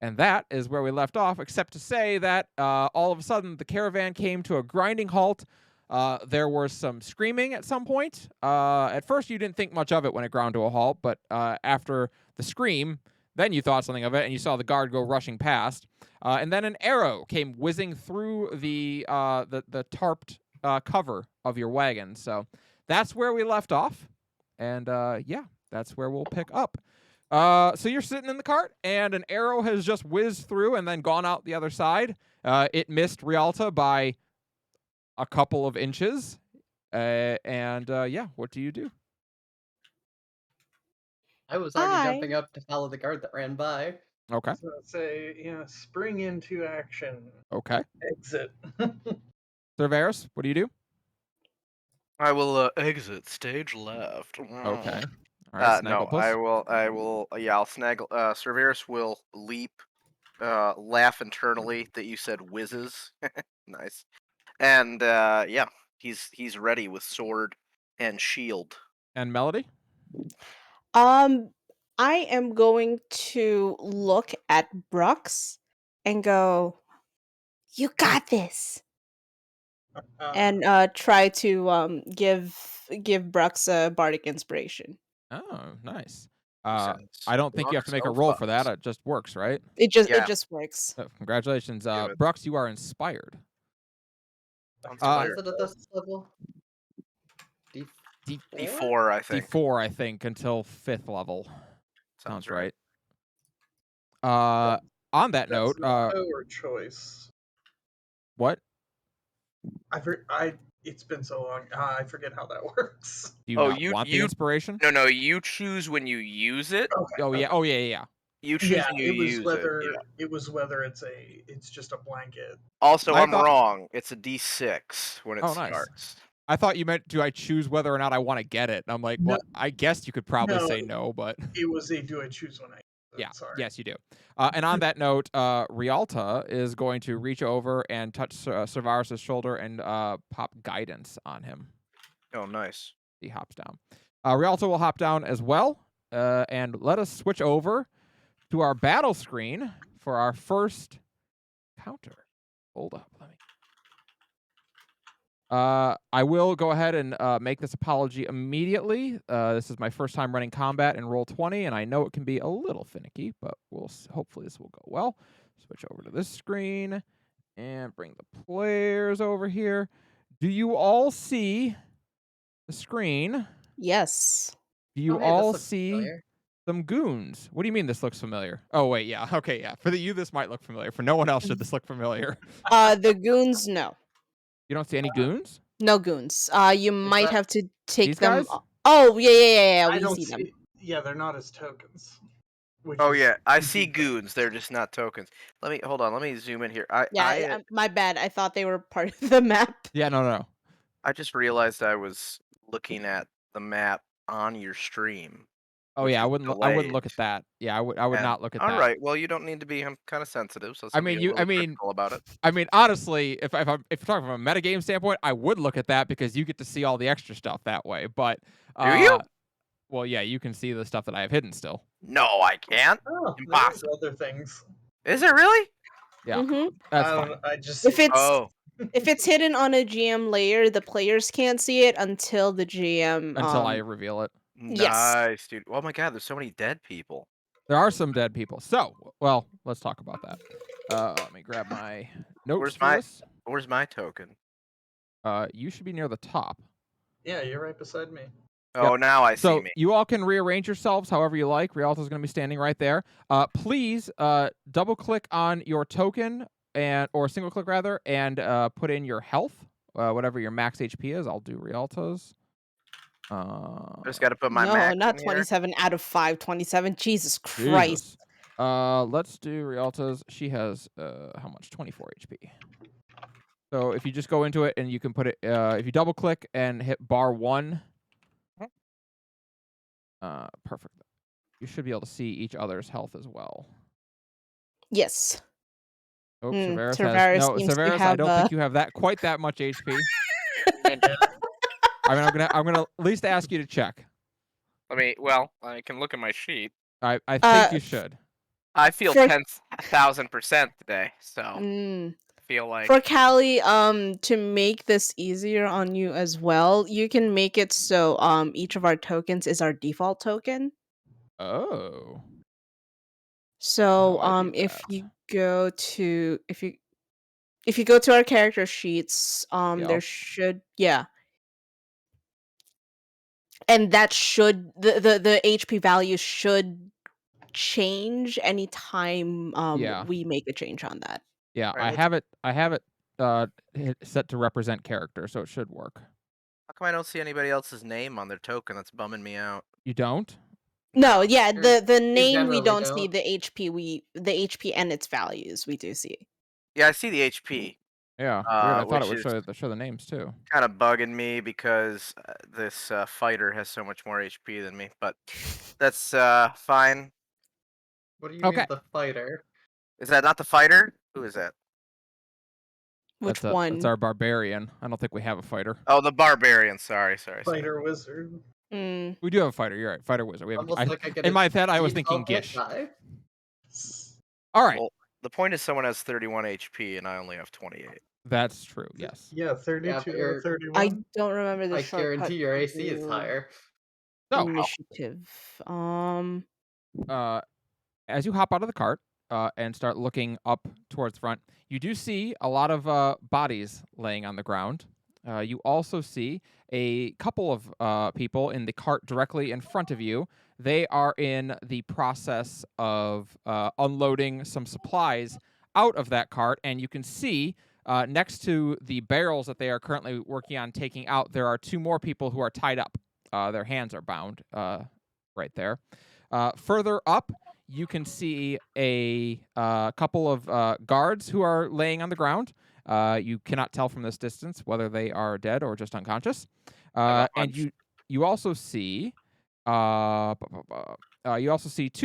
And that is where we left off, except to say that all of a sudden the caravan came to a grinding halt. There was some screaming at some point. At first, you didn't think much of it when it ground to a halt, but after the scream, then you thought something of it, and you saw the guard go rushing past. And then an arrow came whizzing through the tarped cover of your wagon. So that's where we left off. And yeah, that's where we'll pick up. So you're sitting in the cart, and an arrow has just whizzed through and then gone out the other side. It missed Rialta by a couple of inches. And yeah, what do you do? I was already I jumping up to follow the guard that ran by. Okay. So say, spring into action, Okay. exit. Cerberus, what do you do? I will exit stage left. Okay. All right, No, Snagglepuss. I will. Yeah, I'll snaggle. Cerberus will leap, laugh internally that you said whizzes. Nice. And yeah, he's ready with sword and shield. And Melody? um I am going to look at Brooks and go, "You got this." And try to give Brooks a bardic inspiration. Oh, nice. Says, I don't think you have to make a roll for that. It just works, right? Yeah. It just works. Congratulations. Do it. Brooks, you are inspired. What is it at this level? D4, I think. D4, I think, until 5th level. Sounds right. Well, On that That's note, an our choice. what? It's been so long. I forget how that works. Do you not want the inspiration? No, you choose when you use it. Okay. Oh yeah. Oh yeah. You choose Yeah, when you it was use whether it. Yeah. it was whether it's just a blanket. Also, I'm thought- wrong. It's a D6 when it Oh, nice. starts. I thought you meant, do I choose whether or not I want to get it? And I'm like, No. well, I guess you could probably No. say no, but It was a do I choose when I yeah. sorry. Yes, you do. And on that note, Rialta is going to reach over and touch Cervarus' shoulder and pop guidance on him. Oh, nice. He hops down. Rialta will hop down as well. And let us switch over to our battle screen for our first counter. Hold up. Let me. I will go ahead and make this apology immediately. This is my first time running combat in Roll20, and I know it can be a little finicky, but hopefully this will go well. Switch over to this screen and bring the players over here. Do you all see the screen? Yes. Do you Hey, all this looks see familiar. some goons? What do you mean this looks familiar? Oh, wait, yeah. Okay, yeah. For you, this might look familiar. For no one else should this look familiar. The goons, no. You don't see any goons? No goons. You might that- have to take These them. guys? Oh, yeah. I We don't see them. Yeah, they're not as tokens. Oh yeah, I see goons. They're just not tokens. Hold on. Let me zoom in here. My bad. I thought they were part of the map. Yeah, no. I just realized I was looking at the map on your stream. Oh yeah, I wouldn't look at that. Yeah, I would not look at that. All right. Well, you don't need to be. I'm kind of sensitive, so I mean, about it. I mean, honestly, if you're talking from a metagame standpoint, I would look at that because you get to see all the extra stuff that way. But do you? Well, yeah, you can see the stuff that I have hidden still. No, I can't. Oh, Impossible. there's other things. Is it really? Yeah, Mm-hmm. that's I fine. don't know, I just If it's hidden on a GM layer, the players can't see it until the GM. Until I reveal it. Yes. Nice, dude. Oh my God, there's so many dead people. There are some dead people. So, well, let's talk about that. Let me grab my notes for this. Where's my token? You should be near the top. Yeah, you're right beside me. Oh, now I see me. You all can rearrange yourselves however you like. Rialta's going to be standing right there. Please double click on your token or single click rather, and put in your health, whatever your max HP is. I'll do Rialta's. Just got to put my max not in 27 out of 5. 27. Jesus Christ. Let's do Rialta's. She has how much? 24 HP. So if you just go into it and you can put it, if you double click and hit bar 1. Perfect. You should be able to see each other's health as well. Yes. Oh, Cervarus Cervarus, I don't think you have quite that much HP. I mean, I'm gonna at least ask you to check. I can look at my sheet. I think you should. I feel For 10,000% today, so mm, I feel like for Callie, to make this easier on you as well, you can make it so each of our tokens is our default token. Oh. So How do I do if that? you go to if you go to our character sheets, there Yep. should and that should the HP value should change anytime Yeah. we make a change on that. Yeah. Alright, I have it set to represent character, so it should work. how come I don't see anybody else's name on their token? That's bumming me out. You don't? No, yeah, You're- the you name we generally don't see, don't. the HP and its values we do see. Yeah, I see the HP, Yeah. Weird. I thought it which would is show the names too. kind of bugging me because this fighter has so much more HP than me. But that's fine. What do you Okay. mean the fighter? Is that not the fighter? Who is that? Which That's one? our barbarian. I don't think we have a fighter. Oh, the barbarian. Sorry. Fighter wizard. Mm. We do have a fighter. You're right. Fighter wizard. We have. Almost like I get In a my head, I was thinking default Gish. die. All right. Well, the point is someone has 31 HP and I only have 28. That's true. Yes. Yeah, 32 but or you're- 31. I don't remember the I shortcut. guarantee your AC is to higher. So, Initiative. as you hop out of the cart and start looking up towards the front, you do see a lot of bodies laying on the ground. You also see a couple of people in the cart directly in front of you. They are in the process of unloading some supplies out of that cart, and you can see next to the barrels that they are currently working on taking out, there are two more people who are tied up. Their hands are bound right there. Further up, you can see a couple of guards who are laying on the ground. You cannot tell from this distance whether they are dead or just unconscious. And you also see two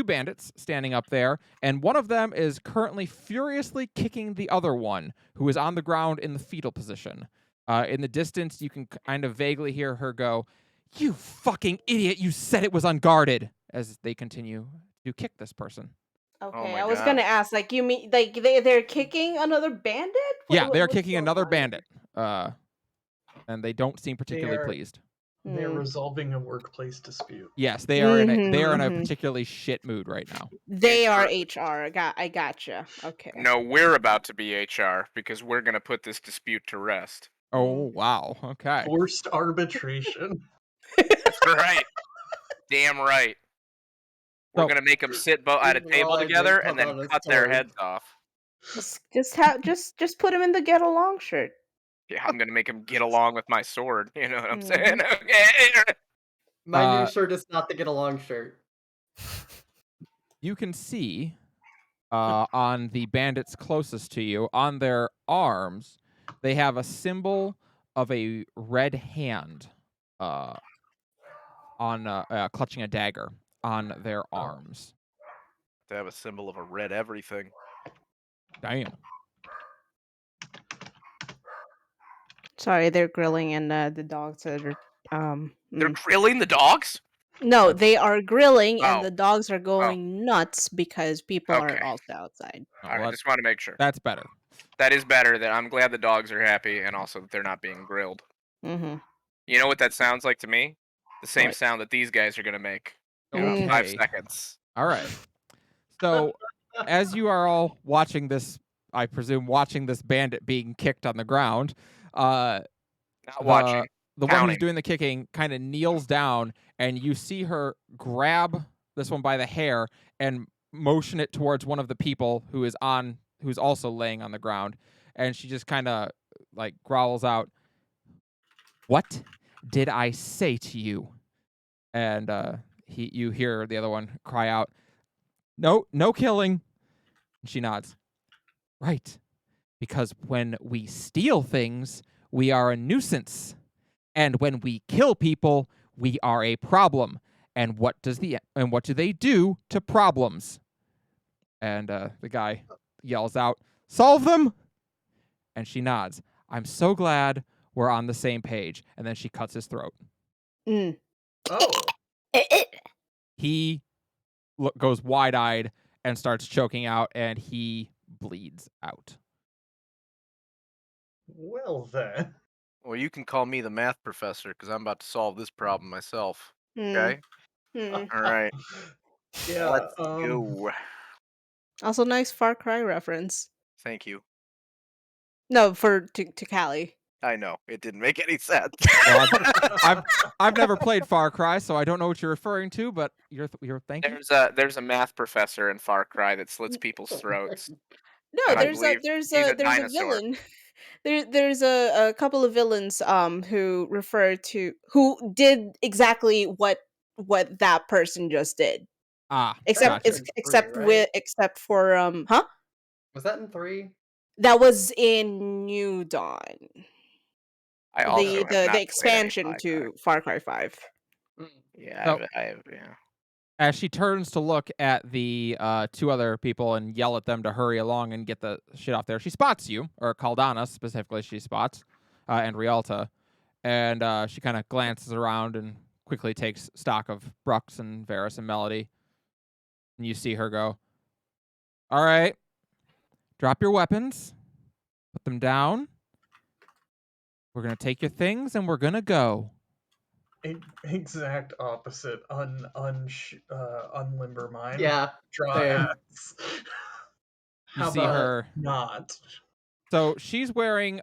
bandits standing up there, and one of them is currently furiously kicking the other one, who is on the ground in the fetal position. In the distance, you can kind of vaguely hear her go, "You fucking idiot! You said it was unguarded!" as they continue to kick this person. Okay, my I was God. gonna ask, like, you mean like they're kicking another bandit? Yeah, they're What's kicking going another on? bandit, and they don't seem particularly are- pleased. They're Hmm. resolving a workplace dispute. Yes, they are in a Mhm. particularly shit mood right now. They are HR. HR. I gotcha. Okay. No, we're about to be HR because we're going to put this dispute to rest. Oh wow, okay. Forced arbitration. That's right. Damn right. We're So- going to make them sit at a table Why they together come and then on his cut their sword. heads off. Just put him in the get along shirt. Yeah, I'm going to make them get along with my sword. You know what I'm Mhm. saying? Okay. My new shirt is not the get along shirt. You can see on the bandits closest to you, on their arms, they have a symbol of a red hand on clutching a dagger on their arms. To have a symbol of a red everything. Damn. Sorry, they're grilling and the dogs are They're grilling the dogs? No, they are grilling and Oh. the dogs are going nuts because people are Okay. also outside. Oh, All right, well, just want to make sure. that's better. That is better. That I'm glad the dogs are happy and also that they're not being grilled. Mm-hmm. You know what that sounds like to me? The same What? sound that these guys are going to make in about 5 Okay. seconds. All right. So, as you are all watching this, I presume watching this bandit being kicked on the ground, Not watching. the one who's Counting. doing the kicking kind of kneels down, and you see her grab this one by the hair and motion it towards one of the people who's also laying on the ground, and she just kind of like growls out, "What did I say to you?" And you hear the other one cry out, "No killing." And she nods. "Right, because when we steal things, we are a nuisance. And when we kill people, we are a problem. And what do they do to problems?" And the guy yells out, "Solve them!" And she nods. "I'm so glad we're on the same page." And then she cuts his throat. Oh. He goes wide-eyed and starts choking out, and he bleeds out. Well then. Well, you can call me the math professor because I'm about to solve this problem myself. Okay. All right. Yeah. Let's go. Also, nice Far Cry reference. Thank you. No, to Callie. I know it didn't make any sense. Well, I've never played Far Cry, so I don't know what you're referring to. But you're thank you. There's a math professor in Far Cry that slits people's throats. No, And I there's a believe there's he's a a there's a dinosaur. villain. There's a couple of villains who refer to who did exactly what that person just did. Ah, Except gotcha. except for huh? Was that in 3? That was in New Dawn. I also The have the not the played any expansion Far Cry. to Far Cry 5. Yeah, So- I have yeah. As she turns to look at the two other people and yell at them to hurry along and get the shit off there, she spots you, or Caldana specifically she spots, and Rialta. And she kind of glances around and quickly takes stock of Brux and Varys and Melody. And you see her go, all right, drop your weapons, put them down. We're going to take your things and we're going to go. Exact opposite. Unlimber mine. Yeah. Draw same. axe. You How see about her. not? So she's wearing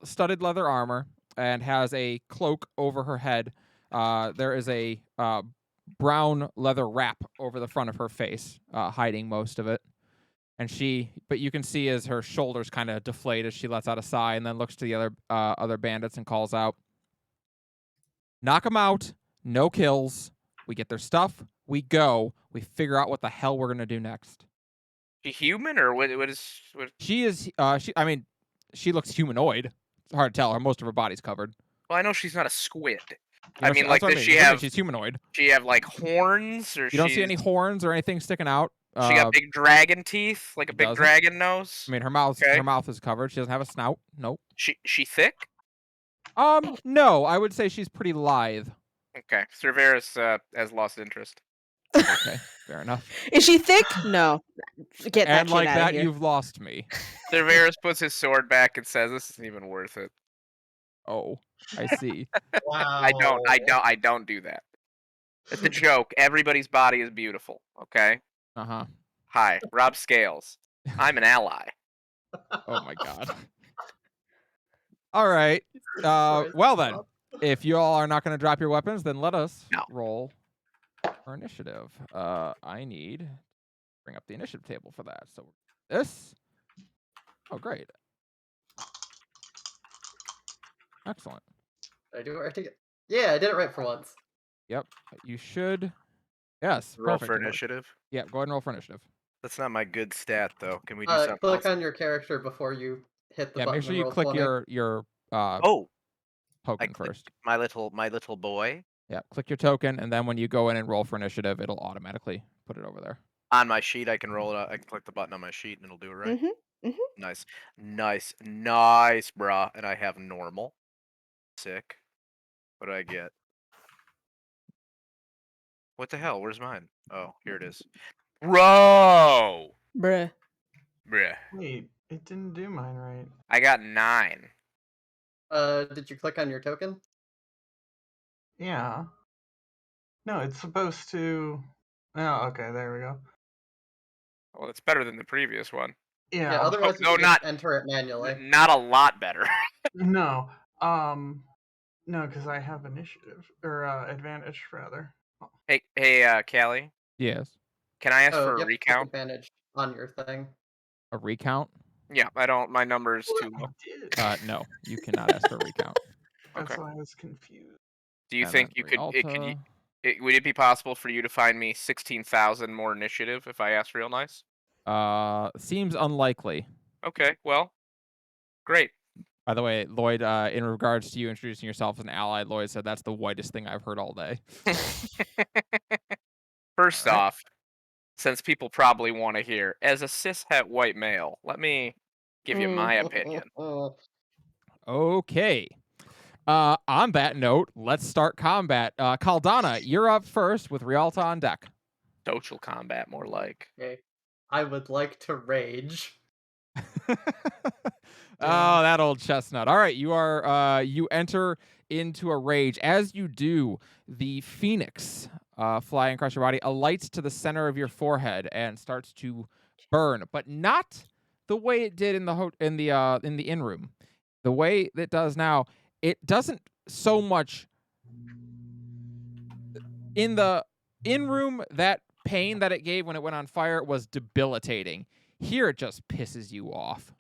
studded leather armor and has a cloak over her head. There is a brown leather wrap over the front of her face, hiding most of it. And but you can see as her shoulders kind of deflate as she lets out a sigh and then looks to the other bandits and calls out, knock them out, no kills. We get their stuff, we go, we figure out what the hell we're going to do next. She human or what She is, she looks humanoid. It's hard to tell. Most of her body's covered. Well, I know she's not a squid. You know, I mean, that's like, what does she What do you mean? have She's humanoid. she have like horns or You don't see any horns or anything sticking out. She got big dragon teeth, like a big doesn't. dragon nose. I mean, her Okay. mouth is covered. She doesn't have a snout. Nope. She thick? No, I would say she's pretty lithe. Okay. Cerberus has lost interest. Okay, fair enough. Is she thick? No. Get that And shit like outta that, here. you've lost me. Cerberus puts his sword back and says, "This isn't even worth it." Oh, I see. Wow. I don't do that. It's a joke. Everybody's body is beautiful. Okay. Uh-huh. Hi, Rob Scales. I'm an ally. Oh my god. All right. Well then, if you all are not going to drop your weapons, then let us roll for initiative. I need to bring up the initiative table for that. So this. Oh, great. Excellent. Did I do it right again? Yeah, I did it right for once. Yep. You should. Yes. Roll perfect. for It worked. initiative. Yeah. Go ahead and roll for initiative. That's not my good stat though. Can we do something Click else? on your character before you hit the Yeah. button. Make sure and you roll click 20. your Oh, I token clicked first. my little boy Yeah. Click your token, and then when you go in and roll for initiative, it'll automatically put it over there. on my sheet. I can roll it. I can click the button on my sheet and it'll do it right. Mm-hmm. Nice, brah. And I have normal. Sick. What do I get? What the hell? Where's mine? Oh, here it is. Bro. Bruh. Bruh. Wait, it didn't do mine right. I got 9. Did you click on your token? Yeah. No, it's supposed to. Oh, okay, there we go. Well, it's better than the previous one. Yeah. Yeah. Otherwise, no, you can not- just enter it manually. Not a lot better. No. No, because I have initiative or advantage rather. Hey, Callie, Yes. can I ask Oh, for you a have to click recount? advantage on your thing. A recount? Yeah, I don't. My number is too low. I did. No, you cannot ask for a recount. That's Okay. why I was confused. Do you And think then you could? Rialta. Would it be possible for you to find me 16,000 more initiative if I asked real nice? Seems unlikely. Okay, well, great. By the way, Lloyd, in regards to you introducing yourself as an ally, Lloyd said that's the whitest thing I've heard all day. First All right. off, since people probably want to hear, as a cishet white male, let me give you my opinion. Okay. On that note, let's start combat. Caldana, you're up first with Rialta on deck. Social combat, more like. Okay. I would like to rage. Oh, that old chestnut. All right, you enter into a rage. As you do, the phoenix flying across your body alights to the center of your forehead and starts to burn, but not the way it did in the inn room. The way it does now, it doesn't so much in the inn room. That pain that it gave when it went on fire was debilitating. Here, it just pisses you off.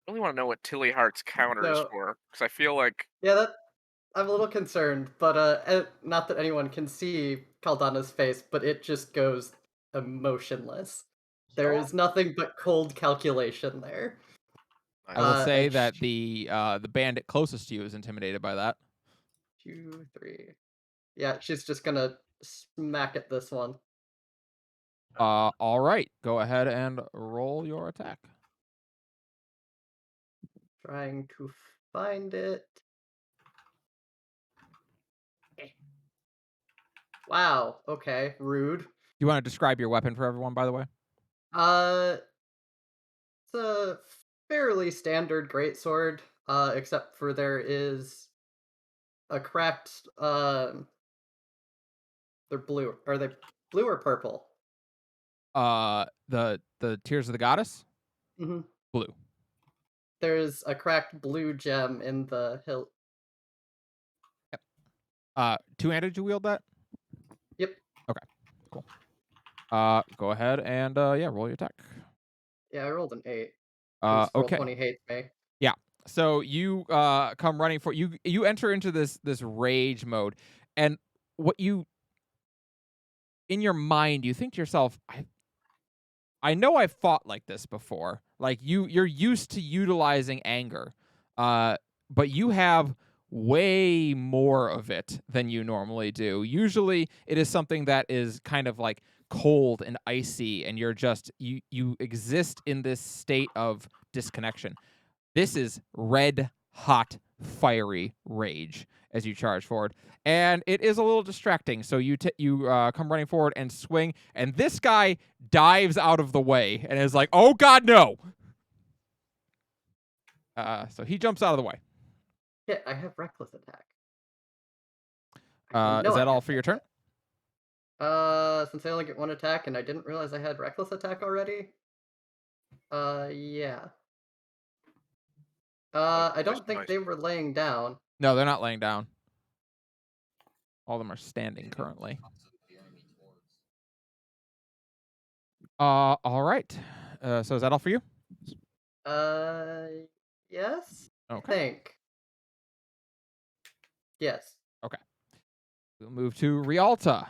I really want to know what Tilly Hart's counter is So, for, because I feel like yeah, I'm a little concerned, but not that anyone can see Caldana's face, but it just goes emotionless. There is nothing but cold calculation there. I will say And that the bandit closest to you is intimidated by that. 2, 3. Yeah, she's just gonna smack at this one. All right, go ahead and roll your attack. Trying to find it. Wow, okay, rude. You want to describe your weapon for everyone, by the way? It's a fairly standard greatsword, except for there is a cracked, they're blue. Are they blue or purple? The Tears of the Goddess, hmm blue. There's a cracked blue gem in the hilt. Two-handed you wield that? Yep. Okay, cool. Go ahead and roll your attack. Yeah, I rolled an 8. 'cause Okay. Roll 20 hates me. So you come running for you enter into this rage mode, and what you in your mind you think to yourself, I know I've fought like this before. Like you're used to utilizing anger, but you have way more of it than you normally do. Usually, it is something that is kind of like cold and icy, and you're just you exist in this state of disconnection. This is red hot, fiery rage as you charge forward, and it is a little distracting. So you come running forward and swing, and this guy dives out of the way and is like, "Oh God, no!" So he jumps out of the way. Yeah, I have reckless attack. Is that all for your turn? Since I only get one attack and I didn't realize I had reckless attack already. Yeah. I don't think they were laying down. No, they're not laying down. All of them are standing currently. All right. So is that all for you? Yes? I Okay. think. Yes. We'll move to Rialta.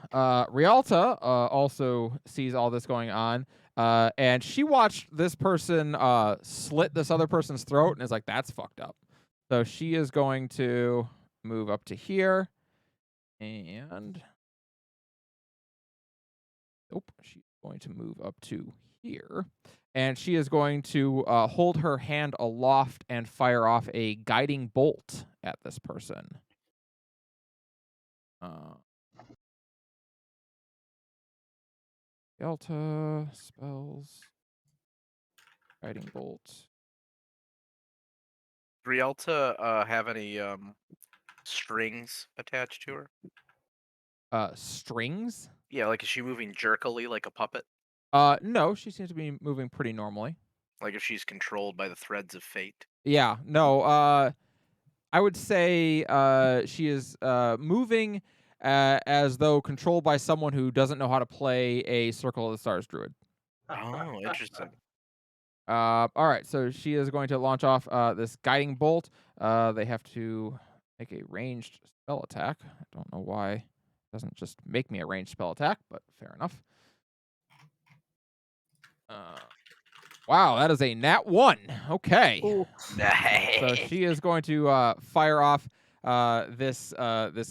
Rialta also sees all this going on, and she watched this person slit this other person's throat and is like, that's fucked up. So she is going to move up to here, and she's going to move up to here, and she is going to hold her hand aloft and fire off a guiding bolt at this person. Delta spells, guiding bolt. Rialta have any strings attached to her? Strings? Yeah, like is she moving jerkily like a puppet? No, she seems to be moving pretty normally. Like if she's controlled by the threads of fate? Yeah, no, I would say she is moving as though controlled by someone who doesn't know how to play a Circle of the Stars druid. Oh, interesting. All right, so she is going to launch off this guiding bolt. They have to make a ranged spell attack. I don't know why it doesn't just make me a ranged spell attack, but fair enough. Wow, that is a nat 1. Okay. Ooh. So she is going to fire off this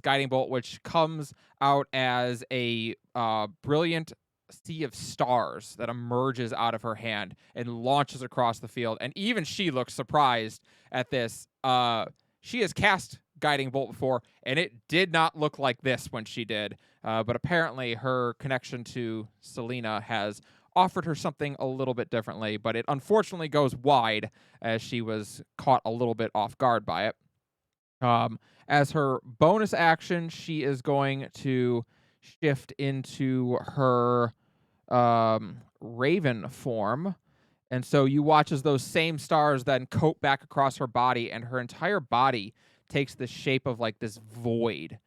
guiding bolt, which comes out as a brilliant sea of stars that emerges out of her hand and launches across the field. And even she looks surprised at this. She has cast guiding bolt before, and it did not look like this when she did. But apparently her connection to Selena has offered her something a little bit differently, but it unfortunately goes wide as she was caught a little bit off guard by it. As her bonus action, she is going to shift into her raven form. And so you watch as those same stars then coat back across her body, and her entire body takes the shape of like this void.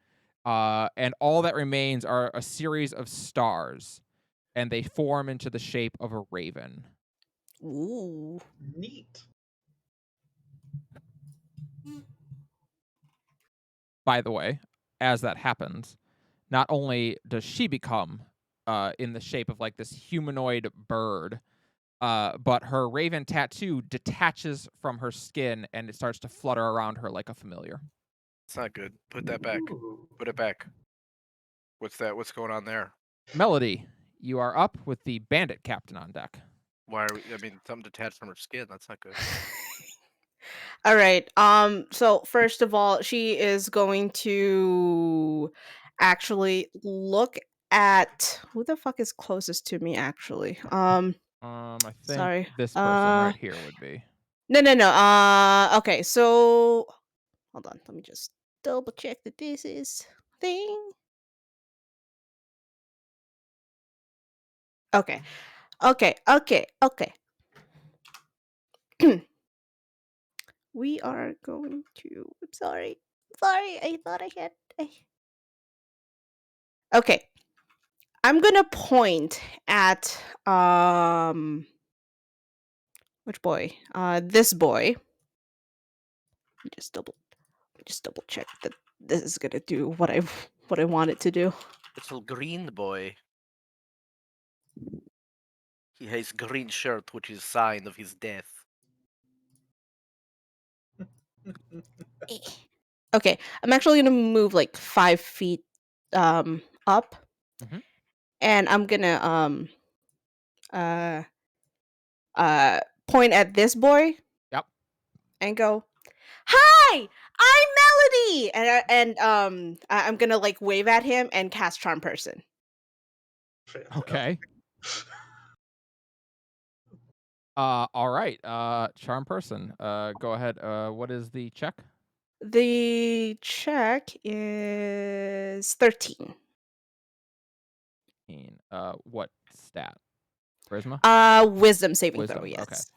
And all that remains are a series of stars, and they form into the shape of a raven. Ooh. Neat. By the way, as that happens, not only does she become in the shape of like this humanoid bird, but her raven tattoo detaches from her skin and it starts to flutter around her like a familiar. It's not good. Put that back. Ooh. Put it back. What's that? What's going on there? Melody, you are up with the bandit captain on deck. Why are we? I mean, something detached from her skin. That's not good. All right. So first of all, she is going to actually look at who the fuck is closest to me actually. I think Sorry. this person right here would be. No. Okay, so hold on. Let me just double check that this is thing. Okay. We are going to. I'm sorry. I thought I had. Okay. I'm gonna point at which boy? This boy. Just double check that this is gonna do what I want it to do. Little green boy. He has green shirt, which is sign of his death. Okay, I'm actually gonna move like 5 feet up, Mhm. and I'm gonna point at this boy. Yep. And go, "Hi, I'm Melody," I'm gonna like wave at him and cast Charm Person. Okay. All right. Charm person. Go ahead. What is the check? The check is 13. What stat? Charisma? Wisdom saving throw. Wisdom. Yes.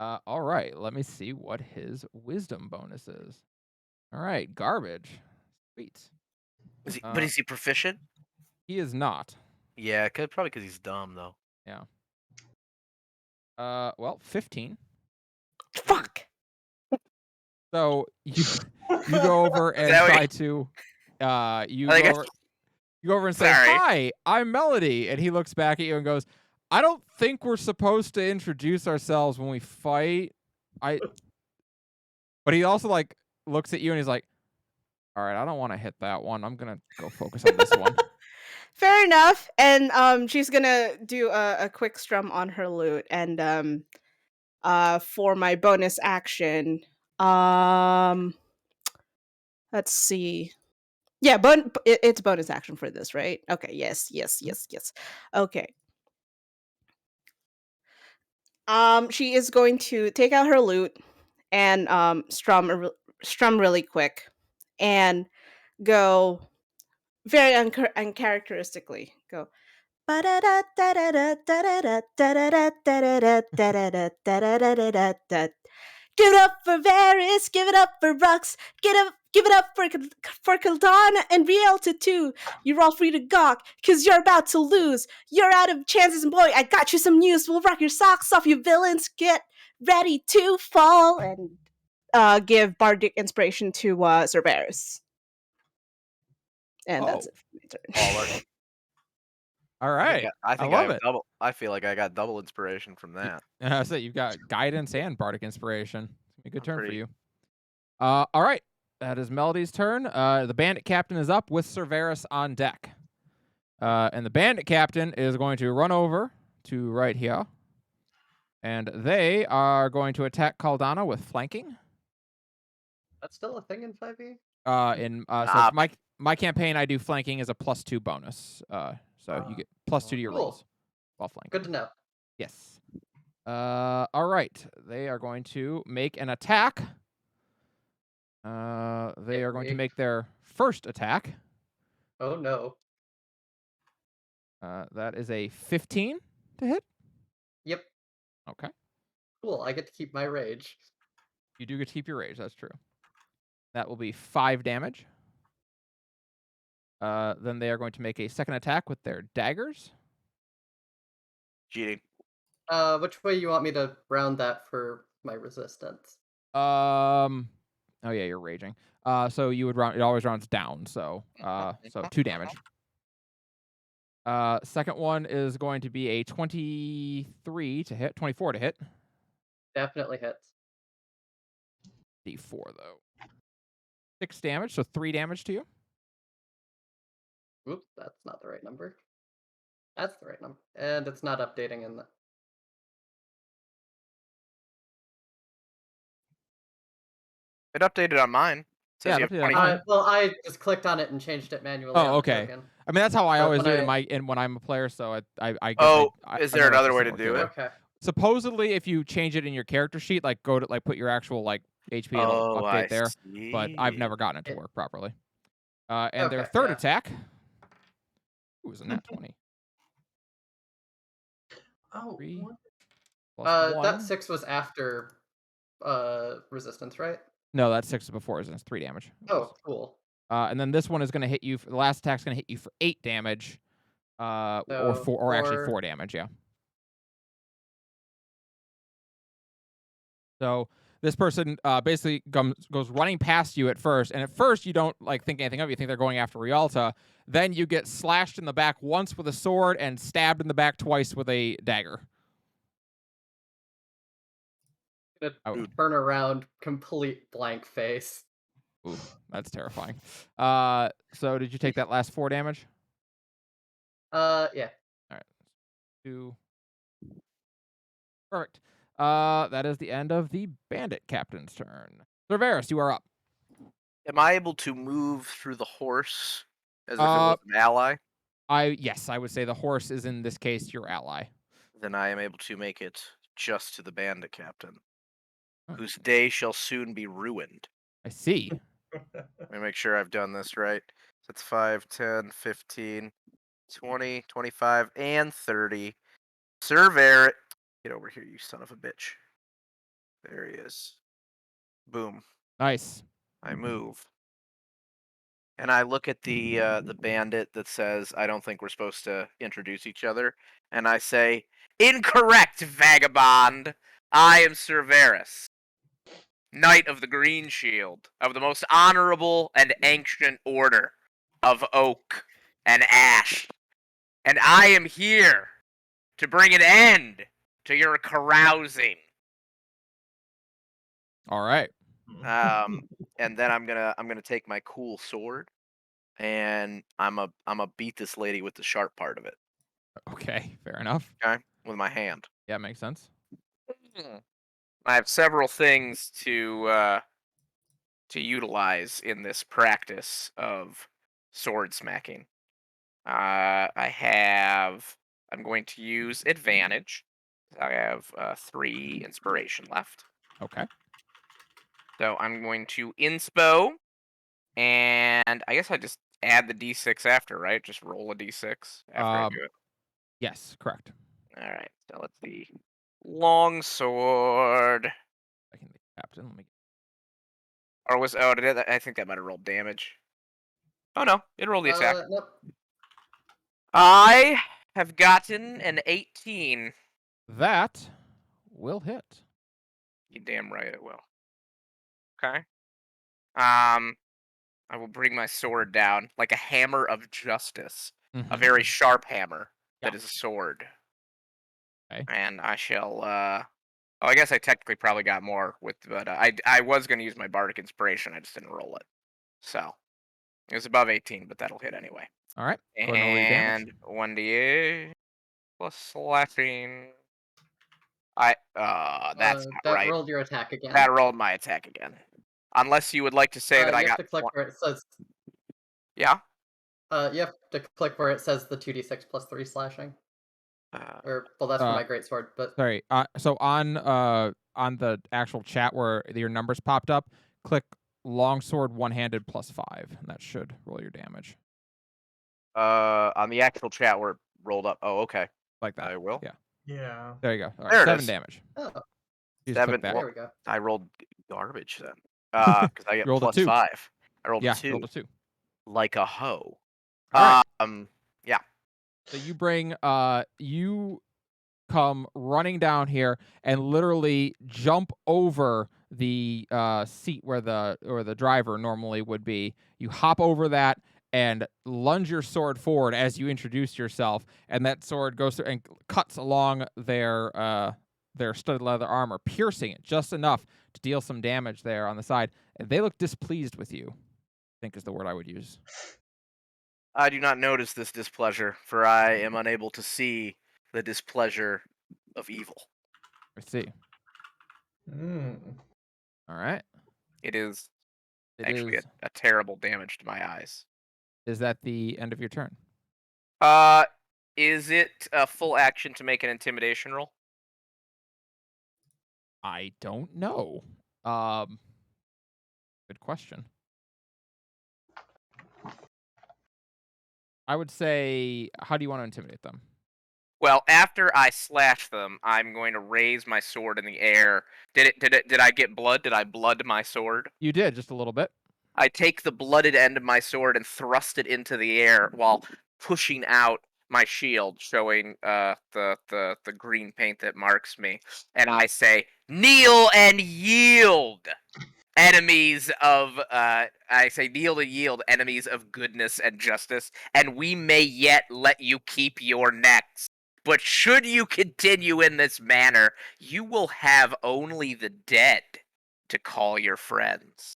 Okay. All right. Let me see what his wisdom bonus is. All right. Garbage. Sweet. Is he, but is he proficient? He is not. Yeah, probably because he's dumb though. Yeah. Well, 15. Fuck. So you go over and that what try to you I go guess- over, you go over and say, Sorry. "Hi, I'm Melody," and he looks back at you and goes, "I don't think we're supposed to introduce ourselves when we fight." But he also like looks at you and he's like, "All right, I don't want to hit that one. I'm gonna go focus on this one." Fair enough. And she's gonna do a quick strum on her lute, and for my bonus action, let's see. Yeah, it's bonus action for this, right? Okay, yes. Okay. She is going to take out her lute and strum really quick and go very uncharacteristically. Go. Give it up for Varys, give it up for Rux, give it up for Kaldana and Rielta too. You're all free to gawk, cause you're about to lose. You're out of chances, and boy, I got you some news. We'll rock your socks off, you villains. Get ready to fall. And give bardic inspiration to Sir Varys. And that's it for my turn. All right. I think love have it. double. I feel like I got double inspiration from that. So you've got guidance and bardic inspiration. It's a good turn for pretty- you. All right. That is Melody's turn. The bandit captain is up with Sir Varys on deck. And the bandit captain is going to run over to right here. And they are going to attack Kaldana with flanking. That's still a thing in 5e? So for my campaign, I do flanking as a +2 bonus. So you get +2 to your Cool. rolls while flanking. Good to know. Yes. All right. They are going to make an attack. They are going to make their first attack. Oh no. That is a 15 to hit. Yep. Okay. Cool. I get to keep my rage. You do get to keep your rage. That's true. That will be 5 damage. Then they are going to make a second attack with their daggers. Cheating. Which way you want me to round that for my resistance? Oh yeah, you're raging. So you would round. It always rounds down. So 2 damage. Second one is going to be a 23 to hit, 24 to hit. Definitely hits. D4 though. 6 damage, so 3 damage to you. Oops, that's not the right number. That's the right number. And it's not updating in the... It updated on mine. It says Yeah, you it have updated on 20. mine. well, I just clicked on it and changed it manually Oh, on the okay. token. I mean, that's how I But always when do it I- when I'm a player. So I guess Oh, I is I there know it's another a way to similar do it? keyword. Okay. Supposedly, if you change it in your character sheet, like go to put your actual HP, it'll Oh, update I there. see. But I've never gotten it to It- work properly. And their Okay, third yeah. attack. Ooh, is a nat 20. Oh, 3 what? plus 1. That 6 was after resistance, right? No, that 6 is before. It's 3 damage. Oh, cool. And then this one is going to hit you. The last attack's going to hit you for 8 damage. Or So 4, or actually 4 4 damage. Yeah. So this person basically goes running past you at first, and at first you don't think anything of it. You think they're going after Rialta. Then you get slashed in the back once with a sword and stabbed in the back twice with a dagger. Gonna turn around, complete blank face. Ooh, that's terrifying. So did you take that last 4 damage? Yeah. All right. 2. Perfect. That is the end of the bandit captain's turn. Cerberus, you are up. Am I able to move through the horse as if it Uh, was an ally? Yes, I would say the horse is in this case your ally. Then I am able to make it just to the bandit captain, Oh. whose day shall soon be ruined. I see. Let me make sure I've done this right. So that's 5, 10, 15, 20, 25, and 30. Surveyor, get over here, you son of a bitch. There he is. Boom. Nice. I move. And I look at the bandit that says, I don't think we're supposed to introduce each other. And I say, incorrect, vagabond! I am Cerberus, Knight of the Green Shield, of the most honorable and ancient order of oak and ash. And I am here to bring an end to your carousing. All right. And then I'm gonna take my cool sword, and I'm a beat this lady with the sharp part of it. Okay. Fair enough. Okay, with my hand. Yeah, makes sense. I have several things to utilize in this practice of sword smacking. I'm going to use advantage. I have 3 inspiration left. Okay. So I'm going to inspo, and I guess I just add the d6 after, right? Just roll a d6 after I do it. Yes, correct. All right. So let's see. Longsword. I can captain. Let me. Or was I think that might have rolled damage. Oh no, it rolled the attack. Nope. I have gotten an 18. That will hit. You damn right it will. Okay. I will bring my sword down like a hammer of justice, a very sharp hammer that is a sword. Okay. And I shall. I guess I technically probably got more but I was going to use my bardic inspiration. I just didn't roll it. So it was above 18, but that'll hit anyway. All right. Go ahead and roll your damage. And 1d8 plus slashing. That's not That right. rolled your attack again. That rolled my attack again. Unless you would like to say that I you have got. to click where it says. Yeah. You have to click where it says the 2d6 plus 3 slashing. Or well, that's for my greatsword, but Sorry. So on the actual chat where your numbers popped up, click longsword one-handed +5, and that should roll your damage On the actual chat where it rolled up. Oh, okay. like that. I will. Yeah. Yeah. There you go. All right, There it 7 is. damage. oh, You just click 7. that. Well, there we go. I rolled garbage then. Because I get You rolled a plus 2. 5. I rolled Yeah, a 2. rolled a 2. Like a hoe. All right. Yeah. So you bring you come running down here and literally jump over the seat where the driver normally would be. You hop over that and lunge your sword forward as you introduce yourself, and that sword goes through and cuts along their studded leather armor, piercing it just enough to deal some damage there on the side. And they look displeased with you, I think is the word I would use. I do not notice this displeasure, for I am unable to see the displeasure of evil. I see. All right. It is It actually is. a terrible damage to my eyes. Is that the end of your turn? Is it a full action to make an intimidation roll? I don't know. Good question. I would say, how do you want to intimidate them? Well, after I slash them, I'm going to raise my sword in the air. Did I get blood? Did I blood my sword? You did, just a little bit. I take the blooded end of my sword and thrust it into the air while pushing out my shield, showing the green paint that marks me, and I say, "Kneel and yield, enemies of I say, kneel and yield, enemies of goodness and justice, and we may yet let you keep your necks. But should you continue in this manner, you will have only the dead to call your friends."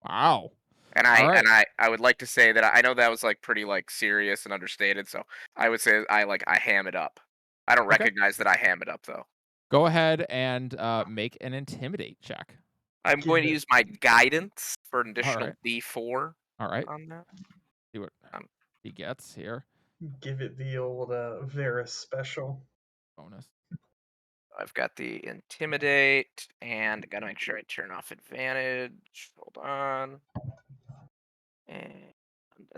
Wow. And All right. I would like to say that I know that was like pretty like serious and understated, so I would say I ham it up. I don't Okay. recognize that I ham it up though. Go ahead and make an intimidate check. I'm going to use my guidance for an additional right. D4 All right. on that. See what he gets here. Give it the old Varus special. Bonus. I've got the intimidate, and gotta make sure I turn off advantage. Hold on. And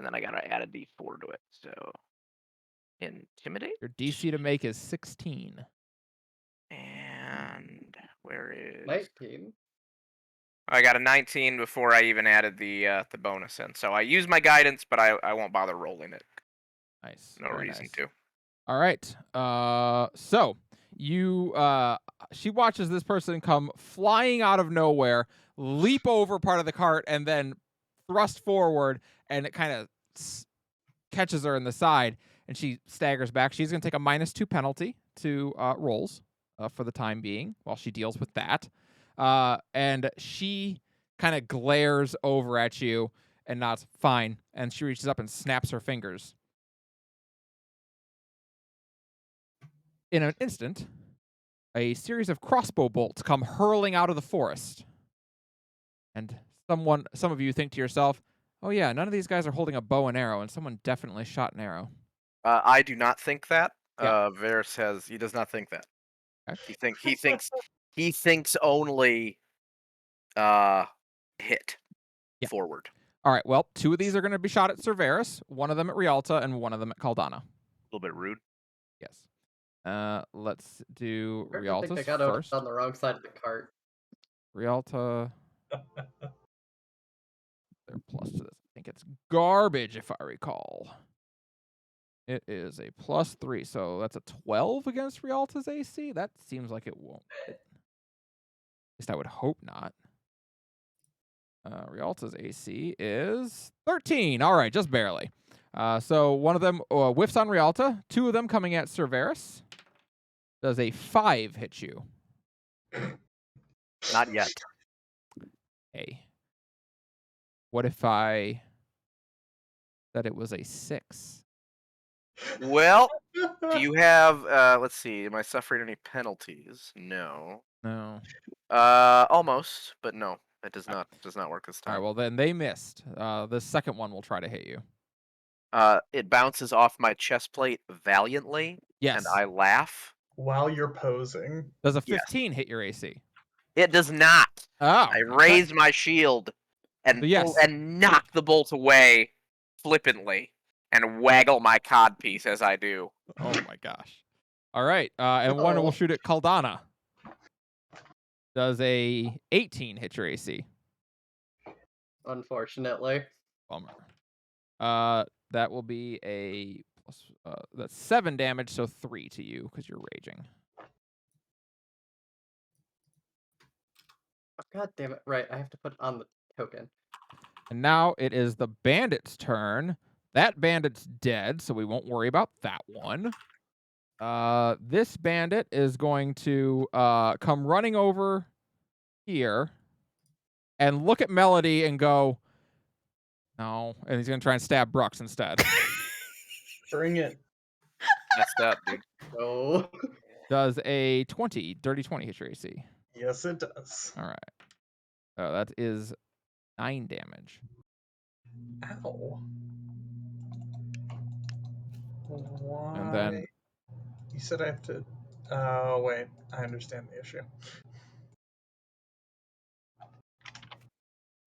then I gotta add a D4 to it. So intimidate. Your DC to make is 16. And where is 19. I got a 19 before I even added the bonus in. So I use my guidance, but I won't bother rolling it. Nice. No Very reason nice. to. All right. So you she watches this person come flying out of nowhere, leap over part of the cart, and then thrust forward, and it kind of catches her in the side, and she staggers back. She's going to take a -2 penalty to rolls for the time being while she deals with that. And she kind of glares over at you and nods fine, and she reaches up and snaps her fingers. In an instant, a series of crossbow bolts come hurling out of the forest. And some of you think to yourself, oh yeah, none of these guys are holding a bow and arrow, and someone definitely shot an arrow. I do not think that. Yeah. Varus he does not think that. Okay. He thinks only hit forward. All right, well, 2 of these are going to be shot at Cerberus, 1 of them at Rialta, and 1 of them at Caldana. A little bit rude. Yes. Let's do I Rialta's think I got first. on the wrong side of the cart. Rialta. They're plus to this. I think it's garbage, if I recall. It is a +3, so that's a 12 against Rialta's AC. That seems like it won't. At least I would hope not. Rialta's AC is 13. All right, just barely. So one of them whiffs on Rialta. 2 of them coming at Cerberus. Does a 5 hit you? Not yet. Hey. What if I said it was a 6? Well, do you have let's see, am I suffering any penalties? No. No. Almost, but no. That does not work this All right, time. well then they missed. The second one will try to hit you. It bounces off my chest plate valiantly, Yes. and I laugh. While you're posing. Does a Yes. 15 hit your AC? It does not. Oh. I okay. raise my shield and So yes. and knock the bolt away flippantly and waggle my codpiece as I do. Oh my gosh. All right, and one will Oh. shoot at Caldana. Does a 18 hit your AC? Unfortunately. Bummer. That will be a plus, that's 7 damage, so 3 to you because you're raging. Oh, God damn it. Right, I have to put it on the token. And now it is the bandit's turn. That bandit's dead, so we won't worry about that one. This bandit is going to come running over here and look at Melody and go, no. And he's going to try and stab Brooks instead. Bring it. Messed up, dude. No. Does a dirty 20 hit your AC? Yes, it does. All right. That is 9 damage. Ow. Why? And then You said I have to. Oh, wait. I understand the issue.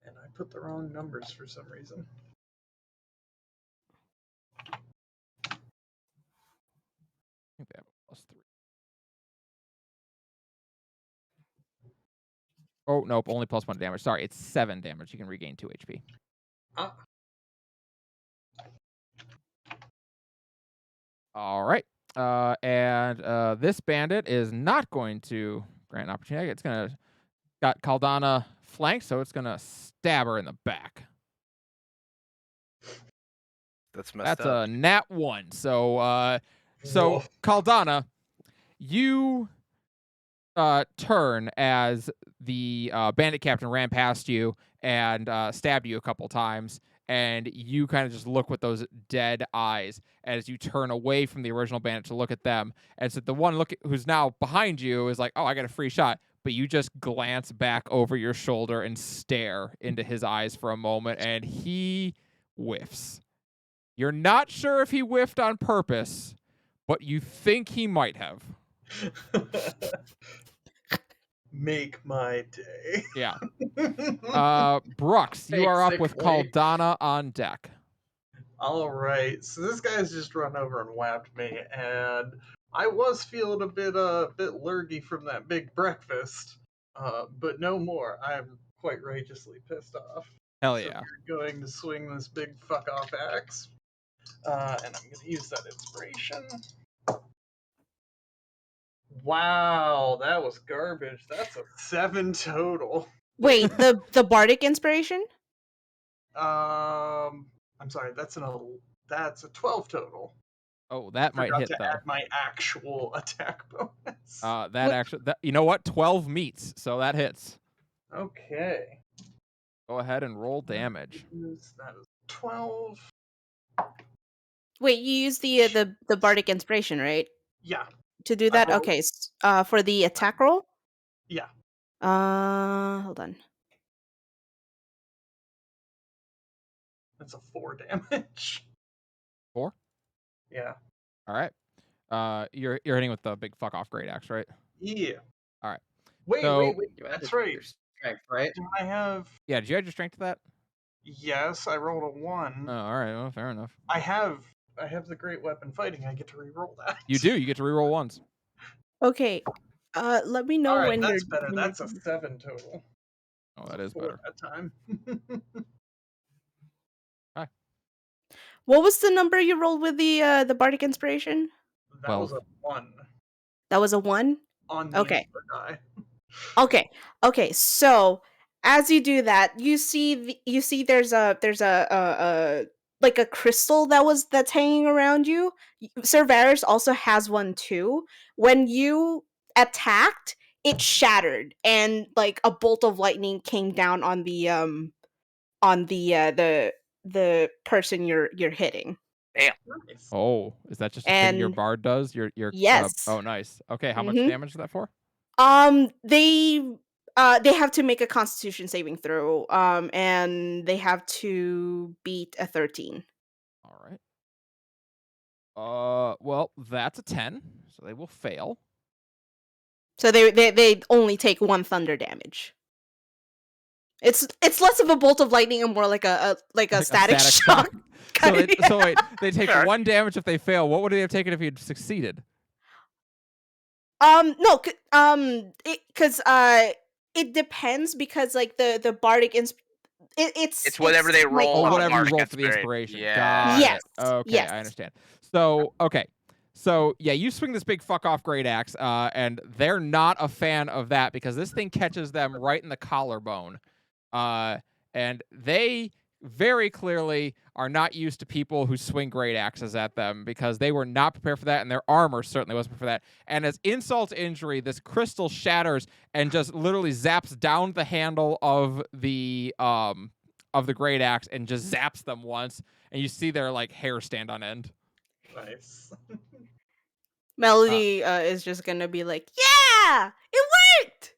And I put the wrong numbers for some reason. I think they have a +3. Oh, nope, only +1 damage. Sorry, it's 7 damage. You can regain 2 HP. Ah. All right. And this bandit is not going to grant an opportunity. It's going to got Caldana flanked, so it's going to stab her in the back. That's messed That's up. a nat 1. So Woof. Caldana, you turn as the bandit captain ran past you and stabbed you a couple times, and you kind of just look with those dead eyes as you turn away from the original bandit to look at them. And so the one who's now behind you is like, oh, I got a free shot. But you just glance back over your shoulder and stare into his eyes for a moment, and he whiffs. You're not sure if he whiffed on purpose, but you think he might have. Make my day. Yeah. Brooks, you Fake are up sick with boy. Caldana on deck. All right, so this guy's just run over and whacked me, and I was feeling a bit lurgy from that big breakfast, but no more. I'm quite righteously pissed off. Hell So yeah. we're going to swing this big fuck off axe, and I'm going to use that inspiration. Wow, that was garbage. That's a 7 total. Wait, the bardic inspiration? I'm sorry, that's a 12 total. Oh, that might Forgot hit to though. add my actual attack bonus. You know what? 12 meets, so that hits. Okay. Go ahead and roll damage. That is 12. Wait, you use the bardic inspiration, right? Yeah. To do that? rolled- Okay. For the attack roll? Yeah. Hold on. That's a 4 damage. 4? Yeah. All right. You're hitting with the big fuck off great axe, right? Yeah. All right. Wait, So- wait. You added That's right. your strength, right? Do I have? Yeah, did you add your strength to that? Yes, I rolled a 1. Oh, all right. Well, fair enough. I have the great weapon fighting. I get to re-roll that. You do. You get to reroll ones. Okay. Let me know All right, when that's you're. better. when That's you're- a 7 total. Oh, that is 4 better. that time. What was the number you rolled with the bardic inspiration? That was a 1 That was a 1? on the Okay. expert die. Okay. So as you do that, you see there's a like a crystal that's hanging around you. Sir Varus also has one too. When you attacked, it shattered, and like a bolt of lightning came down on the person you're hitting. Nice. Oh, is that just a thing your And- bard does? Your Yes. oh, nice. Okay, how much Mhm. damage is that for? They They have to make a Constitution saving throw, and they have to beat a 13. All right. Well, that's a 10, so they will fail. So they only take 1 thunder damage. It's less of a bolt of lightning and more like a Like a static shock. So, kinda, so wait, they take Fair. 1 damage if they fail. What would they have taken if you'd succeeded? No, because it depends because like the bardic It's whatever they like, roll Oh, on whatever you bardic roll for the inspiration. inspiration. Yeah. Got Yes, it. Okay, yes. I understand. So, okay. So, yeah, you swing this big fuck off great axe, and they're not a fan of that because this thing catches them right in the collarbone. And they very clearly are not used to people who swing great axes at them because they were not prepared for that, and their armor certainly wasn't prepared for that. And as insult to injury, this crystal shatters and just literally zaps down the handle of the great axe and just zaps them once, and you see their like hair stand on end. Nice. Melody is just gonna be like, yeah, it worked.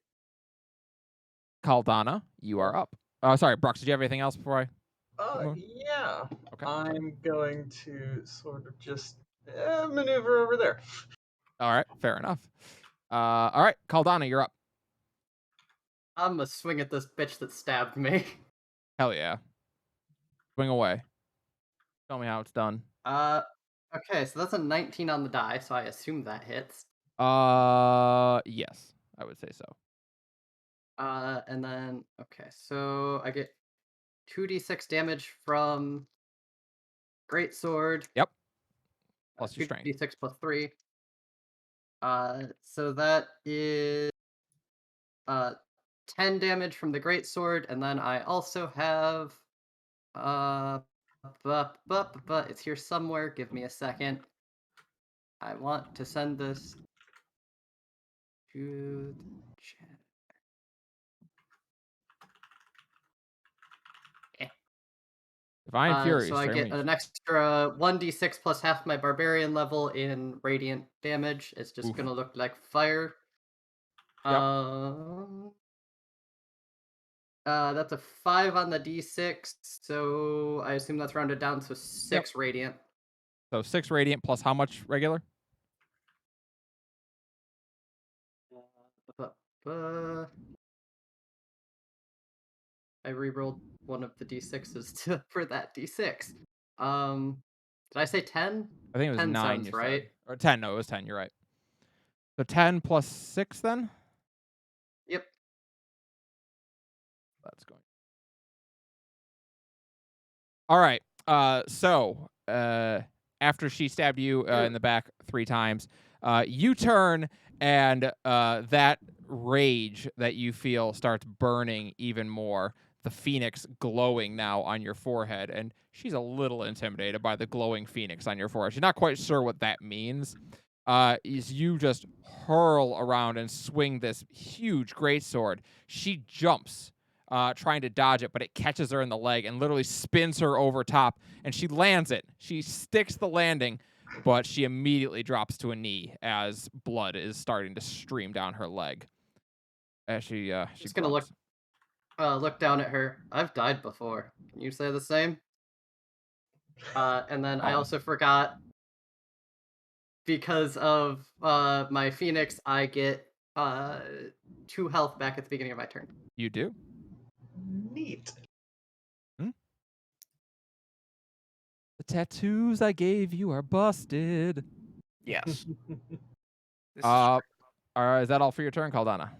Caldana, you are up. Sorry, Brooks, did you have anything else before I? Yeah. Okay. I'm going to sort of just maneuver over there. All right, fair enough. All right, Caldana, you're up. I'm gonna swing at this bitch that stabbed me. Hell yeah. Swing away. Tell me how it's done. Okay, so that's a 19 on the die, so I assume that hits. Yes, I would say so. And then okay, so I get 2d6 damage from greatsword. Yep. Plus your strength. 2d6 plus 3. So that is 10 damage from the greatsword, and then I also have but it's here somewhere. Give me a second. I want to send this to the chat. Divine Fury. So I get an extra 1d6 plus half my barbarian level in radiant damage. It's just gonna look like fire. Yep. That's a 5 on the d6, so I assume that's rounded down to 6 radiant. So 6 radiant plus how much regular? I rerolled one of the d6s for that d6. Did I say 10? I think it was 10 9. sounds You right. said. Or 10. No, it was 10. You're right. So 10 plus 6 then? Yep. That's going. All right. So after she stabbed you in the back 3 times, you turn and that rage that you feel starts burning even more. The phoenix glowing now on your forehead, and she's a little intimidated by the glowing phoenix on your forehead. She's not quite sure what that means. Is you just hurl around and swing this huge greatsword. She jumps, trying to dodge it, but it catches her in the leg and literally spins her over top, and she lands it. She sticks the landing, but she immediately drops to a knee as blood is starting to stream down her leg. As she's gonna look down at her. I've died before. Can you say the same? And then I also forgot, because of my phoenix, I get 2 health back at the beginning of my turn. You do? Neat. The tattoos I gave you are busted. Yes. This is Is that all for your turn, Caldana?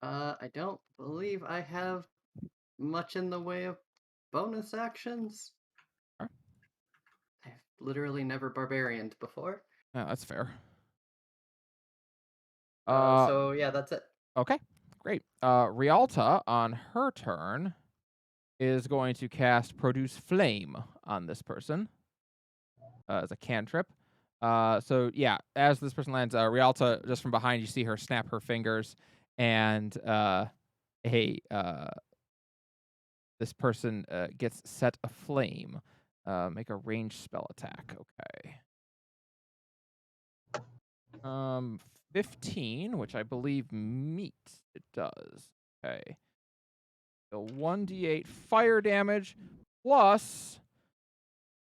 I don't believe I have much in the way of bonus actions. Alright. I've literally never barbarianed before. Yeah, that's fair. So yeah, that's it. Okay, great. Rialta, on her turn, is going to cast Produce Flame on this person as a cantrip. So yeah, as this person lands, Rialta, just from behind, you see her snap her fingers, and this person gets set aflame. Make a ranged spell attack. Okay. 15, which I believe meets. It does. Okay. So 1d8 fire damage plus,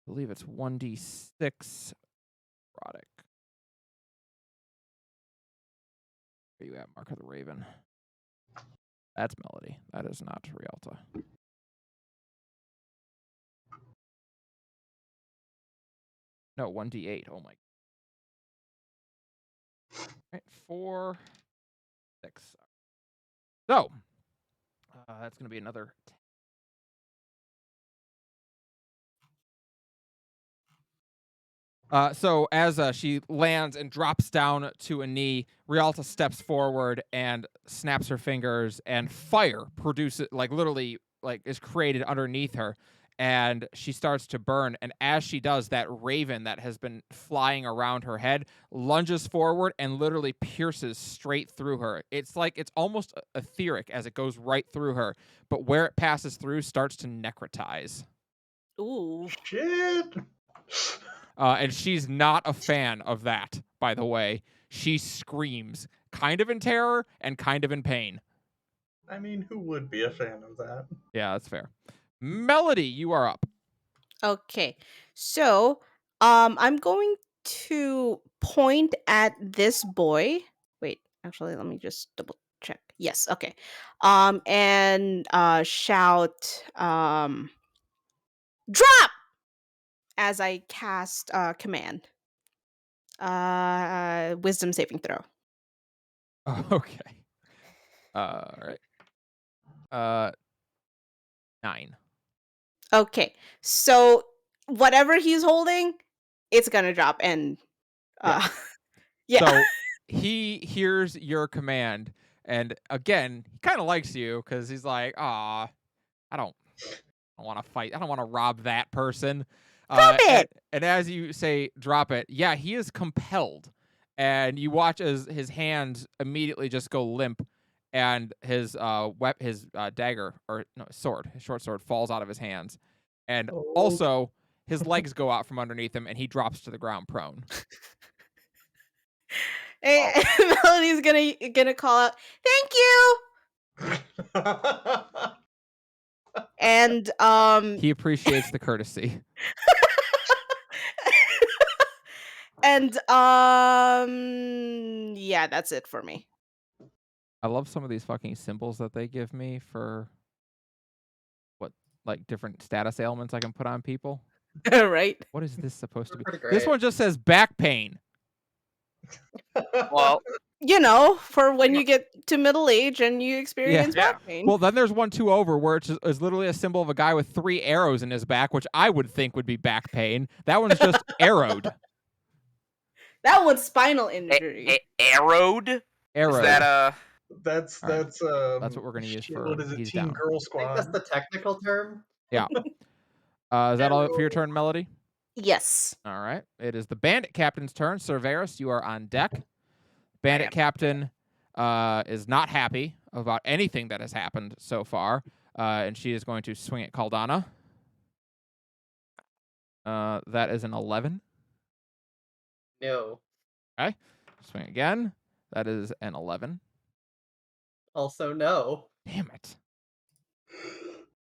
I believe it's 1d6 necrotic. Where you at, Mark of the Raven? That's Melody. That is not Rialta. No, 1d8. Oh my. All right, 4, 6. So, that's going to be another 10. So as she lands and drops down to a knee, Rialta steps forward and snaps her fingers, and fire produces, like literally, like is created underneath her, and she starts to burn. And as she does, that raven that has been flying around her head lunges forward and literally pierces straight through her. It's like it's almost etheric as it goes right through her, but where it passes through starts to necrotize. Ooh. Shit. And she's not a fan of that, by the way. She screams, kind of in terror and kind of in pain. I mean, who would be a fan of that? Yeah, that's fair. Melody, you are up. Okay. So, I'm going to point at this boy. Wait, actually, let me just double check. Yes, okay. And shout drop as I cast command. Wisdom saving throw. Okay. All right. 9. Okay. So, whatever he's holding, it's going to drop and yeah. So he hears your command, and again, he kind of likes you because he's like, "Ah, I don't want to fight. I don't want to rob that person." Drop it! And as you say, drop it. Yeah, he is compelled, and you watch as his hands immediately just go limp, and his dagger, or no, sword, his short sword, falls out of his hands, and Oh. also his legs go out from underneath him, and he drops to the ground prone. And Melody's gonna call out, "Thank you!" And He appreciates the courtesy. and yeah, that's it for me. I love some of these fucking symbols that they give me for what, like different status ailments I can put on people. Right? What is this supposed to be? Pretty This great. one just says back pain. Well, You know, for when you get to middle age and you experience Yeah. back pain. Well, then there's 1 over where it's literally a symbol of a guy with 3 arrows in his back, which I would think would be back pain. That one's just arrowed. That one's spinal injury. Arrowed? Arrowed. Is that That's All right. that's That's what we're gonna use shit, for what is it? he's Teen down. Girl I think that's Squad. the technical term. Yeah. Is that all for your turn, Melody? Yes. All right. It is the bandit captain's turn. Cerberus, you are on deck. Bandit Man. captain is not happy about anything that has happened so far, and she is going to swing at Caldana. That is an 11. No. Okay. Swing again. That is an 11. Also no. Damn it.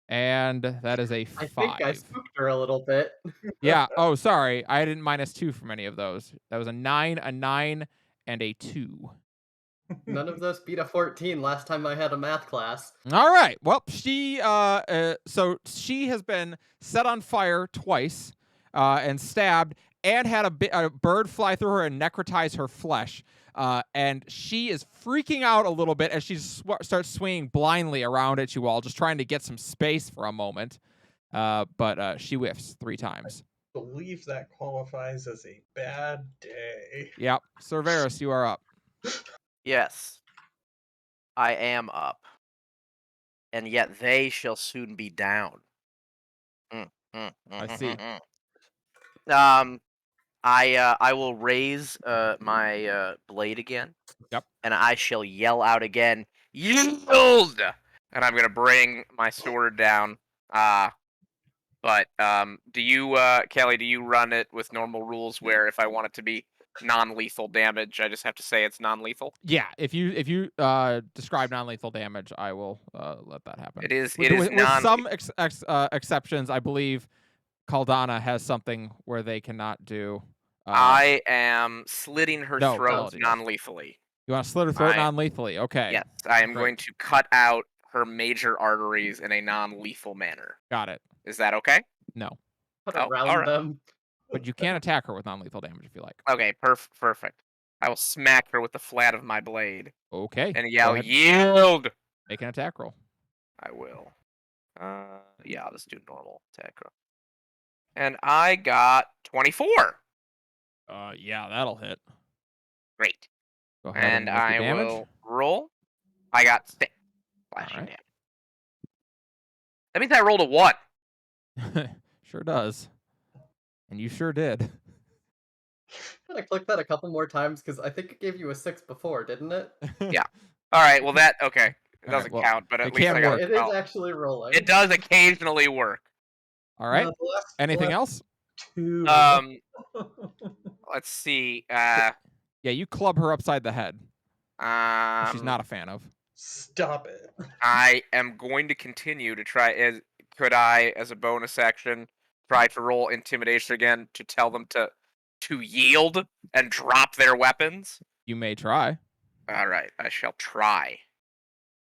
And that is a 5. I think I spooked her a little bit. Yeah. Oh, sorry. I didn't -2 from any of those. That was a 9, and a 2. None of those beat a 14 last time I had a math class. All right. Well, she so she has been set on fire twice, and stabbed, and had a bird fly through her and necrotize her flesh. And she is freaking out a little bit as she starts swinging blindly around at you all, just trying to get some space for a moment. But she whiffs 3 times. Believe that qualifies as a bad day. Yep. Cerberus, you are up. Yes, I am up, and yet they shall soon be down. I see. I will raise my blade again. Yep. And I shall yell out again, "Yield!" And I'm gonna bring my sword down. But do you, Kelly? Do you run it with normal rules where if I want it to be non-lethal damage. I just have to say it's non-lethal. Yeah, if you describe non-lethal damage, I will let that happen. It is With some exceptions, I believe Caldana has something where they cannot do. I am slitting her No, throat Melody does. non-lethally. You want to slit her throat non-lethally? Okay. Yes, I am Great. going to cut out her major arteries in a non-lethal manner. Got it. Is that okay? No, Put Oh, around alright. them. but you can attack her with non-lethal damage if you like. Okay, perfect. I will smack her with the flat of my blade Okay. and Go yell, ahead. "Yield!" Make an attack roll. I will. Yeah, I'll just do normal attack roll. And I got 24. Yeah, that'll hit. Great. Go ahead And make your I damage. will roll. I got 6 slashing Alright. damage. That means I rolled a 1. Sure does. And you sure did. Gotta click that a couple more times because I think it gave you a 6 before, didn't it? Yeah. All right. Well, that okay. It All right, doesn't well, count, but at it least can I got work. a It is 12. actually rolling. It does occasionally work. All right. No, Anything else? 2. Let's see. Yeah, you club her upside the head. Which she's not a fan of. Stop it. I am going to continue to try. Could I, as a bonus action, try to roll intimidation again to tell them to yield and drop their weapons? You may try. All right, I shall try.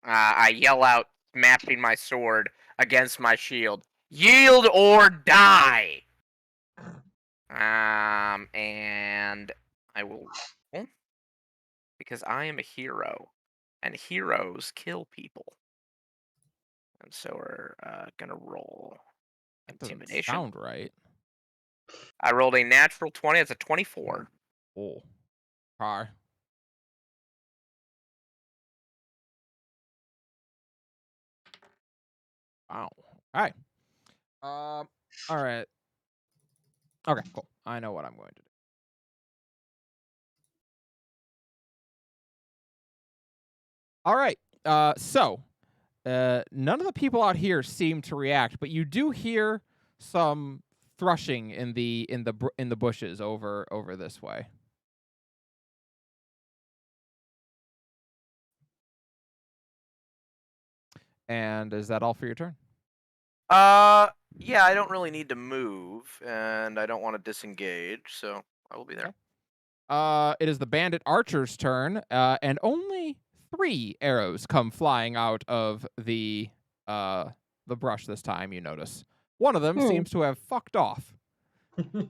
I yell out, smashing my sword against my shield. Yield or die! And I will roll, because I am a hero, and heroes kill people. And so we're gonna roll That doesn't intimidation. sound right. I rolled a natural 20. It's a 24. Oh. Try. Wow. All right. All right. Okay, cool. I know what I'm going to do. All right. So none of the people out here seem to react, but you do hear some thrushing in the bushes over this way. And is that all for your turn? Yeah, I don't really need to move, and I don't want to disengage, so I will be there. It is the bandit archer's turn, and only 3 arrows come flying out of the brush this time. You notice one of them seems to have fucked off. Sir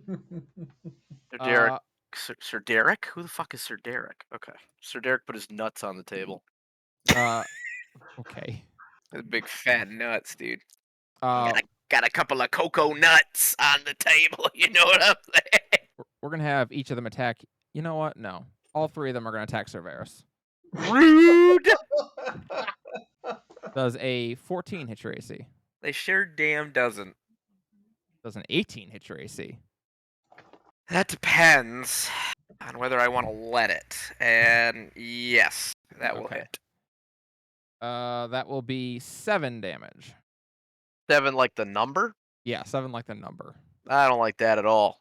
Derek, Sir Derek? Who the fuck is Sir Derek? Okay, Sir Derek put his nuts on the table. Okay. Big fat nuts, dude. Got a couple of cocoa nuts on the table. You know what I'm saying? We're gonna have each of them attack. You know what? No, all 3 of them are gonna attack Cerberus. Rude. Does a 14 hit your AC? They sure damn doesn't. Does an 18 hit your AC? That depends on whether I want to let it. And yes, that will Okay. hit. That will be 7 damage. 7 like the number? Yeah, 7 like the number. I don't like that at all.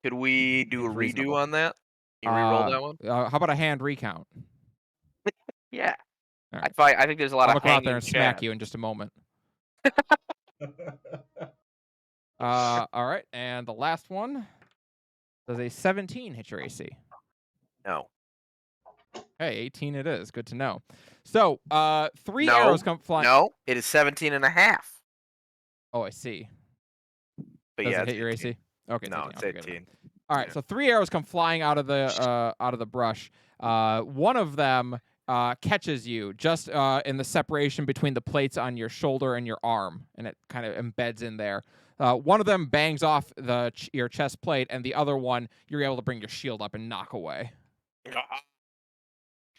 Could we do Seems a redo reasonable. on that? Can you re-roll that one? How about a hand recount? Yeah. All right. I think there's a lot I'm of gonna go out there hanging and smack chad. you in just a moment. All right, and the last one does a 17 hit your AC? No. Hey, 18 it is. Good to know. So, 3 No, arrows come flying. No, it is 17 and a half. Oh, I see. But Does yeah, it hit your 18. AC? Okay, No, it's it's 18. 18. All right, Yeah. so 3 arrows come flying out of the brush. One of them catches you just in the separation between the plates on your shoulder and your arm, and it kind of embeds in there. One of them bangs off your chest plate, and the other one you're able to bring your shield up and knock away.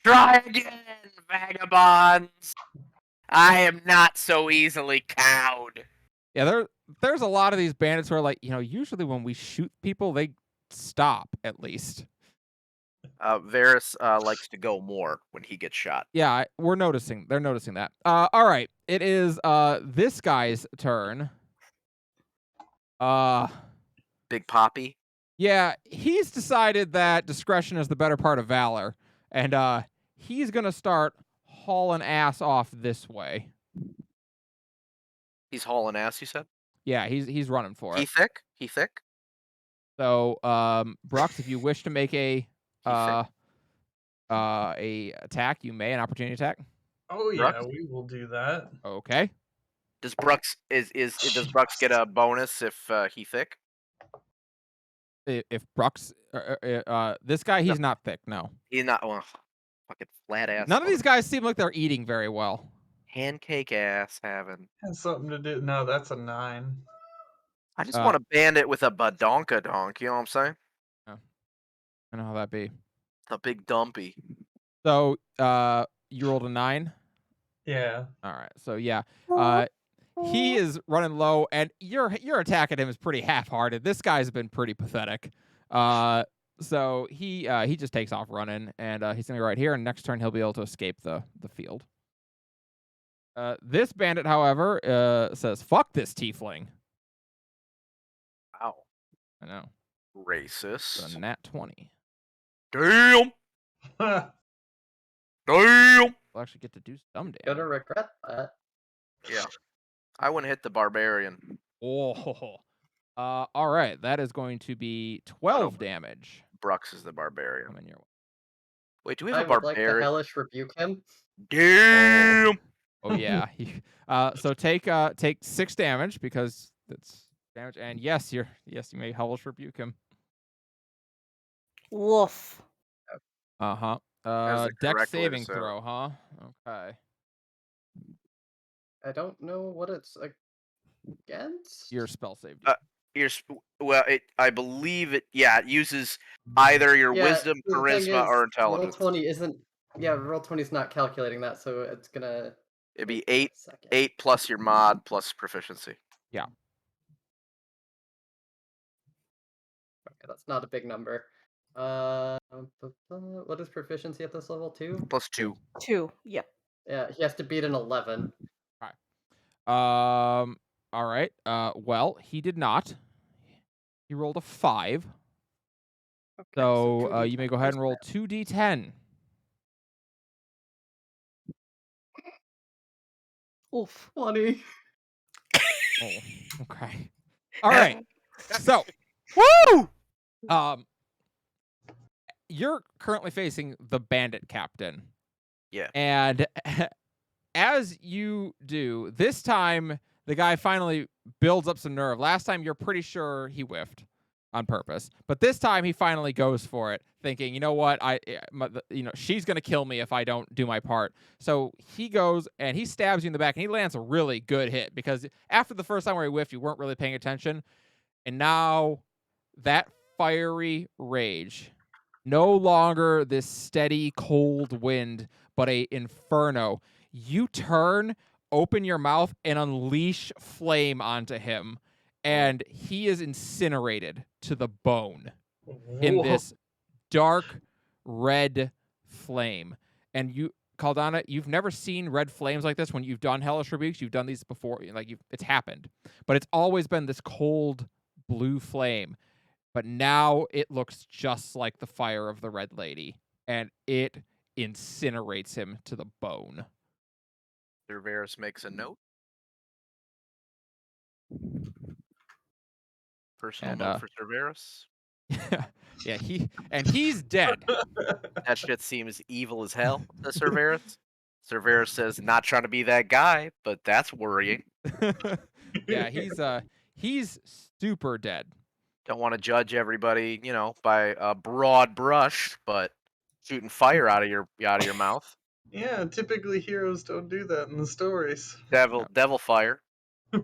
Try again, vagabonds. I am not so easily cowed. Yeah, there's a lot of these bandits who are like, usually when we shoot people, they stop at least. Varys likes to go more when he gets shot. Yeah, they're noticing that. All right, it is this guy's turn. Big Poppy. Yeah, he's decided that discretion is the better part of valor, and he's gonna start hauling ass off this way. He's hauling ass, you said? Yeah, he's running for He it. thick? He thick? So, Brux, if you wish to make He thick? a attack, you may an opportunity attack. Oh Brux? yeah, we will do that. Okay. Does Brux does Brux get a bonus if he thick? If Brux, this guy, No, he's not thick. No, he's not. Well, fucking flat ass. none of these guys seem like they're eating very well. Pancake ass having. Has something to do. No, that's a 9. I just want a bandit with a badonka donk. You know what I'm saying? I know how that be. A big dumpy. So, you rolled a 9. Yeah. All right. So yeah, he is running low, and your attack at him is pretty half-hearted. This guy's been pretty pathetic. So he just takes off running, and he's gonna go right here. And next turn, he'll be able to escape the field. This bandit, however, says, "Fuck this tiefling." Wow. I know. Racist. A nat 20. Damn. Damn. We'll actually get to do some damage. Gonna regret that. Yeah. I wouldn't hit the barbarian. Oh. All right. That is going to be 12 damage. Brux is the barbarian. Coming your way. Wait, do we I have a would like to barbarian? hellish rebuke him. Damn. Oh yeah. So take 6 damage because that's damage. And yes, you may hellish rebuke him. Woof. Uh-huh. That's the Dex correct way to saving say it. throw, huh? Okay. I don't know what it's against. Your spell save. I believe it. Yeah, it uses either your wisdom, the thing charisma, is, or intelligence. Roll20 isn't. Yeah, Roll20 is not calculating that, so it's gonna. It'd be take a 8 second. plus your mod plus proficiency. Yeah. Okay, that's not a big number. What is proficiency at this level? 2? Plus 2. 2. Yep. Yeah, he has to beat an 11. All right. Well, he did not. He rolled a 5. Okay, So you may 2d10 go ahead and plus roll 2d10. Oof. 20. Oh, okay. All right. So, woo! You're currently facing the bandit captain. Yeah. And as you do, this time the guy finally builds up some nerve. Last time you're pretty sure he whiffed on purpose, but this time he finally goes for it, thinking, you know what, she's gonna kill me if I don't do my part. So he goes and he stabs you in the back, and he lands a really good hit because after the first time where he whiffed, you weren't really paying attention, and now that fiery rage, no longer this steady cold wind, but a inferno. You turn, open your mouth, and unleash flame onto him, and he is incinerated to the bone in this dark red flame. And you, Caldana, you've never seen red flames like this when you've done Hellish Rebukes. You've done these before, it's happened, but it's always been this cold blue flame. But now it looks just like the fire of the Red Lady, and it incinerates him to the bone. Cerberus makes a note. Personal note for Cerberus. Yeah, he's dead. That shit seems evil as hell to Cerberus. Cerberus says, not trying to be that guy, but that's worrying. Yeah, he's super dead. Don't want to judge everybody, by a broad brush, but shooting fire out of your mouth. Yeah, typically heroes don't do that in the stories. Devil fire.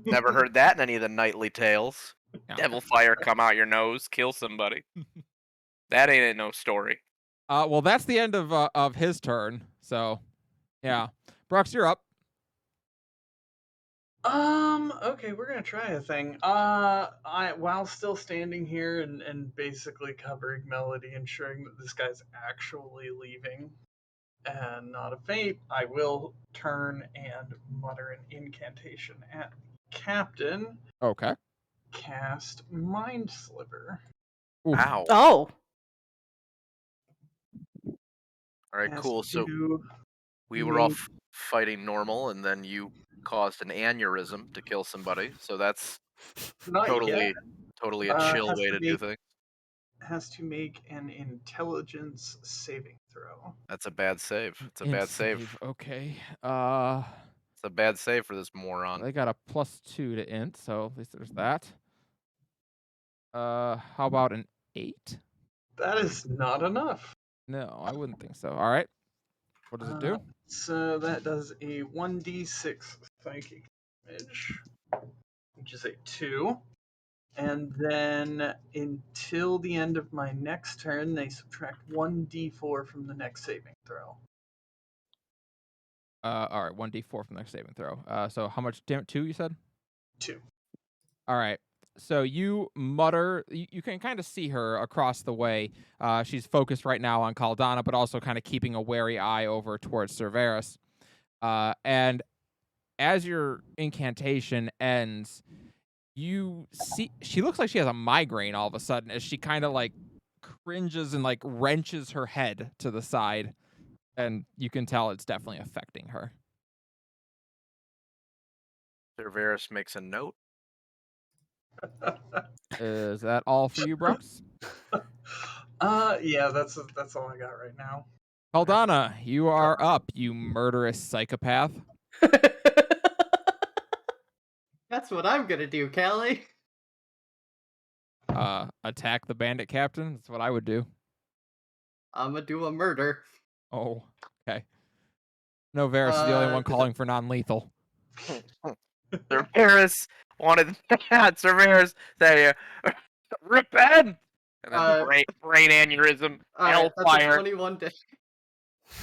Never heard that in any of the knightly tales. No. Devil fire come out your nose, kill somebody. That ain't no story. Well, that's the end of his turn. So, yeah, Brux, you're up. Okay, we're gonna try a thing. While still standing here and basically covering Melody, ensuring that this guy's actually leaving and not a feint, I will turn and mutter an incantation at Captain. Okay. Cast Mind Sliver. Oof. Ow. Oh. All right, Has cool. So to we were all make- fighting normal, and then you caused an aneurysm to kill somebody. So that's Not yet. totally a chill Has way to to do make- things. Has to make an intelligence saving throw. That's a bad save. It's a Int bad save. Okay. It's a bad save for this moron. They got a +2 to int, so at least there's that. How about an 8? That is not enough. No, I wouldn't think so. All right. What does it do? So that does a 1d6 psychic damage, which is a 2. And then until the end of my next turn, they subtract 1d4 from the next saving throw. All right, 1d4 from the next saving throw. So how much damage? 2, you said? 2. All right. So you mutter. You can kind of see her across the way. She's focused right now on Caldana, but also kind of keeping a wary eye over towards Cerberus. And as your incantation ends, you see she looks like she has a migraine all of a sudden as she kind of like cringes and like wrenches her head to the side, and you can tell it's definitely affecting her. Cerberus makes a note. Is that all for you, Brooks? Yeah, that's all I got right now. Caldana, you are up, you murderous psychopath. That's what I'm gonna do, Callie. Attack the bandit captain. That's what I would do. I'm gonna do a murder. Oh, okay. No, Varus is the only one does calling for non-lethal. Cerberus wanted Cerberus say, repent! And then brain aneurysm, Alright, that's a hellfire. 21 day.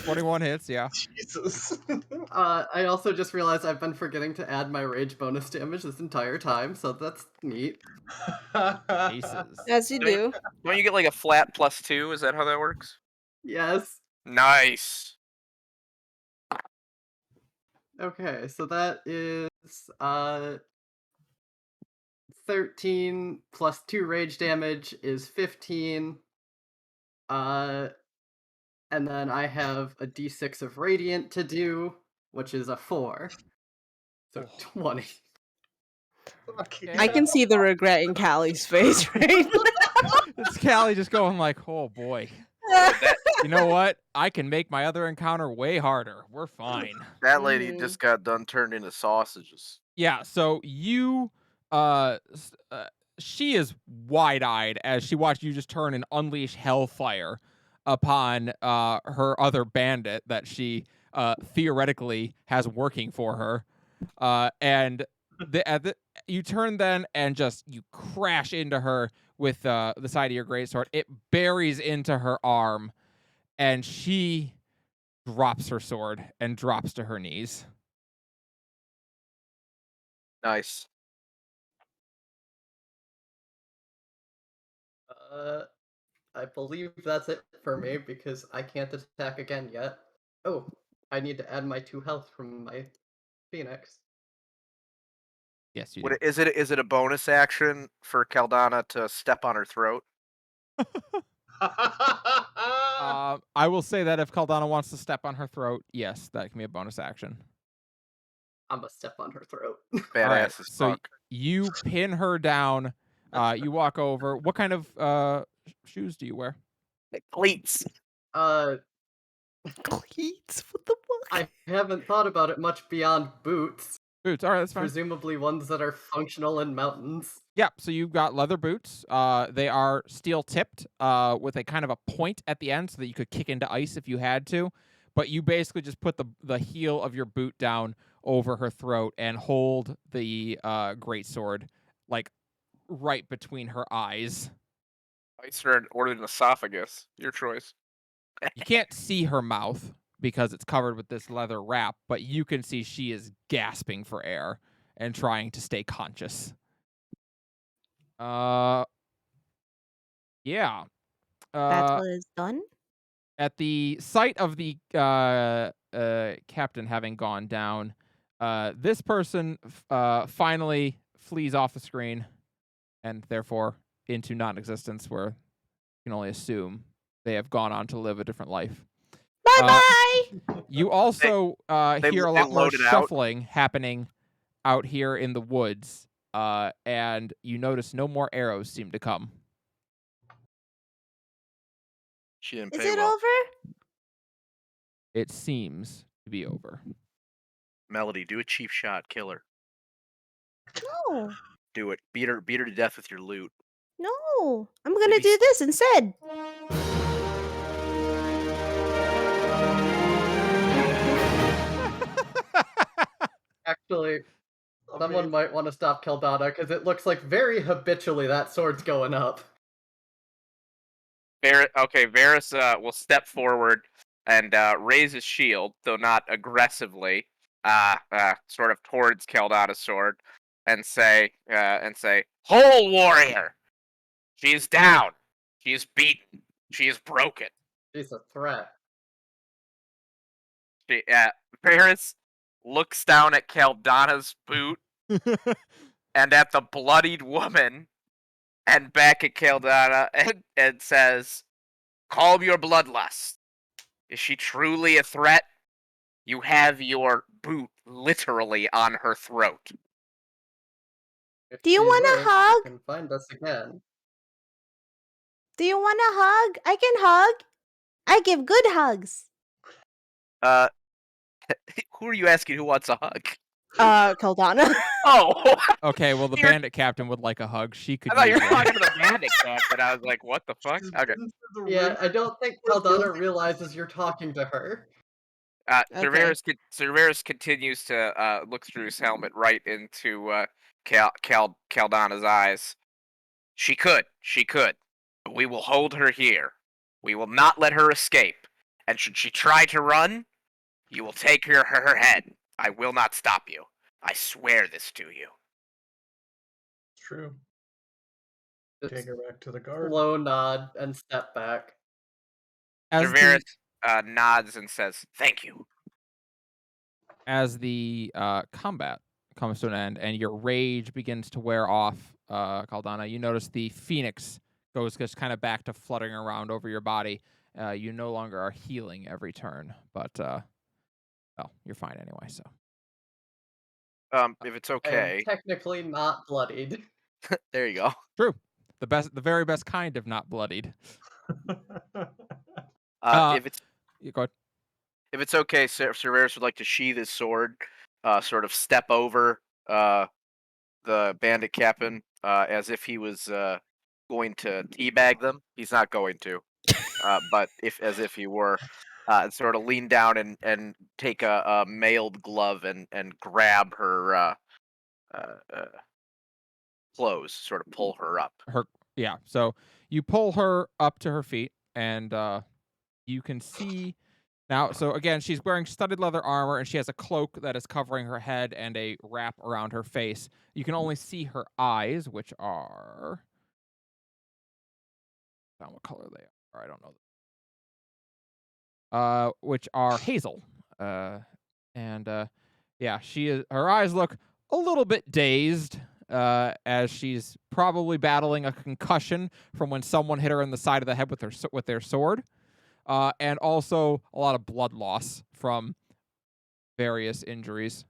21 hits, yeah. Jesus. I also just realized I've been forgetting to add my rage bonus damage this entire time, so that's neat. Aces. As you do. Don't you get like a flat +2? Is that how that works? Yes. Nice. Okay, so that is 13 plus 2 rage damage is 15. And then I have a d6 of radiant to do, which is a 4. So 20. I can see the regret in Callie's face right It's Callie just going like, oh boy. You know what? I can make my other encounter way harder. We're fine. That lady Mhm. just got done turned into sausages. Yeah, so you she is wide-eyed as she watched you just turn and unleash hellfire upon her other bandit that she theoretically has working for her. And you turn then and just you crash into her with the side of your greatsword. It buries into her arm, and she drops her sword and drops to her knees. Nice. I believe that's it for me because I can't attack again yet. Oh, I need to add my 2 health from my Phoenix. Yes, you do. Is it a bonus action for Caldana to step on her throat? I will say that if Caldana wants to step on her throat, yes, that can be a bonus action. I'm gonna step on her throat. Badass All right, as so fuck. you pin her down. You walk over. What kind of shoes do you wear? Cleats. Cleats? What the fuck? I haven't thought about it much beyond boots. Boots. All right, that's fine. Presumably ones that are functional in mountains. Yeah, so you've got leather boots. They are steel tipped with a kind of a point at the end so that you could kick into ice if you had to. But you basically just put the heel of your boot down over her throat and hold the greatsword like right between her eyes. Ice or an esophagus. Your choice. You can't see her mouth because it's covered with this leather wrap, but you can see she is gasping for air and trying to stay conscious. Yeah. Battle is done. At the sight of the captain having gone down, this person finally flees off the screen and therefore into non-existence, where can only assume they have gone on to live a different life. Bye bye. You also hear a they lot more loaded out. shuffling happening out here in the woods, and you notice no more arrows seem to come. She didn't Is pay it well. over? It seems to be over. Melody, do a cheap shot, kill her. No. Do it. Beat her to death with your loot. No. I'm gonna Maybe do this instead. Actually, someone might want to stop Keldana because it looks like very habitually that sword's going up. Varys will step forward and raise his shield, though not aggressively, sort of towards Keldana's sword, and say, "Whole warrior, she is down. She is beaten. She is broken." She's a threat. Varys looks down at Keldana's boot and at the bloodied woman, and back at Keldana, and says, "Calm your bloodlust. Is she truly a threat? You have your boot literally on her throat." If Do you she want a lives, she hug? can find us again. Do you want a hug? I can hug. I give good hugs. Who are you asking who wants a hug? Keldana. Oh, Okay, well, the You're- bandit captain would like a hug. She could I thought you use were one. talking to the bandit captain. I was like, what the fuck? She's Okay. been through the Yeah, roof. I don't think We're Keldana building- realizes you're talking to her. Okay. Cerberus continues to look through his helmet right into Caldana's eyes. She could. But we will hold her here. We will not let her escape. And should she try to run, you will take her head. I will not stop you. I swear this to you. True. Just Take her back to the guard. slow nod and step back. As Cerberus the, nods and says, "Thank you." as the combat comes to an end and your rage begins to wear off, Caldana, you notice the phoenix goes just kind of back to fluttering around over your body. You no longer are healing every turn, but well, you're fine anyway. So If it's I am okay, technically not bloodied. there you go. true, the very best kind of not bloodied. If it's You go ahead. If it's okay, Cerberus would like to sheath his sword, sort of step over the bandit captain as if he was going to teabag them. He's not going to, but as if he were, and sort of lean down and take a mailed glove and grab her clothes, sort of pull her up. Yeah, so you pull her up to her feet, and you can see now. So again, she's wearing studded leather armor, and she has a cloak that is covering her head and a wrap around her face. You can only see her eyes, which are, I don't know what color they are. I don't know. Which are hazel. And yeah, her eyes look a little bit dazed, as she's probably battling a concussion from when someone hit her in the side of the head with their sword, and also a lot of blood loss from various injuries.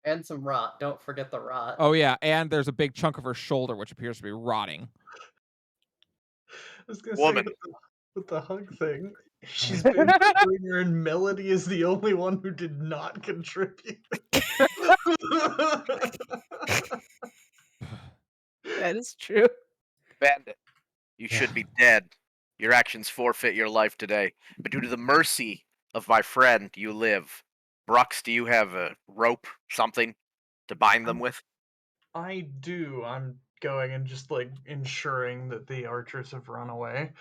And some rot. Don't forget the rot. Oh yeah, and there's a big chunk of her shoulder which appears to be rotting. I was gonna Woman. say with the hug thing, she's been through her, and Melody is the only one who did not contribute. That is true. Bandit, you should be dead. Your actions forfeit your life today. But due to the mercy of my friend, you live. Brux, do you have a rope, something, to bind them with? I do. I'm going and just like ensuring that the archers have run away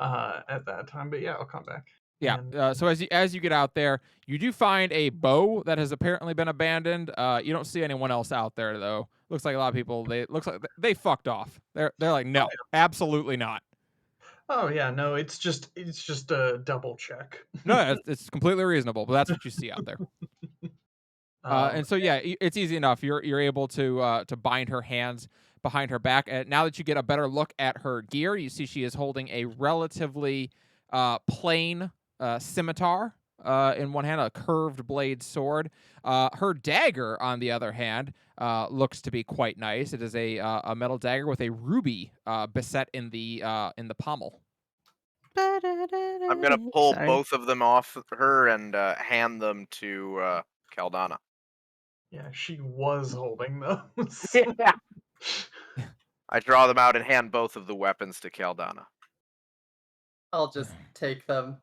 at that time. But yeah, I'll come back. Yeah. And- So as you get out there, you do find a bow that has apparently been abandoned. You don't see anyone else out there though. Looks like a lot of people. Looks like they fucked off. They're like, no, absolutely not. Oh yeah, no, it's just a double check. No, it's completely reasonable. But that's what you see out there. And so yeah, it's easy enough. You're able to bind her hands, behind her back. And now that you get a better look at her gear, you see she is holding a relatively plain scimitar in one hand, a curved blade sword. Her dagger, on the other hand, looks to be quite nice. It is a metal dagger with a ruby beset in the pommel. I'm gonna pull both of them off her and hand them to Caldana. Yeah, she was holding those. Yeah. I draw them out and hand both of the weapons to Caldana. I'll just take them.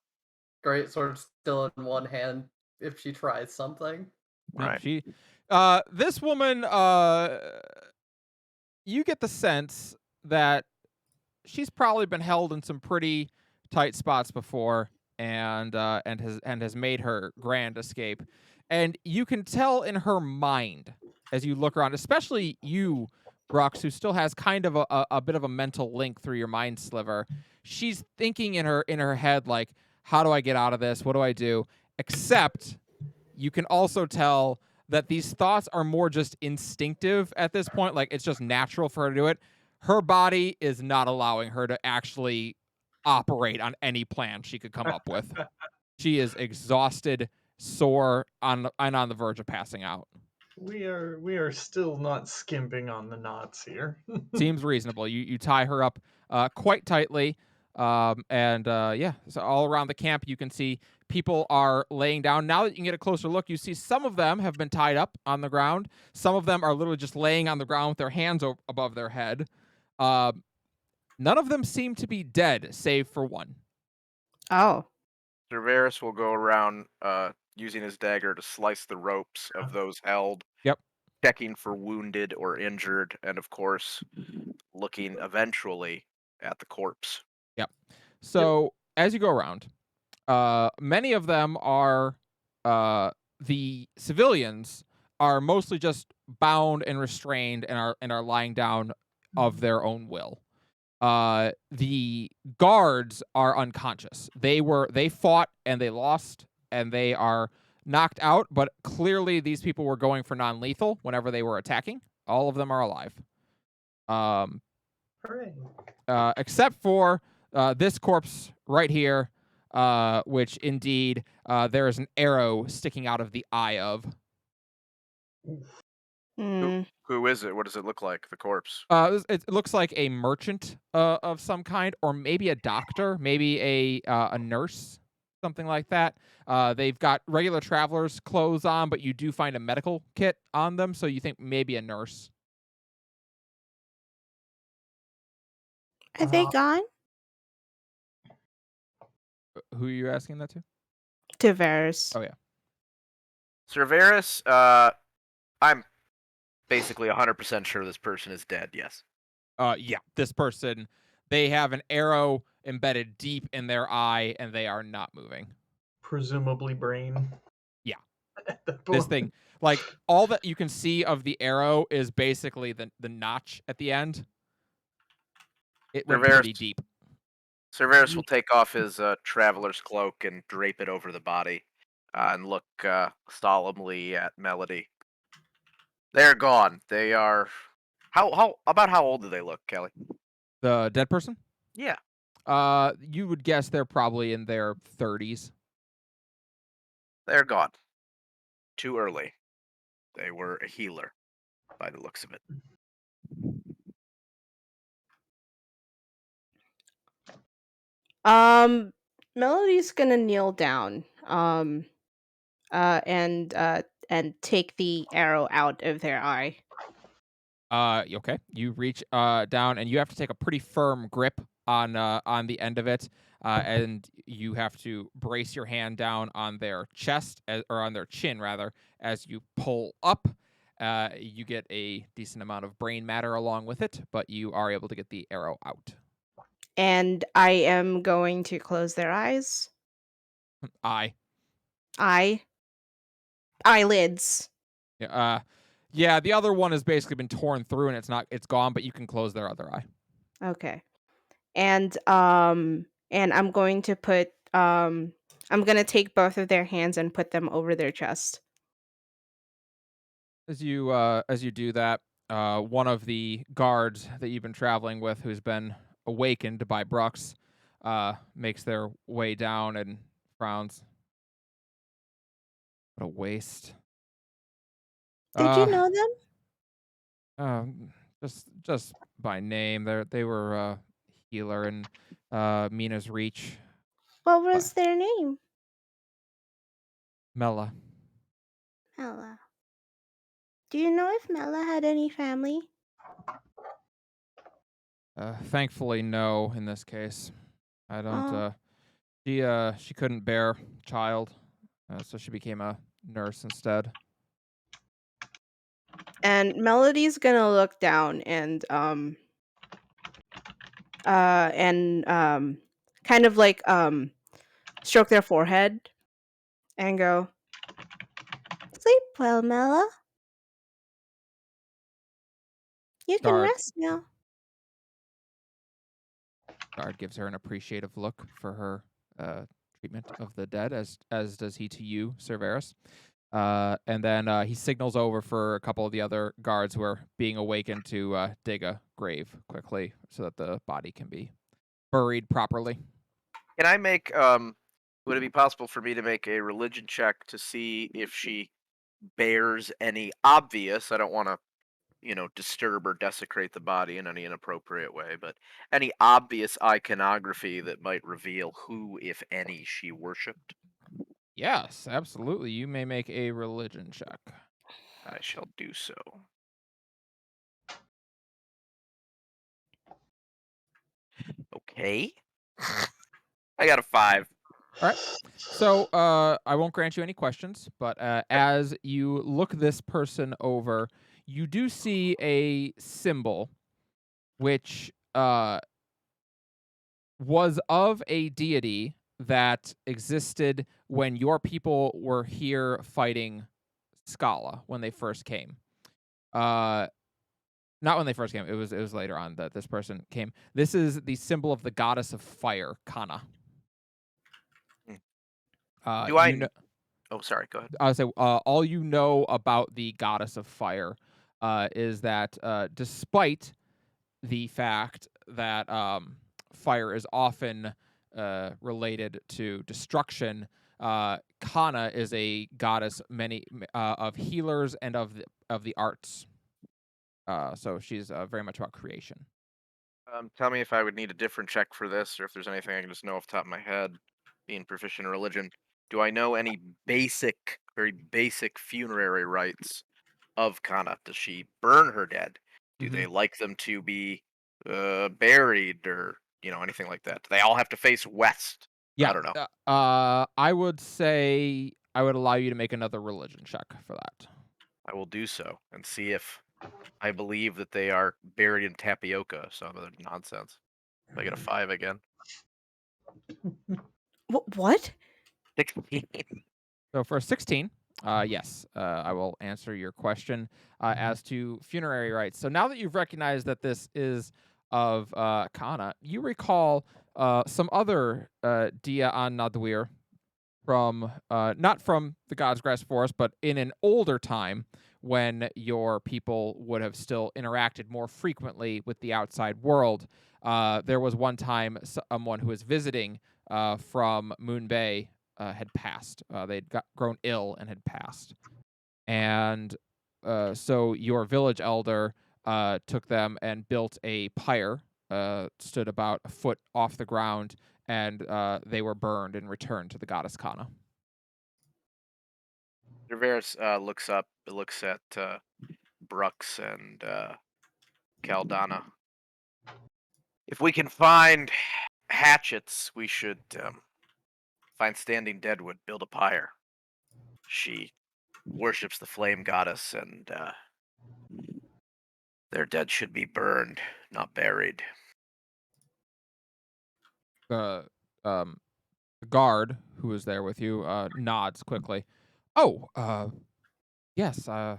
Great sword still in one hand if she tries something. Right. She, this woman, you get the sense that she's probably been held in some pretty tight spots before, and has made her grand escape. And you can tell in her mind as you look around, especially you, Brux, who still has kind of a bit of a mental link through your mind sliver. She's thinking in her head, like, how do I get out of this? What do I do? Except you can also tell that these thoughts are more just instinctive at this point. Like, it's just natural for her to do it. Her body is not allowing her to actually operate on any plan she could come up with. She is exhausted, sore, and on the verge of passing out. We are still not skimping on the knots here. Seems reasonable. You tie her up quite tightly, and yeah. So all around the camp, you can see people are laying down. Now that you can get a closer look, you see some of them have been tied up on the ground. Some of them are literally just laying on the ground with their hands above their head. None of them seem to be dead, save for one. Oh. Cerberus will go around using his dagger to slice the ropes of those held. Yep. Checking for wounded or injured, and of course, looking eventually at the corpse. Yep. So as you go around, many of them are the civilians are mostly just bound and restrained and are lying down of their own will. The guards are unconscious. They fought and they lost and they are knocked out, but clearly these people were going for non-lethal whenever they were attacking. All of them are alive. Hooray. Except for this corpse right here, which indeed there is an arrow sticking out of the eye of. Who is it? What does it look like, the corpse? It looks like a merchant of some kind, or maybe a doctor, maybe a nurse, something like that. They've got regular traveler's clothes on, but you do find a medical kit on them, so you think maybe a nurse. Are they gone? Who are you asking that to? Tavares. Oh, yeah. Cerberus, I'm basically 100% sure this person is dead, yes. Yeah, this person, they have an arrow embedded deep in their eye, and they are not moving. Presumably brain. Yeah. This This thing, like, all that you can see of the arrow is basically the notch at the end. It went pretty deep. Cerberus will take off his traveler's cloak and drape it over the body and look solemnly at Melody. They're gone. They are... How old do they look, Kelly? The dead person? Yeah. You would guess they're probably in their 30s. They're gone. Too early. They were a healer, by the looks of it. Melody's gonna kneel down, and take the arrow out of their eye. Okay. You reach down, and you have to take a pretty firm grip on the end of it, and you have to brace your hand down on their chest, or on their chin rather, as you pull up. You get a decent amount of brain matter along with it, but you are able to get the arrow out. And I am going to close their eyes. Eyelids. Yeah, the other one has basically been torn through and it's gone, but you can close their other eye. Okay. And I'm going to put I'm gonna take both of their hands and put them over their chest. As you do that, one of the guards that you've been traveling with, who's been awakened by Brooks, makes their way down and frowns. What a waste. Did you know them? Just by name. They were healer in Mina's reach. What was their name? Mela. Mela. Do you know if Mela had any family? Thankfully, no. In this case, I don't. Oh. She couldn't bear child, so she became a nurse instead. And Melody's gonna look down and kind of like stroke their forehead and go, "Sleep well, Mela. You can Guard. rest now." Guard gives her an appreciative look for her treatment of the dead, as does he to you, Cerberus. And then he signals over for a couple of the other guards who are being awakened to dig a grave quickly so that the body can be buried properly. Can I make would it be possible for me to make a religion check to see if she bears any obvious, I don't want to, disturb or desecrate the body in any inappropriate way, but any obvious iconography that might reveal who, if any, she worshipped? Yes, absolutely. You may make a religion check. I shall do so. Okay. I got a 5. All right. So I won't grant you any questions, but as you look this person over, you do see a symbol which was of a deity that existed when your people were here fighting Scala when they first came. Not when they first came. It was later on that this person came. This is the symbol of the goddess of fire, Kana. Do I know? Oh, sorry. Go ahead. I would say all you know about the goddess of fire is that despite the fact that fire is often related to destruction, Kana is a goddess of healers and of the arts. So she's very much about creation. Tell me if I would need a different check for this, or if there's anything I can just know off the top of my head, being proficient in religion. Do I know any very basic funerary rites of Kana? Does she burn her dead? Do they like them to be buried, or anything like that? Do they all have to face west? Yeah. I don't know. I would say I would allow you to make another religion check for that. I will do so and see if I believe that they are buried in tapioca, some other nonsense. If I get a 5 again. What? 16. So for 16, yes, I will answer your question as to funerary rites. So now that you've recognized that this is of Kana, you recall some other Dia an Nadwir from not from the God's Grass Forest, but in an older time when your people would have still interacted more frequently with the outside world. There was one time someone who was visiting from Moon Bay had passed. They'd grown ill and had passed. And so your village elder took them and built a pyre, stood about a foot off the ground, and they were burned and returned to the goddess Kana. Cerberus looks at Brooks and Caldana. If we can find hatchets, we should find standing deadwood, build a pyre. She worships the flame goddess, and their dead should be burned, not buried. The guard who was there with you nods quickly. Oh, yes, I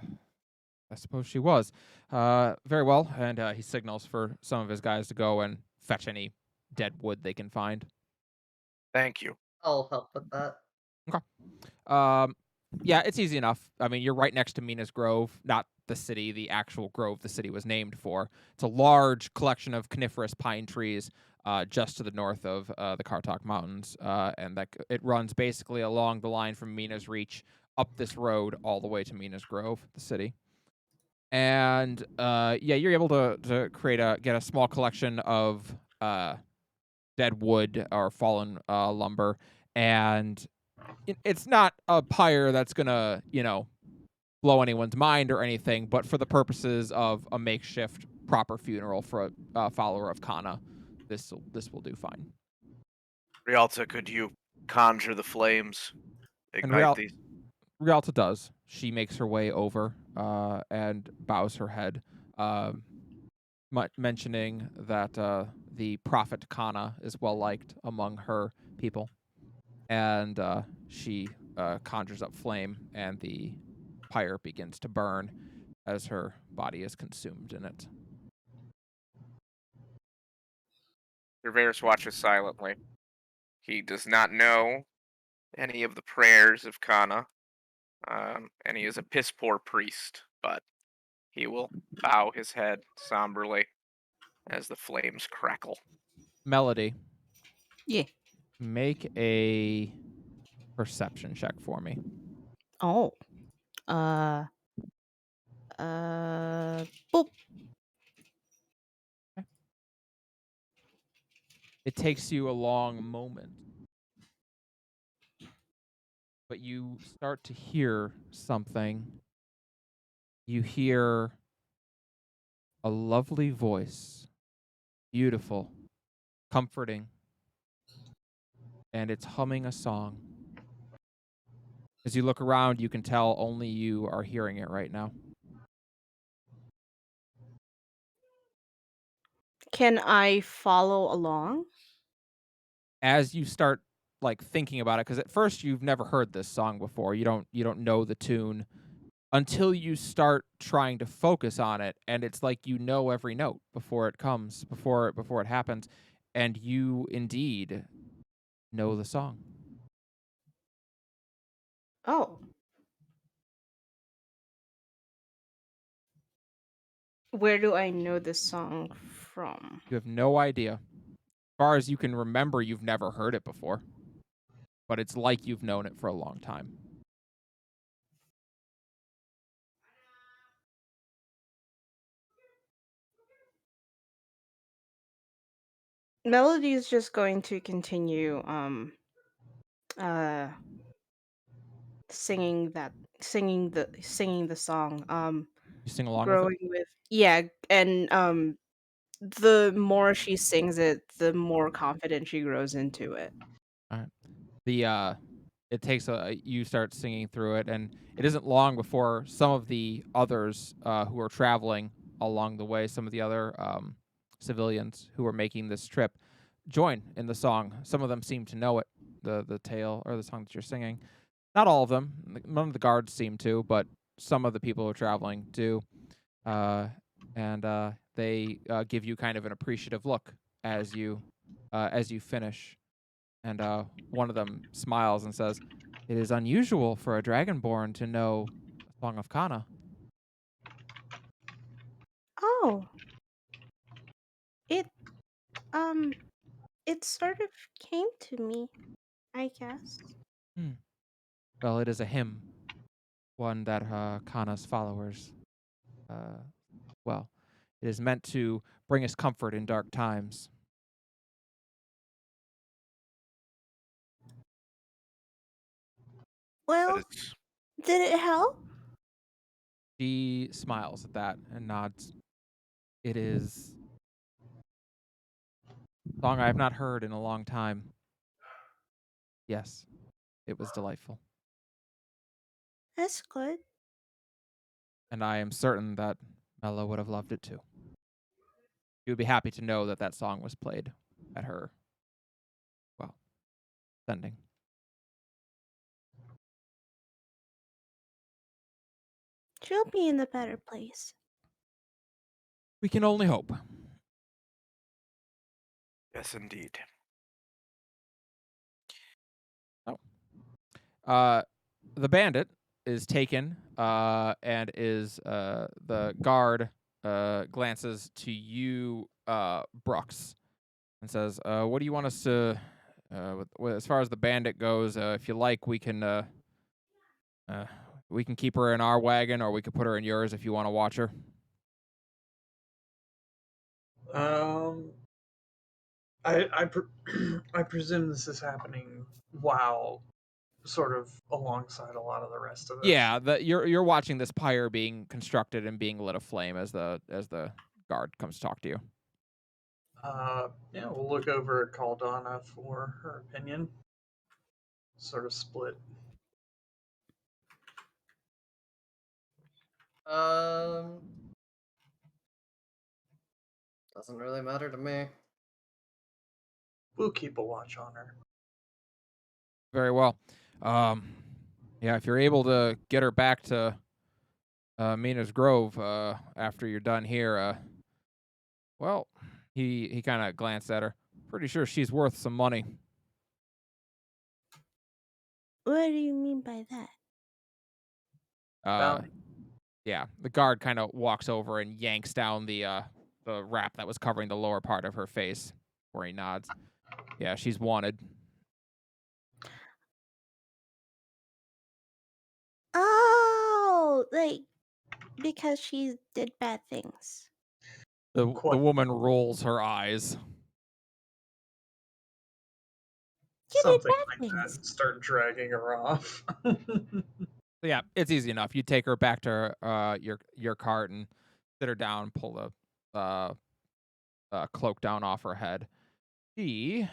suppose she was. Very well, and he signals for some of his guys to go and fetch any dead wood they can find. Thank you. I'll help with that. Okay. Yeah, it's easy enough. I mean, you're right next to Mina's Grove, not the city, the actual grove the city was named for. It's a large collection of coniferous pine trees just to the north of the Kartok Mountains, and it runs basically along the line from Mina's Reach up this road all the way to Mina's Grove, the city. And yeah, you're able to get a small collection of dead wood or fallen lumber, and it's not a pyre that's gonna blow anyone's mind or anything, but for the purposes of a makeshift proper funeral for a follower of Kana, this will do fine. Rialta, could you conjure the flames? And Ignite these. Rialta does. She makes her way over and bows her head, mentioning that the prophet Kana is well liked among her people, and she conjures up flame, and the pyre begins to burn as her body is consumed in it. Cerberus watches silently. He does not know any of the prayers of Kana, and he is a piss poor priest, but he will bow his head somberly as the flames crackle. Melody, Yeah. make a perception check for me. Oh. Boop. It takes you a long moment, but you start to hear something. You hear a lovely voice, beautiful, comforting, and it's humming a song. As you look around, you can tell only you are hearing it right now. Can I follow along? As you start thinking about it, because at first you've never heard this song before, you don't know the tune until you start trying to focus on it, and it's like you know every note before it comes, before it happens, and you indeed know the song. Oh. Where do I know this song from? You have no idea. As far as you can remember, you've never heard it before, but it's like you've known it for a long time. Melody is just going to continue uh singing the song. You sing along with it? Growing with, yeah, and the more she sings it, the more confident she grows into it. All right. It takes you start singing through it, and it isn't long before some of the others who are traveling along the way, some of the other civilians who are making this trip, join in the song. Some of them seem to know it, the tale or the song that you're singing. Not all of them. None of the guards seem to, but some of the people who are traveling do. And they give you kind of an appreciative look as you finish. And one of them smiles and says, "It is unusual for a dragonborn to know a song of Kana." Oh, it um it sort of came to me, I guess. Hmm. Well, it is a hymn, one that Kana's followers, well, it is meant to bring us comfort in dark times. That Well, is did it help? She smiles at that and nods. It is a song I have not heard in a long time. Yes, it was delightful. That's good. And I am certain that Mella would have loved it too. She would be happy to know that that song was played at her, well, sending. She'll be in a better place. We can only hope. yes, indeed. The bandit is taken, and is the guard glances to you, Brooks, and says, "What do you want us to? As far as the bandit goes, if you like, we can keep her in our wagon, or we could put her in yours if you want to watch her." I presume this is happening while sort of alongside a lot of the rest of this. Yeah, you're watching this pyre being constructed and being lit aflame as the guard comes to talk to you. Yeah, we'll look over at Caldana for her opinion. Sort of split. Doesn't really matter to me. We'll keep a watch on her. Very well. Yeah, if you're able to get her back to Mina's Grove after you're done here, well, he kind of glanced at her. Pretty sure she's worth some money. What do you mean by that? Bounty. Yeah, the guard kind of walks over and yanks down the wrap that was covering the lower part of her face, where he nods. Yeah, she's wanted. Oh, like because she did bad things. The Quite. woman rolls her eyes. You did Something bad like things. that. Start dragging her off. So yeah, it's easy enough. You take her back to your cart and sit her down, pull the cloak down off her head. She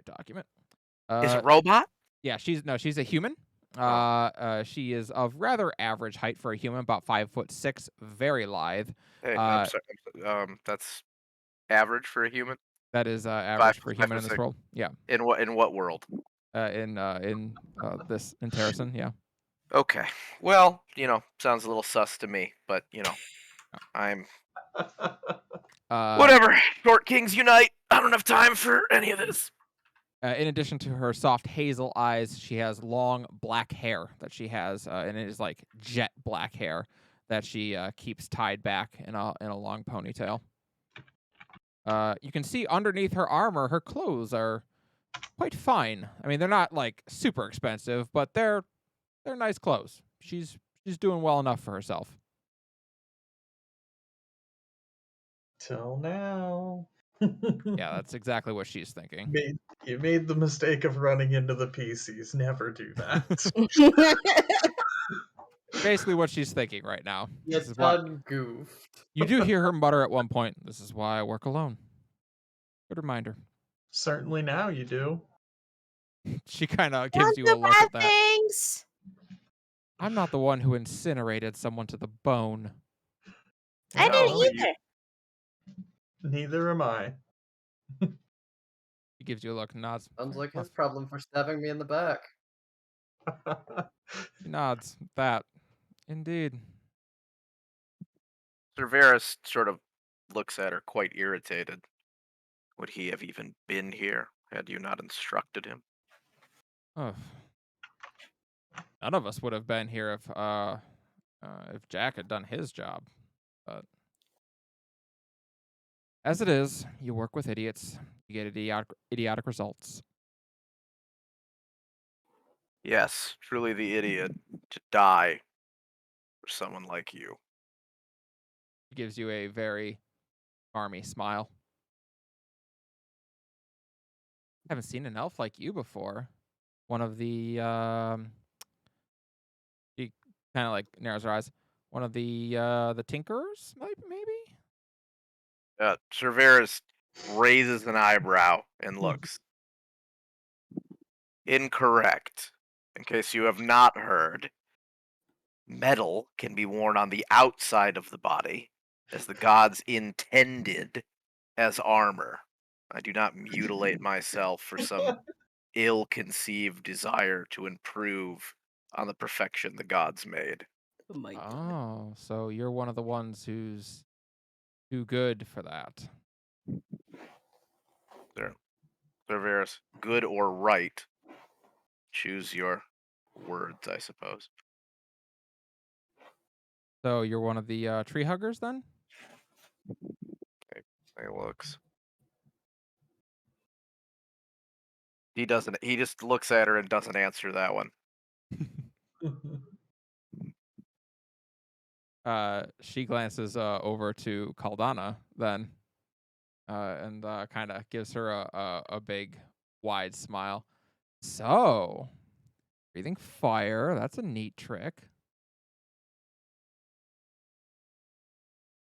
document. Is a robot? Yeah, she's a human. She is of rather average height for a human, about 5'6", very lithe. Hey, Uh, I'm sorry. That's average for a human. That is average for a human in 5'6". this world. Yeah. In what world? In this in Terracin, yeah. Okay. Well, sounds a little sus to me, but I'm whatever. Short kings unite. I don't have time for any of this. In addition to her soft hazel eyes, she has long black hair that she has, and it is like jet black hair that she keeps tied back in a long ponytail. You can see underneath her armor, her clothes are quite fine. I mean, they're not like super expensive, but they're nice clothes. She's doing well enough for herself. Till now. Yeah, that's exactly what she's thinking. You made the mistake of running into the PCs. Never do that. Basically what she's thinking right now. You done goofed. You do hear her mutter at one point, "This is why I work alone." Good reminder. Certainly now you do. She kind of Don't gives you do a look bad at that. things. I'm not the one who incinerated someone to the bone. I didn't No, either. Neither am I. He gives you a look, nods. Sounds like Well, his problem for stabbing me in the back. he nods. That, indeed. Cerberus sort of looks at her, quite irritated. Would he have even been here had you not instructed him? Oh. None of us would have been here if Jack had done his job. But as it is, you work with idiots. You get idiotic results. Yes, truly the idiot to die for someone like you. He gives you a very army smile. Haven't seen an elf like you before. One of the she kind of like narrows her eyes. One of the tinkerers, maybe. Cerberus raises an eyebrow and looks. Incorrect. In case you have not heard, metal can be worn on the outside of the body, as the gods intended as armor. I do not mutilate myself for some ill-conceived desire to improve on the perfection the gods made. Oh my god. Oh, so you're one of the ones who's too good for that. There, Cerberus, good or right, choose your words, I suppose. So you're one of the tree huggers then? He looks. He doesn't. He just looks at her and doesn't answer that one. She glances over to Caldana then, and kind of gives her a big, wide smile. So, breathing fire, that's a neat trick.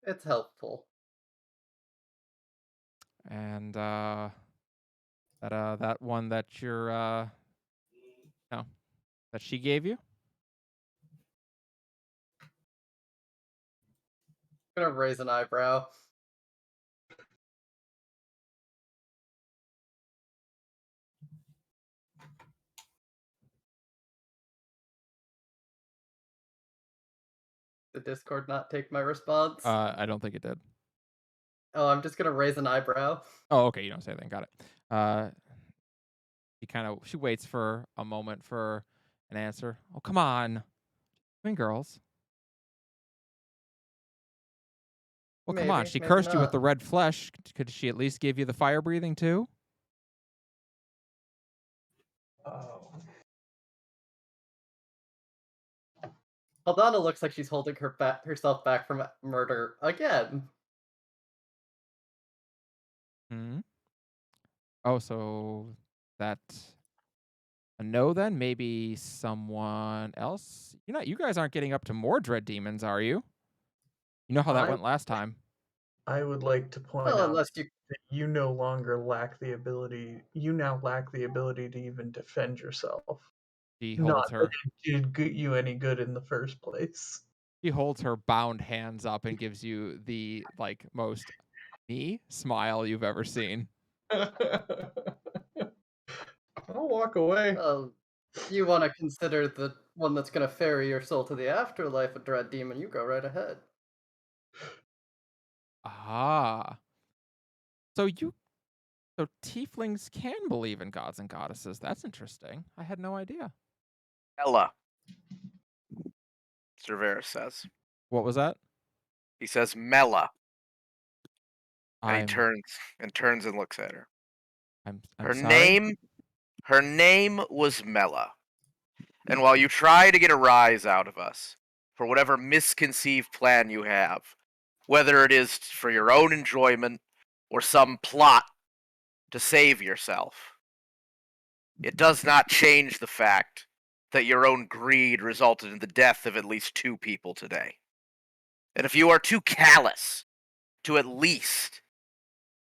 It's helpful. And that one that you're no, that she gave you? I'm gonna raise an eyebrow. Did Discord not take my response? I don't think it did. Oh, I'm just gonna raise an eyebrow. Oh, okay, you don't say anything. Got it. She waits for a moment for an answer. Oh, come on. Twin girls. Well, come on. Maybe, She maybe cursed you with not. the red flesh. Could she at least give you the fire breathing too? Oh. Aldana looks like she's holding herself back from murder again. Hmm. Oh, so that a no then? Maybe someone else? You guys aren't getting up to more dread demons, are you? You know how that I went last time. I would like to point Well, out unless you that you no longer lack the ability. You now lack the ability to even defend yourself. She Not holds that her it did get you any good in the first place. she holds her bound hands up and gives you the most me smile you've ever seen. I'll walk away. you want to consider the one that's gonna ferry your soul to the afterlife a dread demon, you go right ahead. Ah. So tieflings can believe in gods and goddesses. That's interesting. I had no idea. Ella, Cerberus says. What was that? He says Mela, and he I'm turns and looks at her. I'm Her sorry. name was Mela. And while you try to get a rise out of us for whatever misconceived plan you have, whether it is for your own enjoyment or some plot to save yourself, it does not change the fact that your own greed resulted in the death of at least 2 people today. And if you are too callous to at least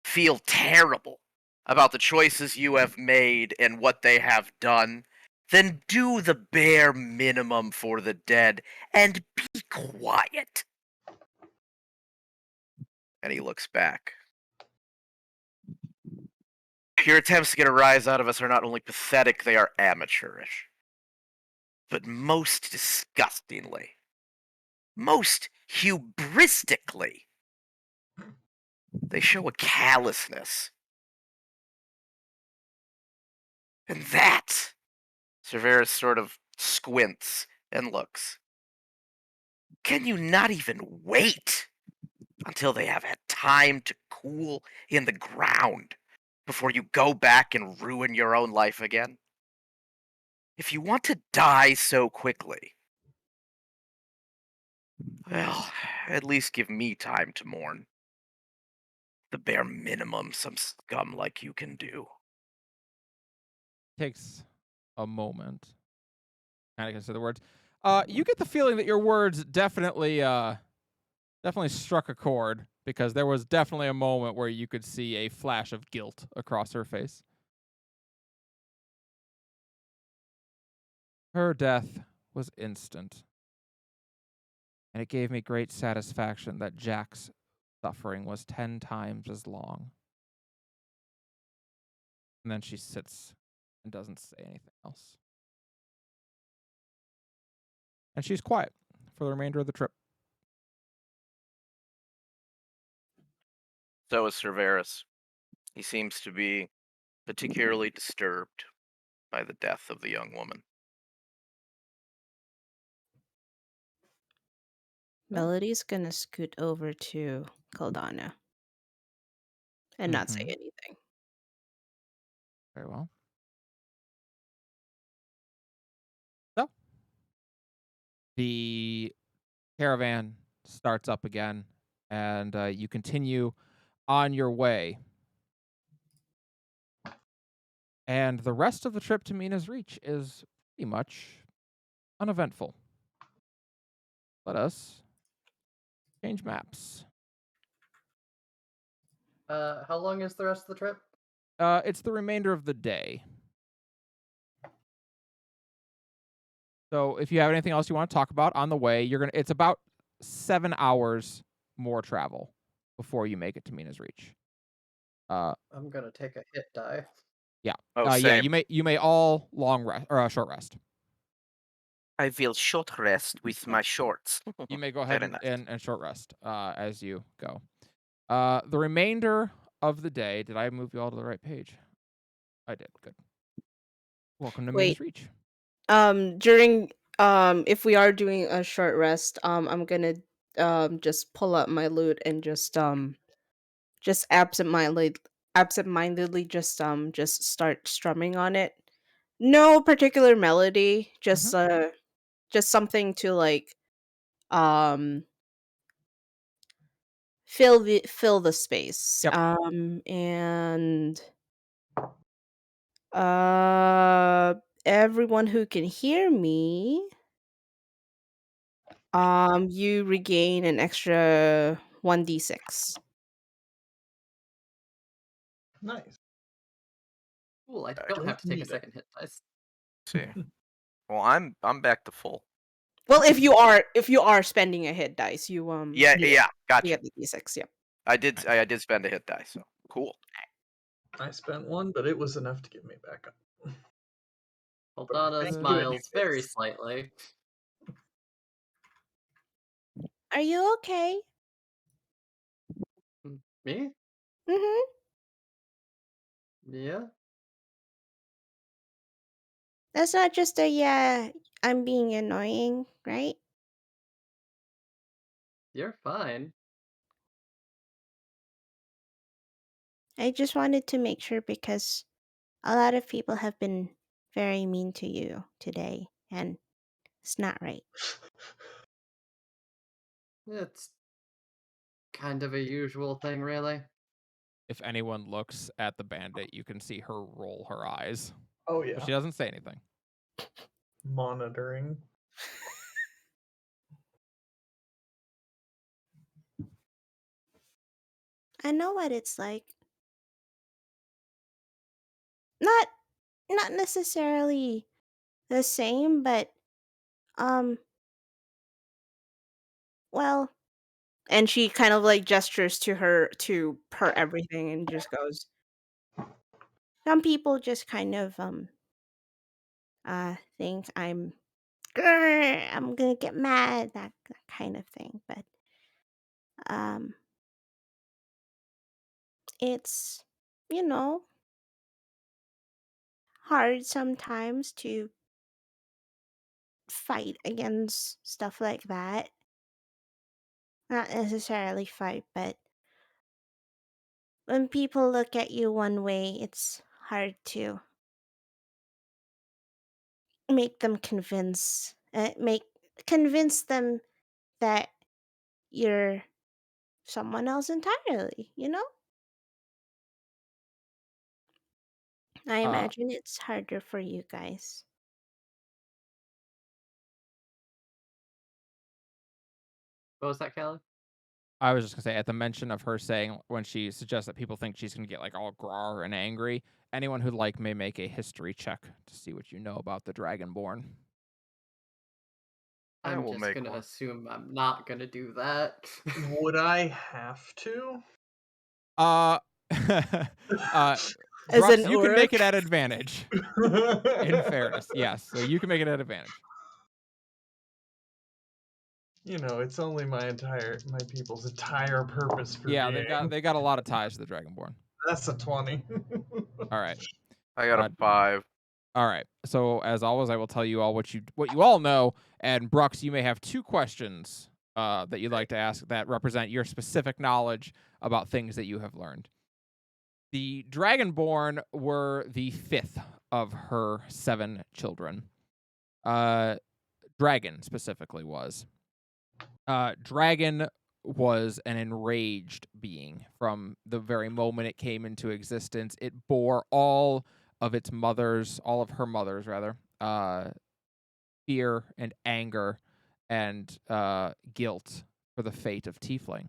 feel terrible about the choices you have made and what they have done, then do the bare minimum for the dead and be quiet. And he looks back. Your attempts to get a rise out of us are not only pathetic, they are amateurish. But most disgustingly, most hubristically, they show a callousness. And that, Cerberus sort of squints and looks. Can you not even wait until they have had time to cool in the ground before you go back and ruin your own life again? If you want to die so quickly, well, at least give me time to mourn. The bare minimum some scum like you can do. Takes a moment. Kind of consider the words. You get the feeling that your words definitely struck a chord, because there was definitely a moment where you could see a flash of guilt across her face. Her death was instant, and it gave me great satisfaction that Jack's suffering was 10 times as long. And then she sits and doesn't say anything else. And she's quiet for the remainder of the trip. So is Cerberus. He seems to be particularly disturbed by the death of the young woman. Melody's gonna scoot over to Caldana and not say anything. Very well. So the caravan starts up again, and you continue on your way. And the rest of the trip to Mina's Reach is pretty much uneventful. Let us change maps. How long is the rest of the trip? It's the remainder of the day. So if you have anything else you want to talk about on the way, it's about 7 hours more travel before you make it to Mina's Reach. I'm gonna take a hit die. Yeah. Oh, Yeah, same. you may all long rest or short rest. I will short rest with my shorts. You may go ahead Very nice. and short rest as you go. The remainder of the day, did I move you all to the right page? I did. Good. Welcome to Mina's Wait. Reach. During if we are doing a short rest, I'm gonna just pull up my lute and just absentmindedly just start strumming on it. No particular melody, just something to like um fill the space. Yep. And everyone who can hear me, you regain an extra 1d6. Nice. Cool, I I don't have to take a need it. second hit dice. See. Well, I'm back to full. Well, if you are spending a hit dice, you Yeah, you yeah, you gotcha. get the d6. Yeah. I did spend a hit die, so cool. I spent one, but it was enough to get me back up. Aldana Thank you smiles anyways. very slightly. Are you okay? Me? Mm-hmm. Yeah. That's not just a yeah. I'm being annoying, right? You're fine. I just wanted to make sure because a lot of people have been very mean to you today, and it's not right. It's kind of a usual thing, really. If anyone looks at the bandit, you can see her roll her eyes. Oh But yeah. she doesn't say anything. Monitoring. I know what it's like. Not not necessarily the same, but um well, and she kind of like gestures to her everything and just goes, some people just kind of think I'm gonna get mad, that kind of thing, but um it's you know hard sometimes to fight against stuff like that. Not necessarily fight, but when people look at you one way, it's hard to make them convince them that you're someone else entirely, you know? I Uh, imagine it's harder for you guys. What was that, Callie? I was just gonna say, at the mention of her saying when she suggests that people think she's gonna get like all grar and angry, anyone who'd like may make a history check to see what you know about the Dragonborn. I I'm will just make gonna one. assume I'm not gonna do that. Would I have to? Uh, As Brux, an you can make orc? it at advantage. In fairness, yes. So you can make it at advantage. You know, it's only my people's entire purpose for Yeah, being. they got a lot of ties to the Dragonborn. That's a 20. All right. I got a 5. All right. So as always, I will tell you all what you all know. And Brux, you may have 2 questions that you'd like to ask that represent your specific knowledge about things that you have learned. The Dragonborn were the 5th of her 7 children. Dragon specifically was. Dragon was an enraged being from the very moment it came into existence. It bore all of her mothers, fear and anger and guilt for the fate of Tiefling.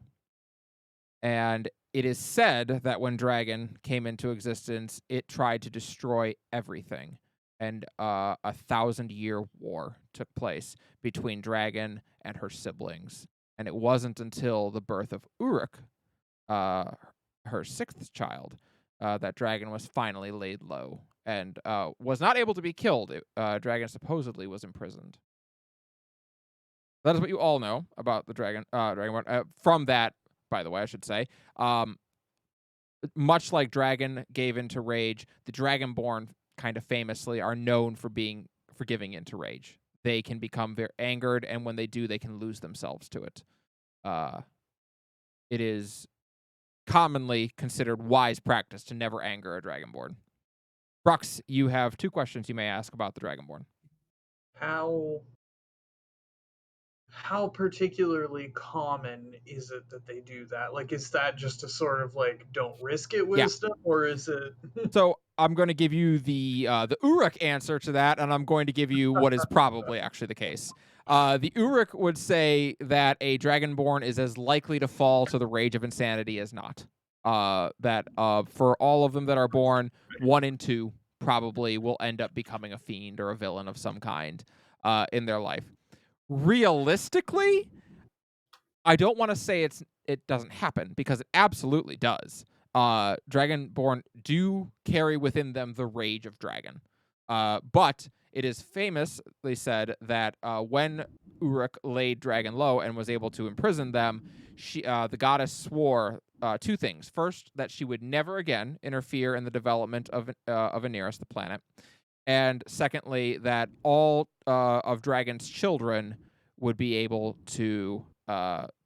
And it is said that when Dragon came into existence, it tried to destroy everything. And a 1,000-year war took place between Dragon and her siblings. And it wasn't until the birth of Uruk, her 6th child, that Dragon was finally laid low and was not able to be killed. Dragon supposedly was imprisoned. That is what you all know about the Dragonborn. From that, by the way, I should say, much like Dragon gave into rage, the Dragonborn kind of famously are known for giving into rage. They can become very angered, and when they do, they can lose themselves to it. It is commonly considered wise practice to never anger a Dragonborn. Brux, you have 2 questions you may ask about the Dragonborn. How particularly common is it that they do that? Like, is that just a sort of like don't risk it wisdom, or is it? So I'm going to give you the Uruk answer to that, and I'm going to give you what is probably actually the case. The Uruk would say that a Dragonborn is as likely to fall to the rage of insanity as not. That for all of them that are born, 1 in 2 probably will end up becoming a fiend or a villain of some kind in their life. Realistically, I don't want to say it doesn't happen, because it absolutely does. Dragonborn do carry within them the rage of dragon. But it is famously said that when Uruk laid Dragon low and was able to imprison them, the goddess swore 2 things. First, that she would never again interfere in the development of Aneris, the planet. And secondly, that all of Dragon's children would be able to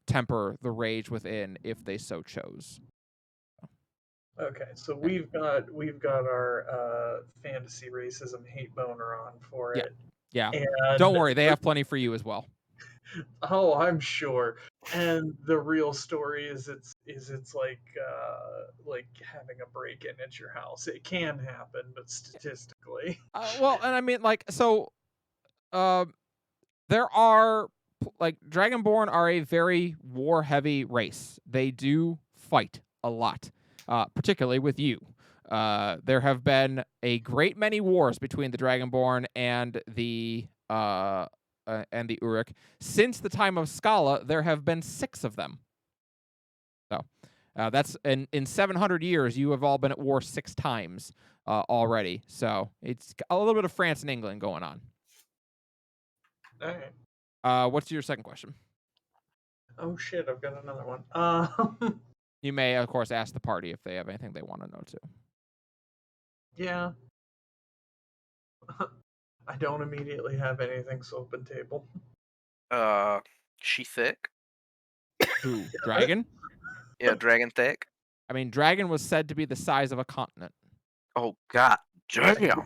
temper the rage within if they so chose. Okay, so we've got our fantasy racism hate boner on for it. Yeah. And Don't worry, they have plenty for you as well. Oh, I'm sure. And the real story is it's like having a break-in at your house. It can happen, but statistically. Well, and I mean, there are Dragonborn are a very war-heavy race. They do fight a lot, particularly with you. There have been a great many wars between the Dragonborn and the Uruk. Since the time of Scala, there have been 6 of them. So that's in 700 years, you have all been at war 6 times already. So it's a little bit of France and England going on. All right. What's your second question? Oh shit, I've got another one. You may, of course, ask the party if they have anything they want to know too. Yeah. I don't immediately have anything, so open table. She thick? Who? Dragon? Yeah, dragon thick. I mean, Dragon was said to be the size of a continent. Oh God, damn!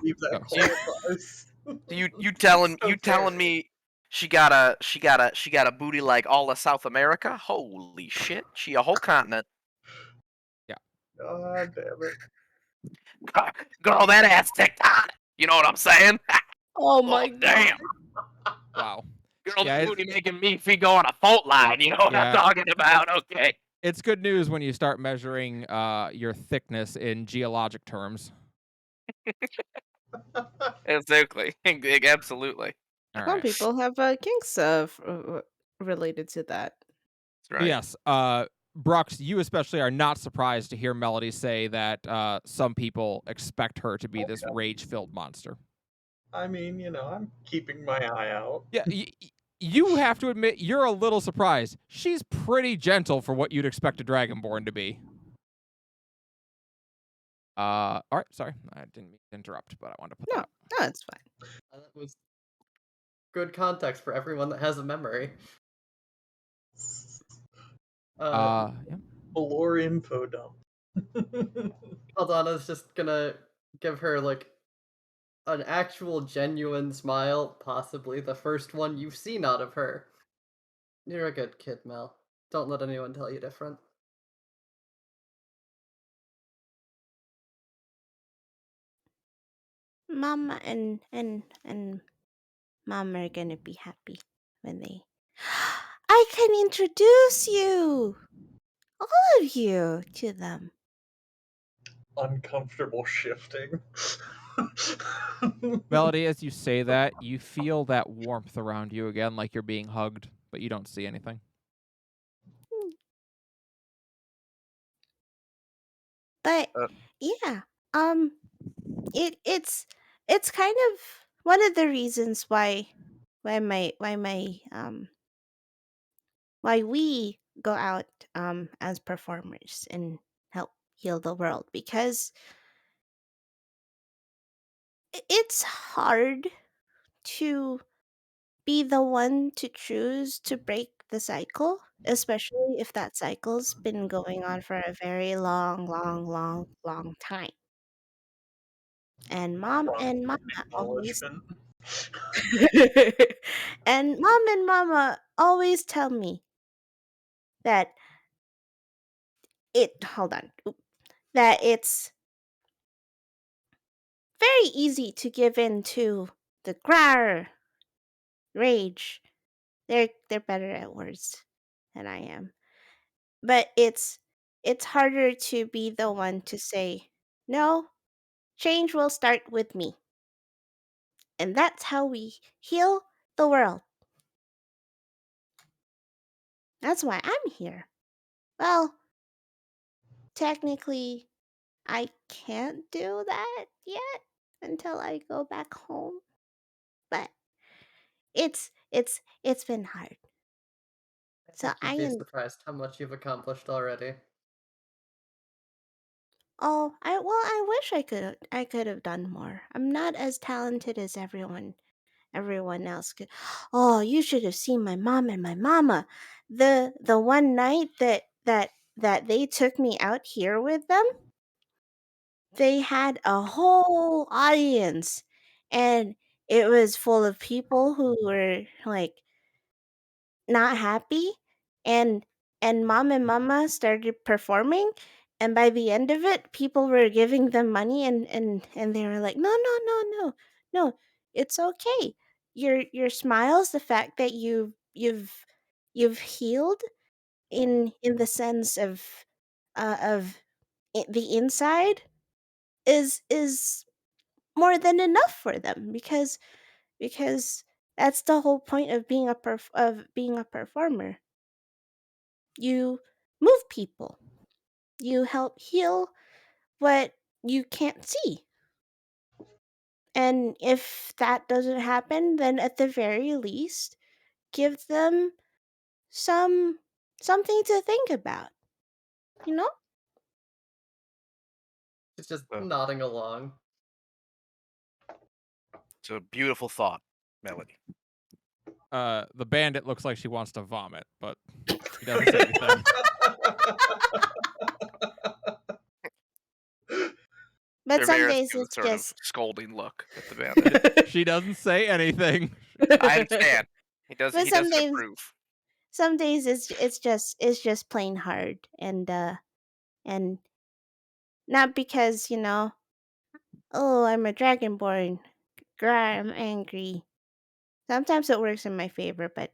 You telling me she got a booty like all of South America? Holy shit, she a whole continent. Yeah. God damn it. Girl, that ass TikTok. You know what I'm saying? Oh my god. Damn. Wow. Girl's Yeah, booty making me go on a fault line. You know what I'm talking about? Okay. It's good news when you start measuring your thickness in geologic terms. Exactly. Absolutely. All Some right. people have kinks related to that. That's right. Yes. Brux, you especially are not surprised to hear Melody say that some people expect her to be this rage-filled monster. I mean, I'm keeping my eye out. Yeah, you have to admit you're a little surprised. She's pretty gentle for what you'd expect a Dragonborn to be. All right, sorry. I didn't mean to interrupt, but I wanted to put that up. No, it's fine. That was good context for everyone that has a memory. Yeah. Lore info dump. Aldana's just gonna give her like an actual genuine smile, possibly the first one you've seen out of her. You're a good kid, Mel. Don't let anyone tell you different. Mama and Mom are gonna be happy when they. I can introduce you, all of you, to them. Uncomfortable shifting. Melody, as you say that, you feel that warmth around you again, like you're being hugged, but you don't see anything. But Uh. yeah, it's kind of one of the reasons why why we go out as performers and help heal the world, because it's hard to be the one to choose to break the cycle, especially if that cycle's been going on for a very long time. And mom Chronic and mama always acknowledgement. and mama always tell me that hold on, that it's very easy to give in to the rage. They're better at words than I am. But it's harder to be the one to say, "No, change will start with me." And that's how we heal the world. That's why I'm here. Well, technically I can't do that yet until I go back home. But it's been hard. I So think you'd be surprised how much you've accomplished already. I wish I could have done more. I'm not as talented as everyone else could. Oh, you should have seen my mom and my mama. The one night that they took me out here with them, they had a whole audience, and it was full of people who were like not happy, and mom and mama started performing, and by the end of it people were giving them money, and they were like, no, no, it's okay. Your smiles, the fact that you've healed in the sense of the inside is more than enough for them, because that's the whole point of being a performer. You move people. You help heal what you can't see. And if that doesn't happen, then at the very least, give them something to think about. You know? She's just Uh. nodding along. It's a beautiful thought, Melody. The bandit looks like she wants to vomit, but she doesn't say anything. But some Cerberus days gives a it's sort of just scolding look at the bandit. She doesn't say anything. I understand. He but doesn't approve. some days it's just plain hard, and not because, oh, I'm a dragonborn. I'm angry. Sometimes it works in my favor, but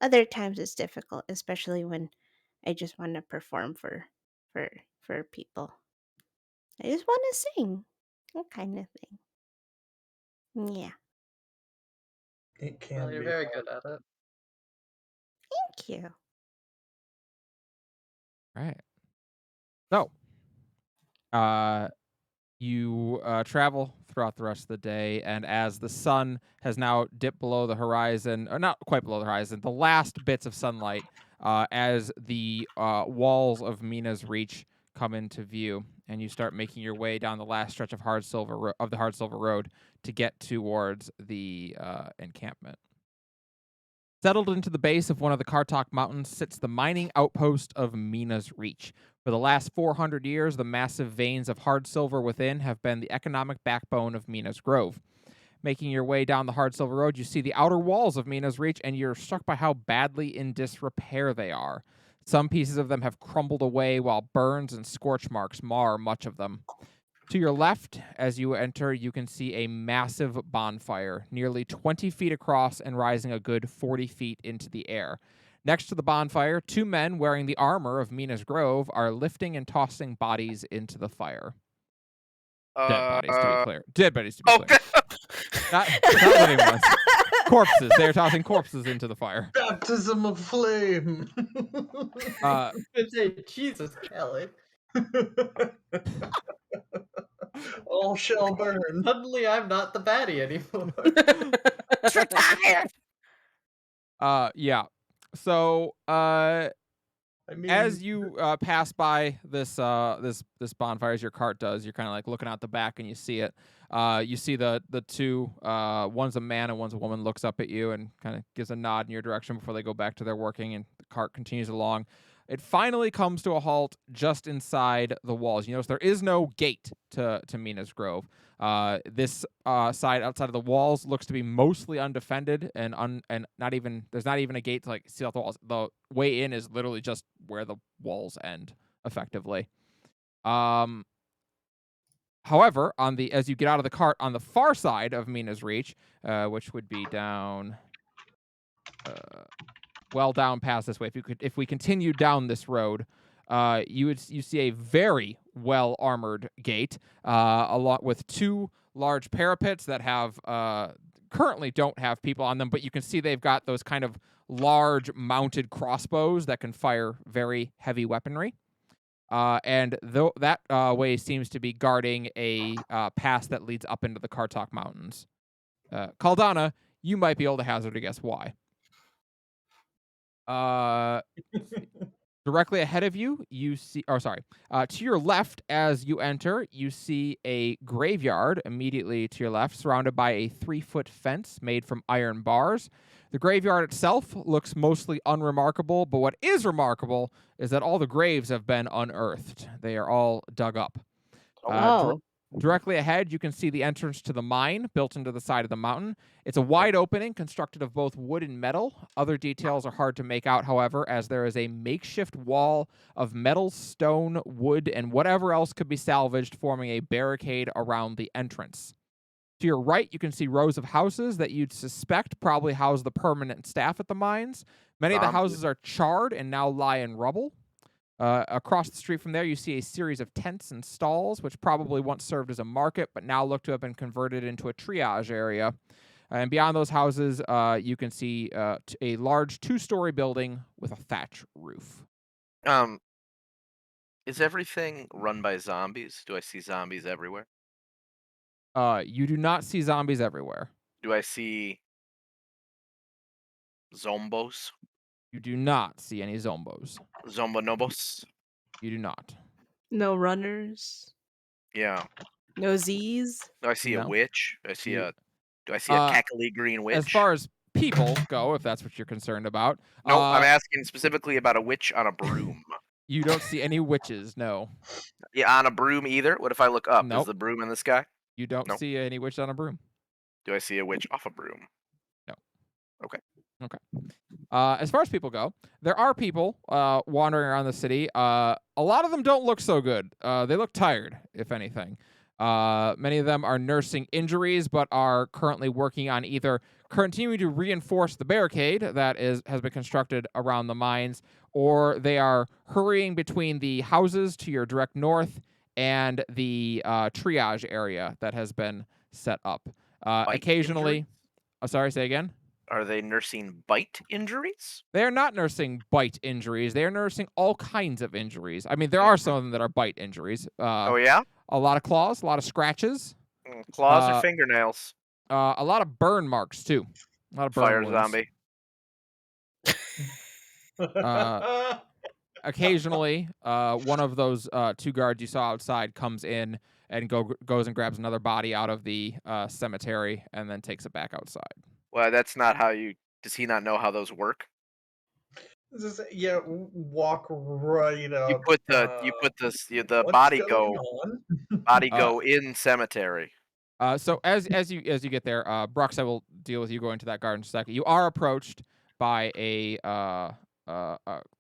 other times it's difficult, especially when I just want to perform for for people. I just want to sing, that kind of thing. Yeah, It can Well, you're be very hard. good at it. thank you. Right. So, you travel throughout the rest of the day, and as the sun has now dipped below the horizon, or not quite below the horizon, the last bits of sunlight, as the walls of Mina's Reach come into view, and you start making your way down the last stretch of the Hard Silver Road to get towards the encampment. Settled into the base of one of the Kartok Mountains sits the mining outpost of Mina's Reach. For the last 400 years, the massive veins of hard silver within have been the economic backbone of Mina's Grove. Making your way down the hard silver road, you see the outer walls of Mina's Reach, and you're struck by how badly in disrepair they are. Some pieces of them have crumbled away, while burns and scorch marks mar much of them. To your left, as you enter, you can see a massive bonfire, nearly 20 feet across and rising a good 40 feet into the air. Next to the bonfire, 2 men wearing the armor of Mina's Grove are lifting and tossing bodies into the fire. Dead bodies, to be clear. Dead bodies, to be clear. Not living ones. Corpses. They're tossing corpses into the fire. Baptism of flame. Jesus, Kelly. All shall burn. Suddenly, I'm not the baddie anymore. Yeah. So, I mean, as you pass by this bonfire, as your cart does, you're kind of like looking out the back and you see it. You see the two, one's a man and one's a woman, looks up at you and kind of gives a nod in your direction before they go back to their working, and the cart continues along. It finally comes to a halt just inside the walls. You notice there is no gate to Mina's Grove. This side outside of the walls looks to be mostly undefended, and there's not even a gate to like seal out the walls. The way in is literally just where the walls end, effectively. However, as you get out of the cart on the far side of Mina's Reach, which would be down, well down past this way. If we continue down this road, you see a very well armored gate, along with 2 large parapets that have currently don't have people on them, but you can see they've got those kind of large mounted crossbows that can fire very heavy weaponry. And that way seems to be guarding a pass that leads up into the Kartok Mountains. Caldana, you might be able to hazard a guess why. Directly ahead of you, to your left as you enter, you see a graveyard immediately to your left, surrounded by a 3-foot fence made from iron bars. The graveyard itself looks mostly unremarkable, but what is remarkable is that all the graves have been unearthed. They are all dug up. Directly ahead, you can see the entrance to the mine built into the side of the mountain. It's a wide opening constructed of both wood and metal. Other details are hard to make out, however, as there is a makeshift wall of metal, stone, wood, and whatever else could be salvaged, forming a barricade around the entrance. To your right, you can see rows of houses that you'd suspect probably house the permanent staff at the mines. Many of the houses are charred and now lie in rubble. Across the street from there, you see a series of tents and stalls, which probably once served as a market, but now look to have been converted into a triage area. And beyond those houses, you can see a large 2-story building with a thatch roof. Is everything run by zombies? Do I see zombies everywhere? You do not see zombies everywhere. Do I see zombos? You do not see any zombos. Zombonobos? You do not. No runners. Yeah. No Z's. Do I see a No. witch? Do I see a Uh, cackly green witch? As far as people go, if that's what you're concerned about. No, I'm asking specifically about a witch on a broom. You don't see any witches, no. Yeah, on a broom either? What if I look up? Nope. Is the broom in the sky? You don't Nope. see any witch on a broom. Do I see a witch off a broom? No. Okay. As far as people go, there are people wandering around the city. A lot of them don't look so good. They look tired, if anything. Many of them are nursing injuries, but are currently working on either continuing to reinforce the barricade that has been constructed around the mines, or they are hurrying between the houses to your direct north and the triage area that has been set up. Occasionally, injuries? Sorry, say again? Are they nursing bite injuries? They are not nursing bite injuries. They are nursing all kinds of injuries. I mean, there are some of them that are bite injuries. Oh, yeah? A lot of claws, a lot of scratches, Claws or fingernails? a lot of burn marks, too. A lot of burn Fire wounds. zombie. Occasionally, one of those 2 guards you saw outside comes in and goes and grabs another body out of the cemetery and then takes it back outside. Well, that's not how you Does he not know how those work? Yeah, walk right You up. put the What's body going on? go in cemetery. So as you get there, Brux, I will deal with you going to that guard in a second. You are approached by a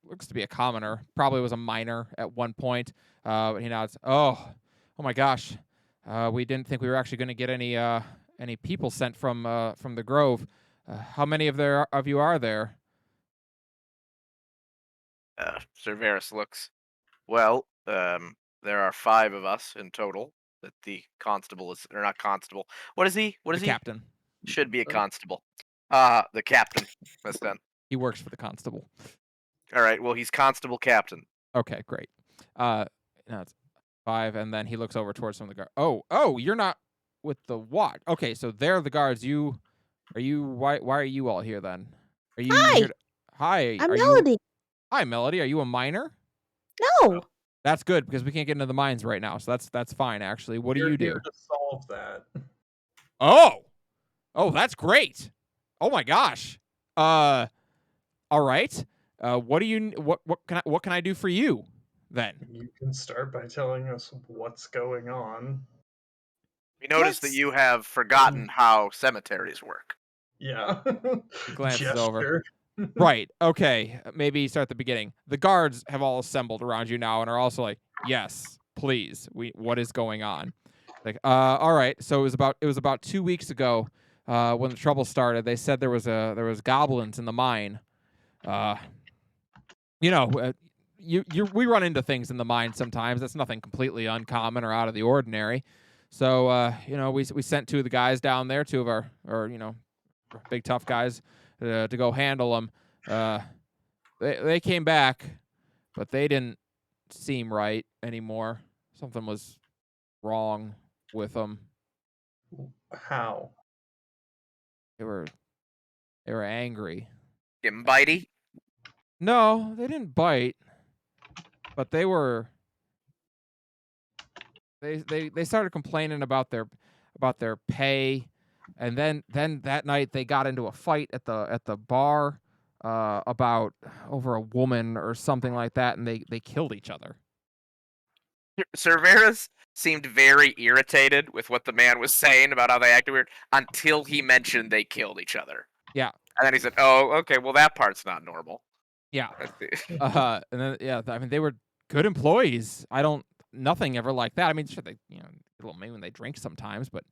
looks to be a commoner. Probably was a miner at one point. But he nods. Oh my gosh. We didn't think we were actually going to get any people sent from the grove. How many of you are there? Cerberus looks. Well, there are 5 of us in total. That the constable is, or not constable. What is he? What The is he? captain. Should be a constable. The captain. That's done. He works for the constable. All right. Well, he's constable captain. Okay, great. No, it's 5, and then he looks over towards some of the guards. Oh, you're not with the watch. Okay, so they're the guards. Why are you all here then? Are you Hi. here hi, I'm are you Melody. Hi, Melody. Are you a miner? No. That's good because we can't get into the mines right now. So that's fine actually. What do You're you here do? to solve that. Oh, that's great. Oh my gosh. All right. What do you what can I do for you then? You can start by telling us what's going on. We noticed that you have forgotten how cemeteries work. Yeah. He glances over. Gesture. Right. Okay. Maybe start at the beginning. The guards have all assembled around you now and are also like, "Yes, please. What is going on?" Like, all right. So it was about 2 weeks ago when the trouble started. They said there was goblins in the mine. You know, we run into things in the mine sometimes. That's nothing completely uncommon or out of the ordinary. So, we sent 2 of the guys down there, 2 of our big tough guys to go handle them. They came back, but they didn't seem right anymore. Something was wrong with them. How? They were angry. Getting bitey. No, they didn't bite, but they started complaining about their pay, and then that night they got into a fight at the bar about over a woman or something like that, and they killed each other. Cerberus seemed very irritated with what the man was saying about how they acted weird until he mentioned they killed each other. Yeah. And then he said, "Oh, okay, well that part's not normal." Yeah. I see. And then I mean they were good employees. Nothing ever like that. I mean, sure they get a little maybe when they drink sometimes, but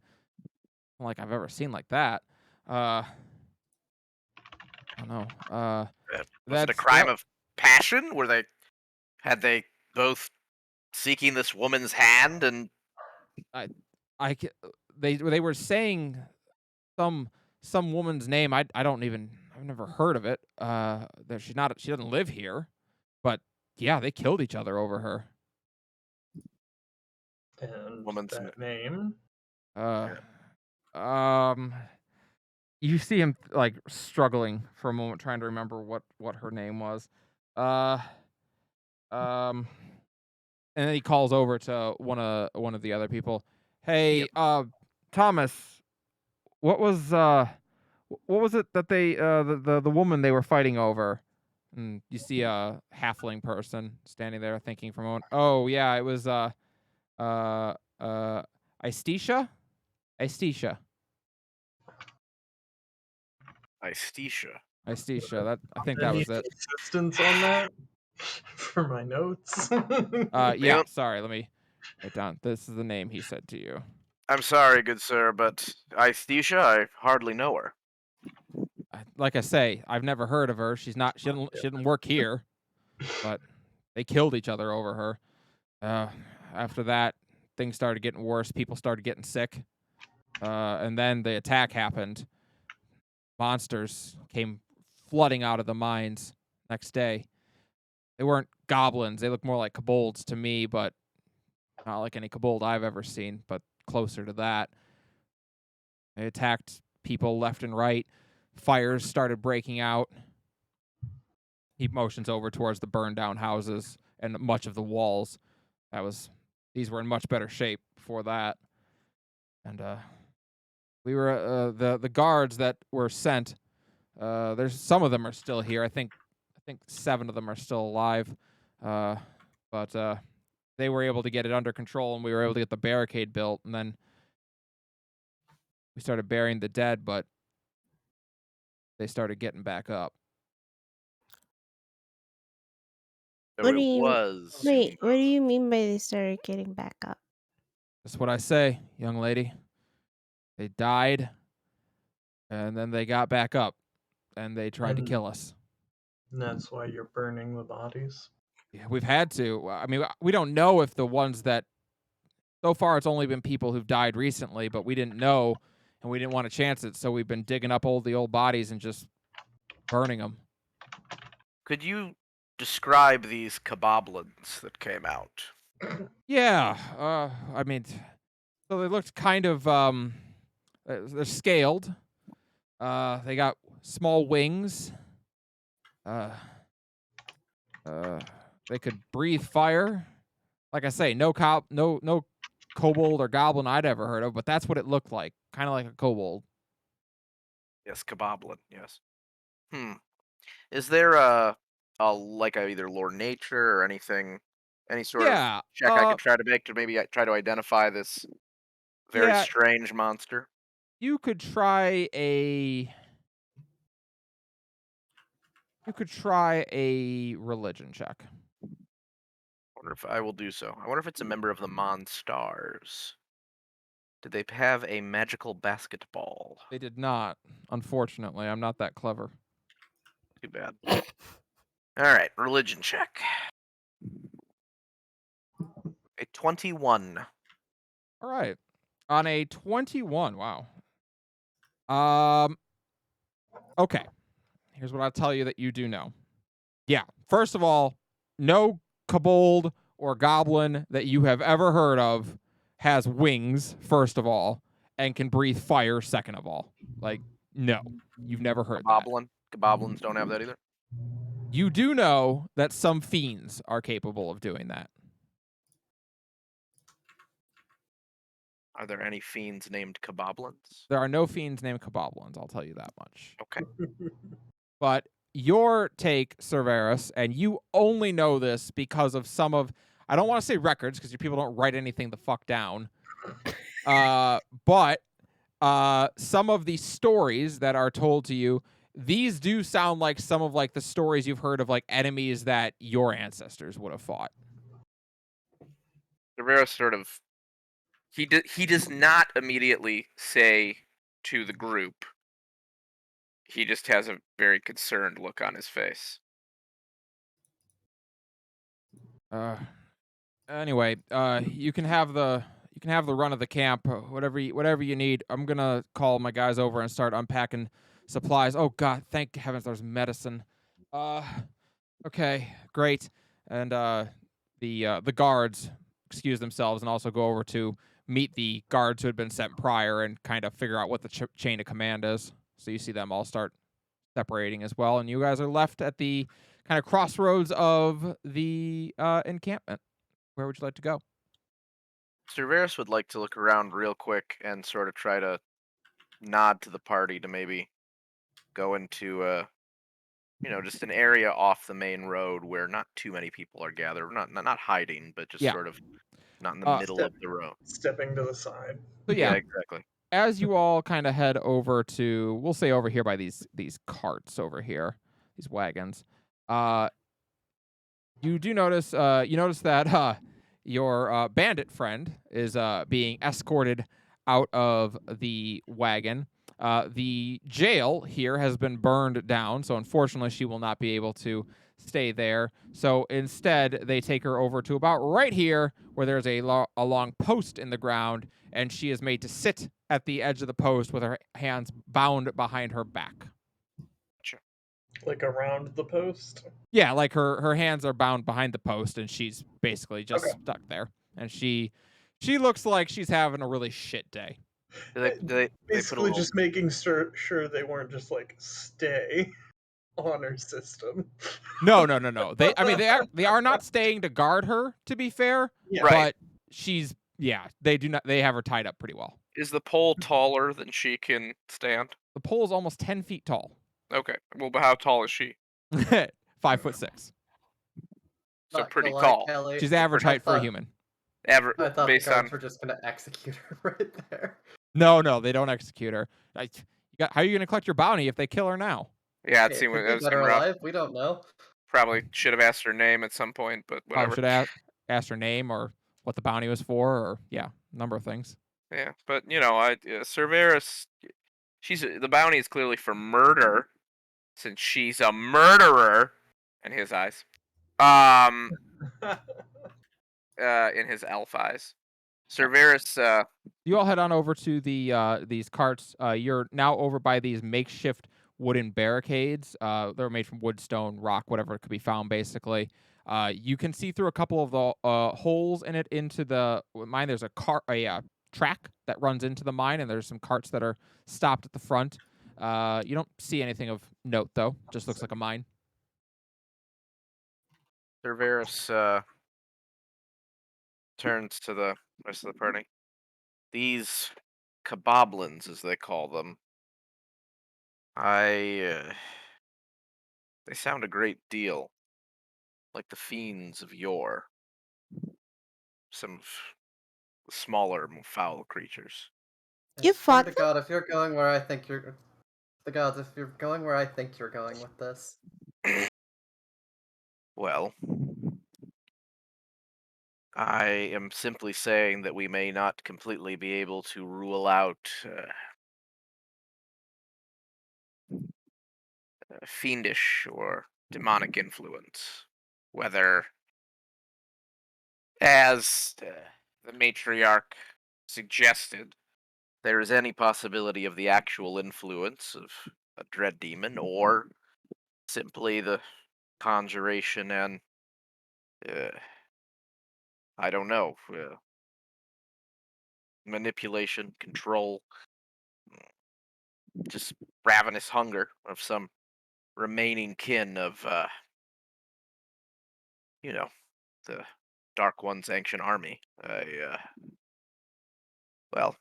not like I've ever seen like that. I don't know. Was it a crime of passion? Had they both seeking this woman's hand and they were saying some woman's name. I've never heard of it. That she doesn't live here, but yeah, they killed each other over her. And Woman's that name? You see him like struggling for a moment, trying to remember what her name was. And then he calls over to one of the other people. Hey, Thomas, what was it that they the woman they were fighting over? And you see a halfling person standing there thinking for a moment. Oh yeah, it was Aesthesia? Aesthesia. That I think that Any was it. assistance on that? For my notes? Yeah, sorry, let me write down. This is the name he said to you. I'm sorry, good sir, but Aesthesia, I hardly know her. Like I say, I've never heard of her. She didn't work here, but they killed each other over her. After that, things started getting worse. People started getting sick, and then the attack happened. Monsters came flooding out of the mines next day. They weren't goblins. They looked more like kobolds to me, but not like any kobold I've ever seen, but closer to that. They attacked people left and right. Fires started breaking out. He motions over towards the burned down houses and much of the walls. These were in much better shape before that. And we were the guards that were sent There's some of them are still here. I think 7 of them are still alive. But they were able to get it under control, and we were able to get the barricade built, and then we started burying the dead, but they started getting back up. So What do it you was. wait? What do you mean by they started getting back up? That's what I say, young lady. They died, and then they got back up, and they tried to And- kill us. And that's why you're burning the bodies. Yeah, we've had to. I mean, we don't know if the ones that so far it's only been people who've died recently, but we didn't know, and we didn't want to chance it, so we've been digging up the old bodies and just burning them. Could you describe these kaboblins that came out? Yeah, I mean, so they looked kind of they're scaled. They got small wings. They could breathe fire. Like I say, no kobold or goblin I'd ever heard of, but that's what it looked like, kind of like a kobold. Yes, kaboblin. Yes. Is there a like a either lore nature or anything, any sort Yeah, of check I could try to make to maybe try to identify this very Yeah. strange monster? You could try a religion check. Wonder if I will do so. I wonder if it's a member of the Monstars. Did they have a magical basketball? They did not, unfortunately. I'm not that clever. Too bad. All right, religion check. A 21. All right. On a 21, wow. Okay. Here's what I'll tell you that you do know. Yeah. First of all, no kobold or goblin that you have ever heard of has wings, first of all, and can breathe fire, second of all. Like, no. You've never heard that. Kaboblins don't have that either. You do know that some fiends are capable of doing that. Are there any fiends named kaboblins? There are no fiends named koboblins, I'll tell you that much. Okay. But your take, Cerberus, and you only know this because of some of, I don't want to say records because you people don't write anything the fuck down. But some of the stories that are told to you, these do sound like some of like the stories you've heard of like enemies that your ancestors would have fought. Rivera sort of he does not immediately say to the group. He just has a very concerned look on his face. Anyway, you can have the run of the camp, whatever you need. I'm gonna call my guys over and start unpacking supplies. Oh God, thank heavens, there's medicine. Okay, great. And the guards excuse themselves and also go over to meet the guards who had been sent prior and kind of figure out what the chain of command is. So you see them all start separating as well, and you guys are left at the kind of crossroads of the encampment. Where would you like to go? Cerberus would like to look around real quick and sort of try to nod to the party to maybe go into just an area off the main road where not too many people are gathered. Not hiding, but just sort of not in the middle of the road. Stepping to the side. So yeah, exactly. As you all kind of head over to, we'll say over here by these carts over here, these wagons, you do notice, that your bandit friend is being escorted out of the wagon. The jail here has been burned down, so unfortunately she will not be able to stay there. So instead, they take her over to about right here, where there's a long post in the ground, and she is made to sit at the edge of the post with her hands bound behind her back. Like around the post? Yeah, like her hands are bound behind the post, and she's basically just stuck there. And she looks like she's having a really shit day. They Basically just making sure they weren't just like stay on her system. No. They are not staying to guard her, to be fair. Yeah. Right. But they have her tied up pretty well. Is the pole taller than she can stand? The pole is almost 10 feet tall. Okay. Well, but how tall is she? 5'6". So Not pretty gonna lie, tall. Kelly. She's average I height for a thought human. I thought the Based guards on were just gonna execute her right there. No, they don't execute her. How are you gonna collect your bounty if they kill her now? yeah, Hey, it could be it better seemed rough. alive. We don't know. Probably should have asked her name at some point, but Probably whatever. should have asked her name or what the bounty was for, or a number of things. Yeah, but Cerberus, the bounty is clearly for murder, since she's a murderer in his eyes. In his elf eyes. Cerberus, You all head on over to these carts. You're now over by these makeshift wooden barricades. They're made from wood, stone, rock, whatever could be found, basically. You can see through a couple of the holes in it into the mine. There's a track that runs into the mine, and there's some carts that are stopped at the front. You don't see anything of note, though. Just looks like a mine. Cerberus turns to the rest of the party. These kaboblins, as they call them, they sound a great deal like the fiends of yore. Some smaller, more foul creatures. You I swear fought to them? God, if you're going where I think you're, the gods, if you're going where I think you're going with this, Well, I am simply saying that we may not completely be able to rule out fiendish or demonic influence. Whether, as the matriarch suggested, there is any possibility of the actual influence of a dread demon, or simply the conjuration and, I don't know, manipulation, control, just ravenous hunger of some remaining kin of, the Dark One's ancient army. Well,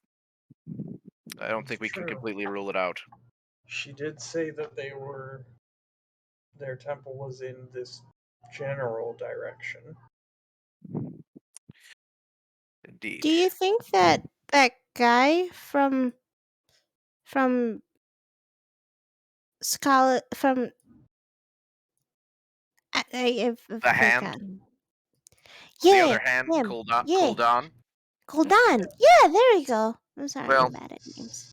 I don't think we can True. completely rule it out. She did say that their temple was in this general direction. Indeed. Do you think that guy from Scarlet from I The hand, forgot. the Yeah, other hand, him. Yeah, Kuldan. Gul'dan. Yeah, there we go. I'm sorry, Well, I'm bad at names.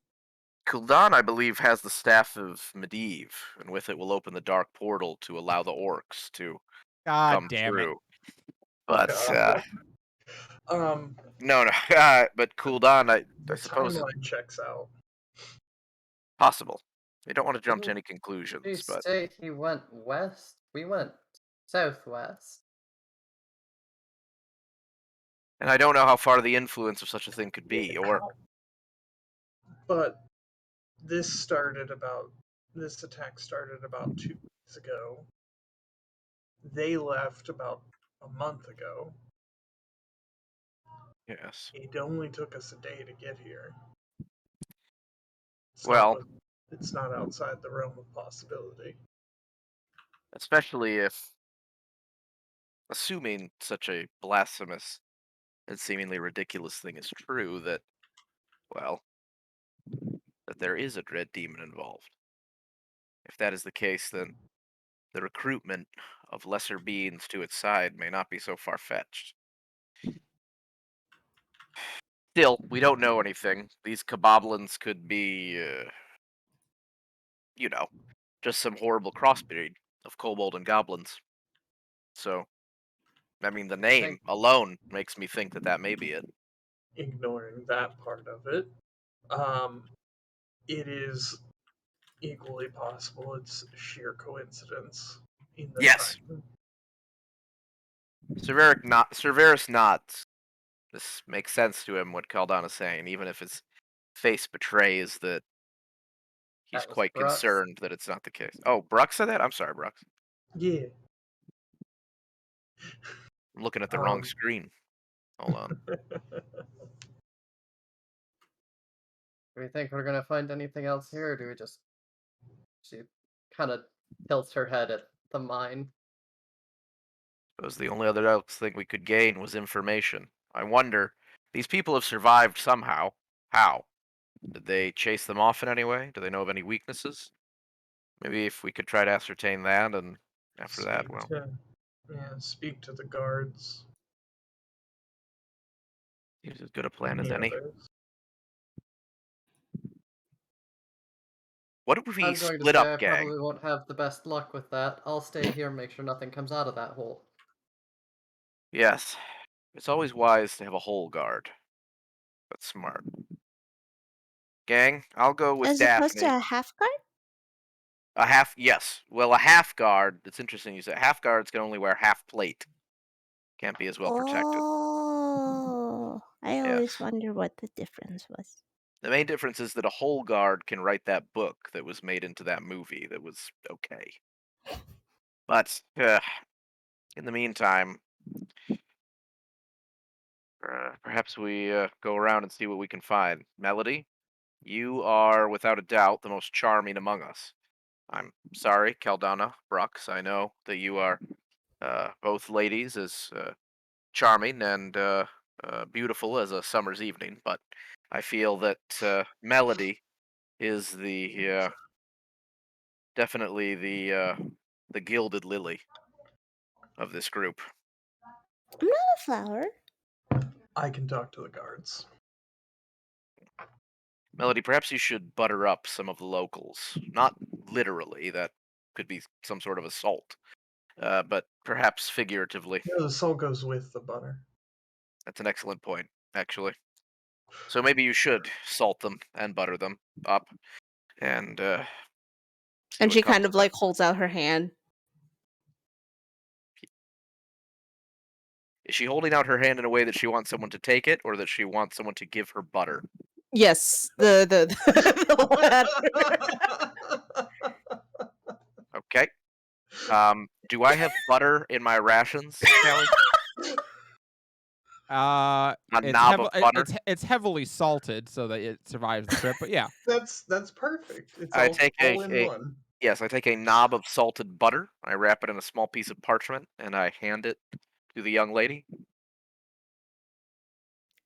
Kuldan, I believe, has the staff of Medivh, and with it will open the dark portal to allow the orcs to God come damn it. through. But Um, no, but Kuldan, I the suppose it's timeline checks out. possible. I don't want to jump to Didn't any you conclusions, but say he went west? We went southwest. and I don't know how far the influence of such a thing could be, or But this attack started about 2 weeks ago. They left about a month ago. yes. It only took us a day to get here. Well, it's not outside the realm of possibility. especially if, assuming such a blasphemous and seemingly ridiculous thing is true, that, well, that there is a dread demon involved. If that is the case, then the recruitment of lesser beings to its side may not be so far-fetched. Still, we don't know anything. These kaboblins could be, just some horrible crossbreed of kobold and goblins. So, I mean, the name alone makes me think that that may be it. Ignoring that part of it, it is equally possible it's sheer coincidence in the Yes. time. Cerberus nods. This makes sense to him, what Caldana's saying, even if his face betrays that he's That was quite Brooks. concerned that it's not the case. Oh, Brux said that? I'm sorry, Brux. Yeah. I'm looking at the wrong screen. Hold on. Do we think we're gonna find anything else here, or do we just kind of tilts her head at the mine. Suppose the only other else thing we could gain was information. I wonder, these people have survived somehow. How? Did they chase them off in any way? Do they know of any weaknesses? Maybe if we could try to ascertain that, and after that, well, Speak to the guards. seems as good a plan and as the any. others. What if we I'm going to split say up, I gang? probably won't have the best luck with that. I'll stay here and make sure nothing comes out of that hole. Yes, it's always wise to have a whole guard. That's smart. Gang, I'll go with As opposed to Daphne. a half guard? A half, yes. Well, a half guard. It's interesting you said half guards can only wear half plate. Can't be as well protected. Oh, I always Yes. wonder what the difference was. The main difference is that a whole guard can write that book that was made into that movie that was okay. But in the meantime, perhaps we go around and see what we can find. Melody, you are without a doubt the most charming among us. I'm sorry, Caldana, Brux. I know that you are both ladies as charming and beautiful as a summer's evening, but I feel that Melody is the definitely the gilded lily of this group. I'm not a flower. I can talk to the guards. Melody, perhaps you should butter up some of the locals. Not literally, that could be some sort of assault, but perhaps figuratively. No, the soul goes with the butter. That's an excellent point, actually. So maybe you should salt them and butter them up, and see And what she comes kind of of it. like holds out her hand. Is she holding out her hand in a way that she wants someone to take it, or that she wants someone to give her butter? Yes, the latter. Okay. Do I have butter in my rations, Callie? A It's knob of butter? it's heavily salted so that it survives the trip. But yeah, That's perfect. It's I all, take all in one. Yes, I take a knob of salted butter. I wrap it in a small piece of parchment, and I hand it to the young lady.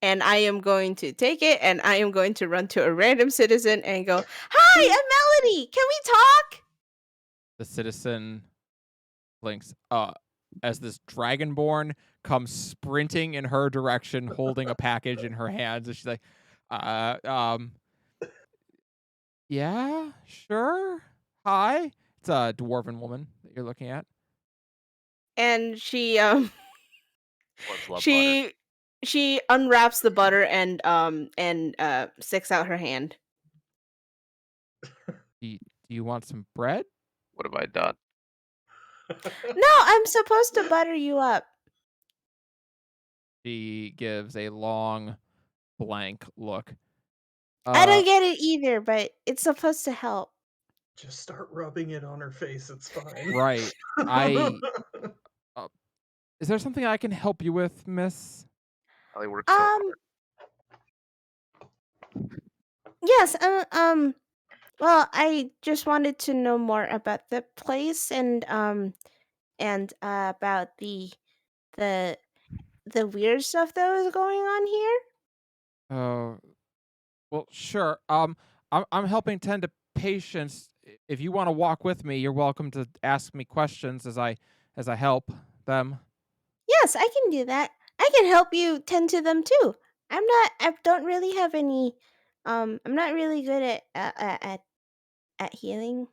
And I am going to take it and I am going to run to a random citizen and go, "Hi, I'm Melody. Can we talk?" the citizen blinks. As this dragonborn comes sprinting in her direction, holding a package in her hands, and she's like, yeah, sure. Hi." It's a dwarven woman that you're looking at. And she Dwarves love butter. she unwraps the butter and sticks out her hand. Do you want some bread? What have I done? No, I'm supposed to butter you up. She gives a long, blank look. I don't get it either, but it's supposed to help. Just start rubbing it on her face. It's fine. Right. Is there something I can help you with, miss? Callie works so hard. Yes, well, I just wanted to know more about the place and about the weird stuff that was going on here. Oh, well, sure. I'm helping tend to patients. If you want to walk with me, you're welcome to ask me questions as I help them. Yes, I can do that. I can help you tend to them too. I don't really have any I'm not really good at healing.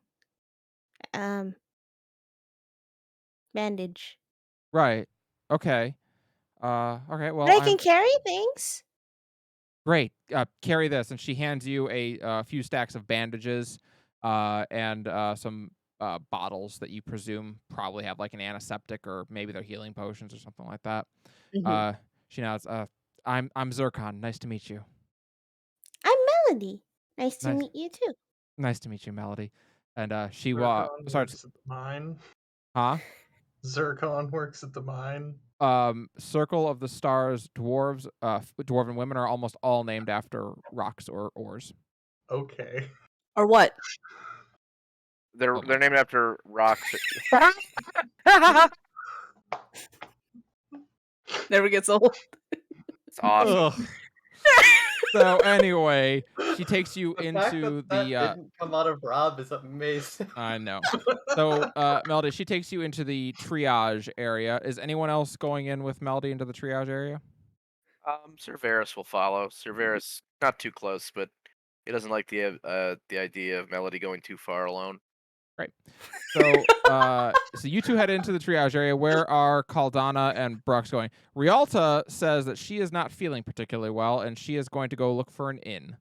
Bandage. Right. Okay. Okay. Well, But I can carry things. great. Carry this, and she hands you a few stacks of bandages, and some bottles that you presume probably have like an antiseptic, or maybe they're healing potions or something like that. Mhm. She nods. I'm Zircon. Nice to meet you. I'm Melody. Nice to Nice. meet you too. Nice to meet you, Melody. And she Zircon starts. works at the mine. Huh? Zircon works at the mine. Circle of the Stars dwarves, dwarven women are almost all named after rocks or ores. Okay. Or what? They're Oh my they're named after rocks. Never gets old. It's awesome. Ugh. So anyway, she takes you The fact into that that the didn't come out of Rob is amazing. I know. So Melody, she takes you into the triage area. Is anyone else going in with Melody into the triage area? Cerberus will follow. Cerberus not too close, but he doesn't like the idea of Melody going too far alone. Right. So so you two head into the triage area. Where are Caldana and Brooks going? Rialta says that she is not feeling particularly well and she is going to go look for an inn.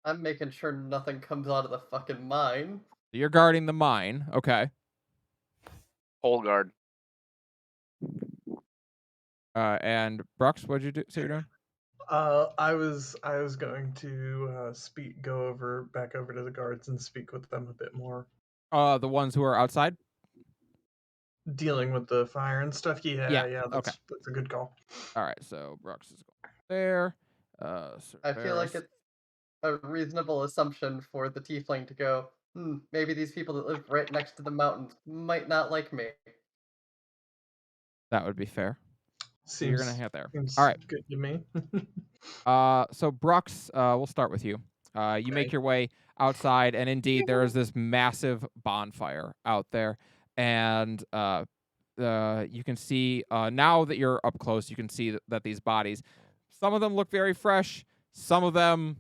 I'm making sure nothing comes out of the fucking mine. You're guarding the mine. Okay. Whole guard. And Brooks, what'd you do? Say you're doing? I was going to go back over to the guards and speak with them a bit more. The ones who are outside? Dealing with the fire and stuff. Yeah, Okay. that's a good call. All right, so Brooks is going there. I feel like Cerberus. it's a reasonable assumption for the tiefling to go, maybe these people that live right next to the mountains might not like me. That would be fair. So you're gonna head there. Seems All right. good to me. So Brooks, we'll start with you. You make your way outside, and indeed there is this massive bonfire out there, and you can see now that you're up close, you can see that these bodies, some of them look very fresh, some of them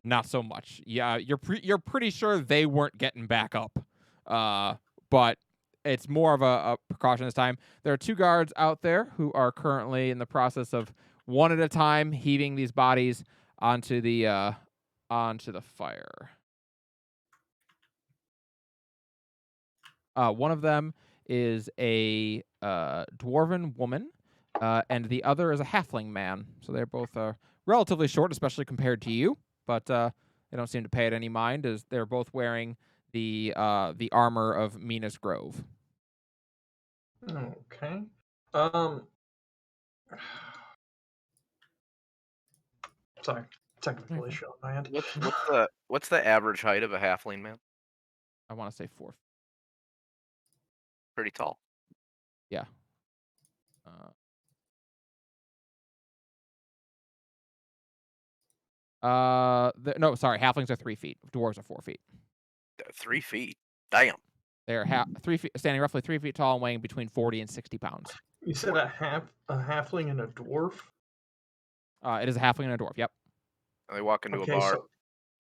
not so much. Yeah, you're pretty sure they weren't getting back up, but it's more of a precaution this time. There are 2 guards out there who are currently in the process of one at a time heaving these bodies onto the fire. One of them is a dwarven woman, and the other is a halfling man. So they're both relatively short, especially compared to you, but they don't seem to pay it any mind, as they're both wearing the armor of Mina's Grove. Okay. Sorry, technical issue on my end. What's the average height of a halfling man? I want to say 4. Pretty tall. Yeah. No, sorry, halflings are 3 feet. Dwarves are 4 feet. 3 feet. Damn. They're 3 feet, standing roughly 3 feet tall and weighing between 40 and 60 pounds. You said a halfling and a dwarf? It is a halfling and a dwarf. Yep. And they walk into Okay, a bar. so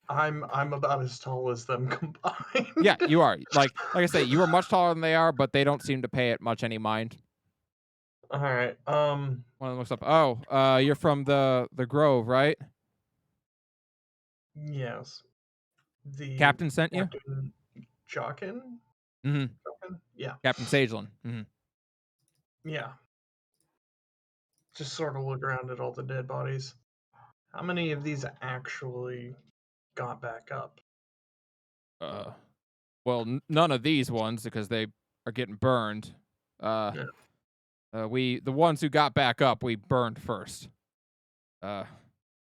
I'm about as tall as them combined. Yeah, you are. Like I say, you are much taller than they are, but they don't seem to pay it much any mind. All right. One of them looks up. Oh, you're from the Grove, right? Yes. The Captain sent you. Captain Jockin? Mm-hmm. Jockin? Yeah. Captain Sagelin. Mm-hmm. Yeah. Just sort of look around at all the dead bodies. How many of these actually got back up? Well, none of these ones because they are getting burned. The ones who got back up, we burned first.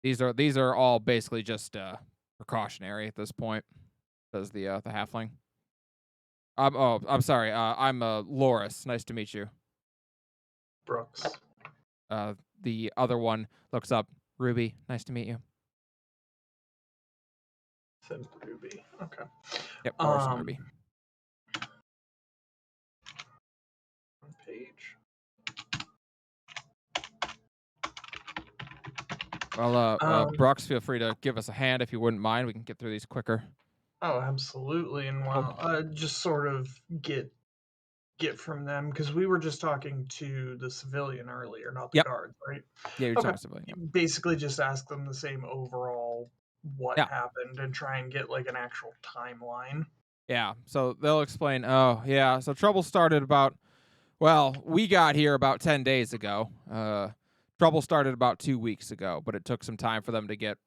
These are all basically just precautionary at this point. Says the halfling. I'm sorry. I'm Loris. Nice to meet you. Brooks. The other one looks up. Ruby. Nice to meet you. Said Ruby. Okay. Yep. Loris and Ruby. Page. Well, Brooks, feel free to give us a hand if you wouldn't mind. We can get through these quicker. Oh, absolutely. And just sort of get from them, because we were just talking to the civilian earlier, not the guards, right? Yeah, you're talking civilian. Yep. Basically, just ask them the same overall what happened and try and get like an actual timeline. Yeah, so they'll explain. Oh, yeah. So trouble started we got here about 10 days ago. Trouble started about 2 weeks ago, but it took some time for them to get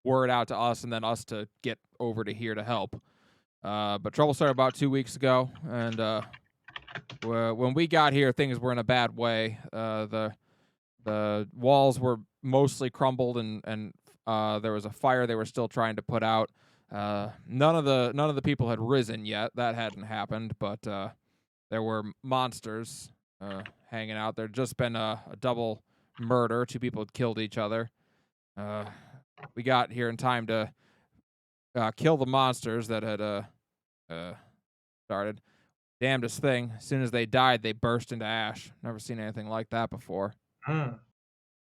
word out to us and then us to get over to here to help. But trouble started about 2 weeks ago, and when we got here, things were in a bad way. The walls were mostly crumbled, and there was a fire they were still trying to put out. None of the people had risen yet. That hadn't happened, but there were monsters hanging out. There'd just been a double murder. 2 people had killed each other. We got here in time to kill the monsters that had started. Damnedest thing. As soon as they died, they burst into ash. Never seen anything like that before.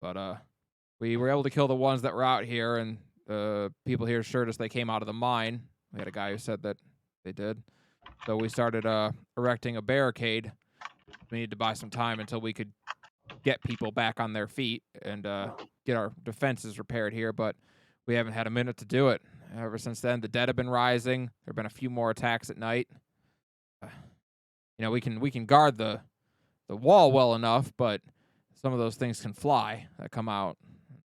But we were able to kill the ones that were out here, and the people here assured us they came out of the mine. We had a guy who said that they did. So we started erecting a barricade. We needed to buy some time until we could get people back on their feet and get our defenses repaired here, but we haven't had a minute to do it. Ever since then, the dead have been rising. There have been a few more attacks at night. We can guard the wall well enough, but some of those things can fly that come out.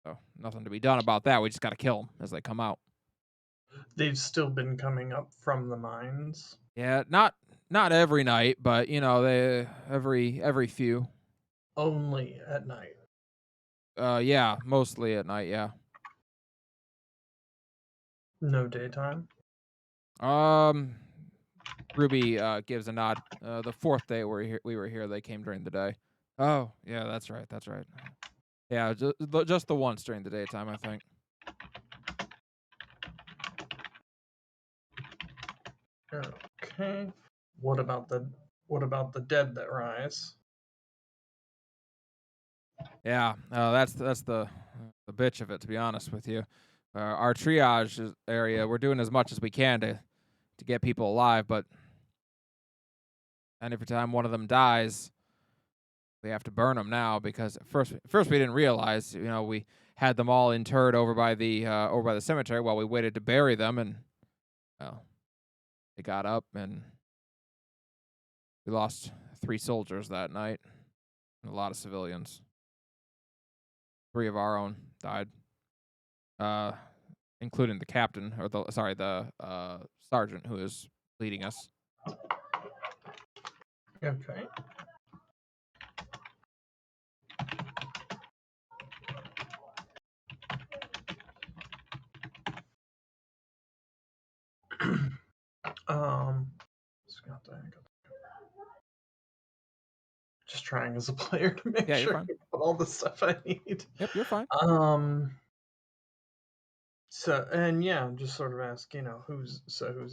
So nothing to be done about that. We just got to kill them as they come out. They've still been coming up from the mines. Yeah, not every night, but they every few. Only at night. Yeah, mostly at night. Yeah. No daytime. Ruby gives a nod. The 4th day we were here, they came during the day. Oh, yeah, that's right. Yeah, just the once during the daytime, I think. Okay. What about the dead that rise? Yeah, that's the bitch of it, to be honest with you. Our triage area, we're doing as much as we can to get people alive, but and every time one of them dies, we have to burn them now because first we didn't realize, we had them all interred over by the cemetery while we waited to bury them, and they got up and we lost 3 soldiers that night and a lot of civilians. 3 of our own died, including the captain or the sergeant who is leading us. Okay. Just trying as a player to make Yeah, you're sure fine. I got all the stuff I need. Yep, you're fine. So, and yeah, just sort of ask, who's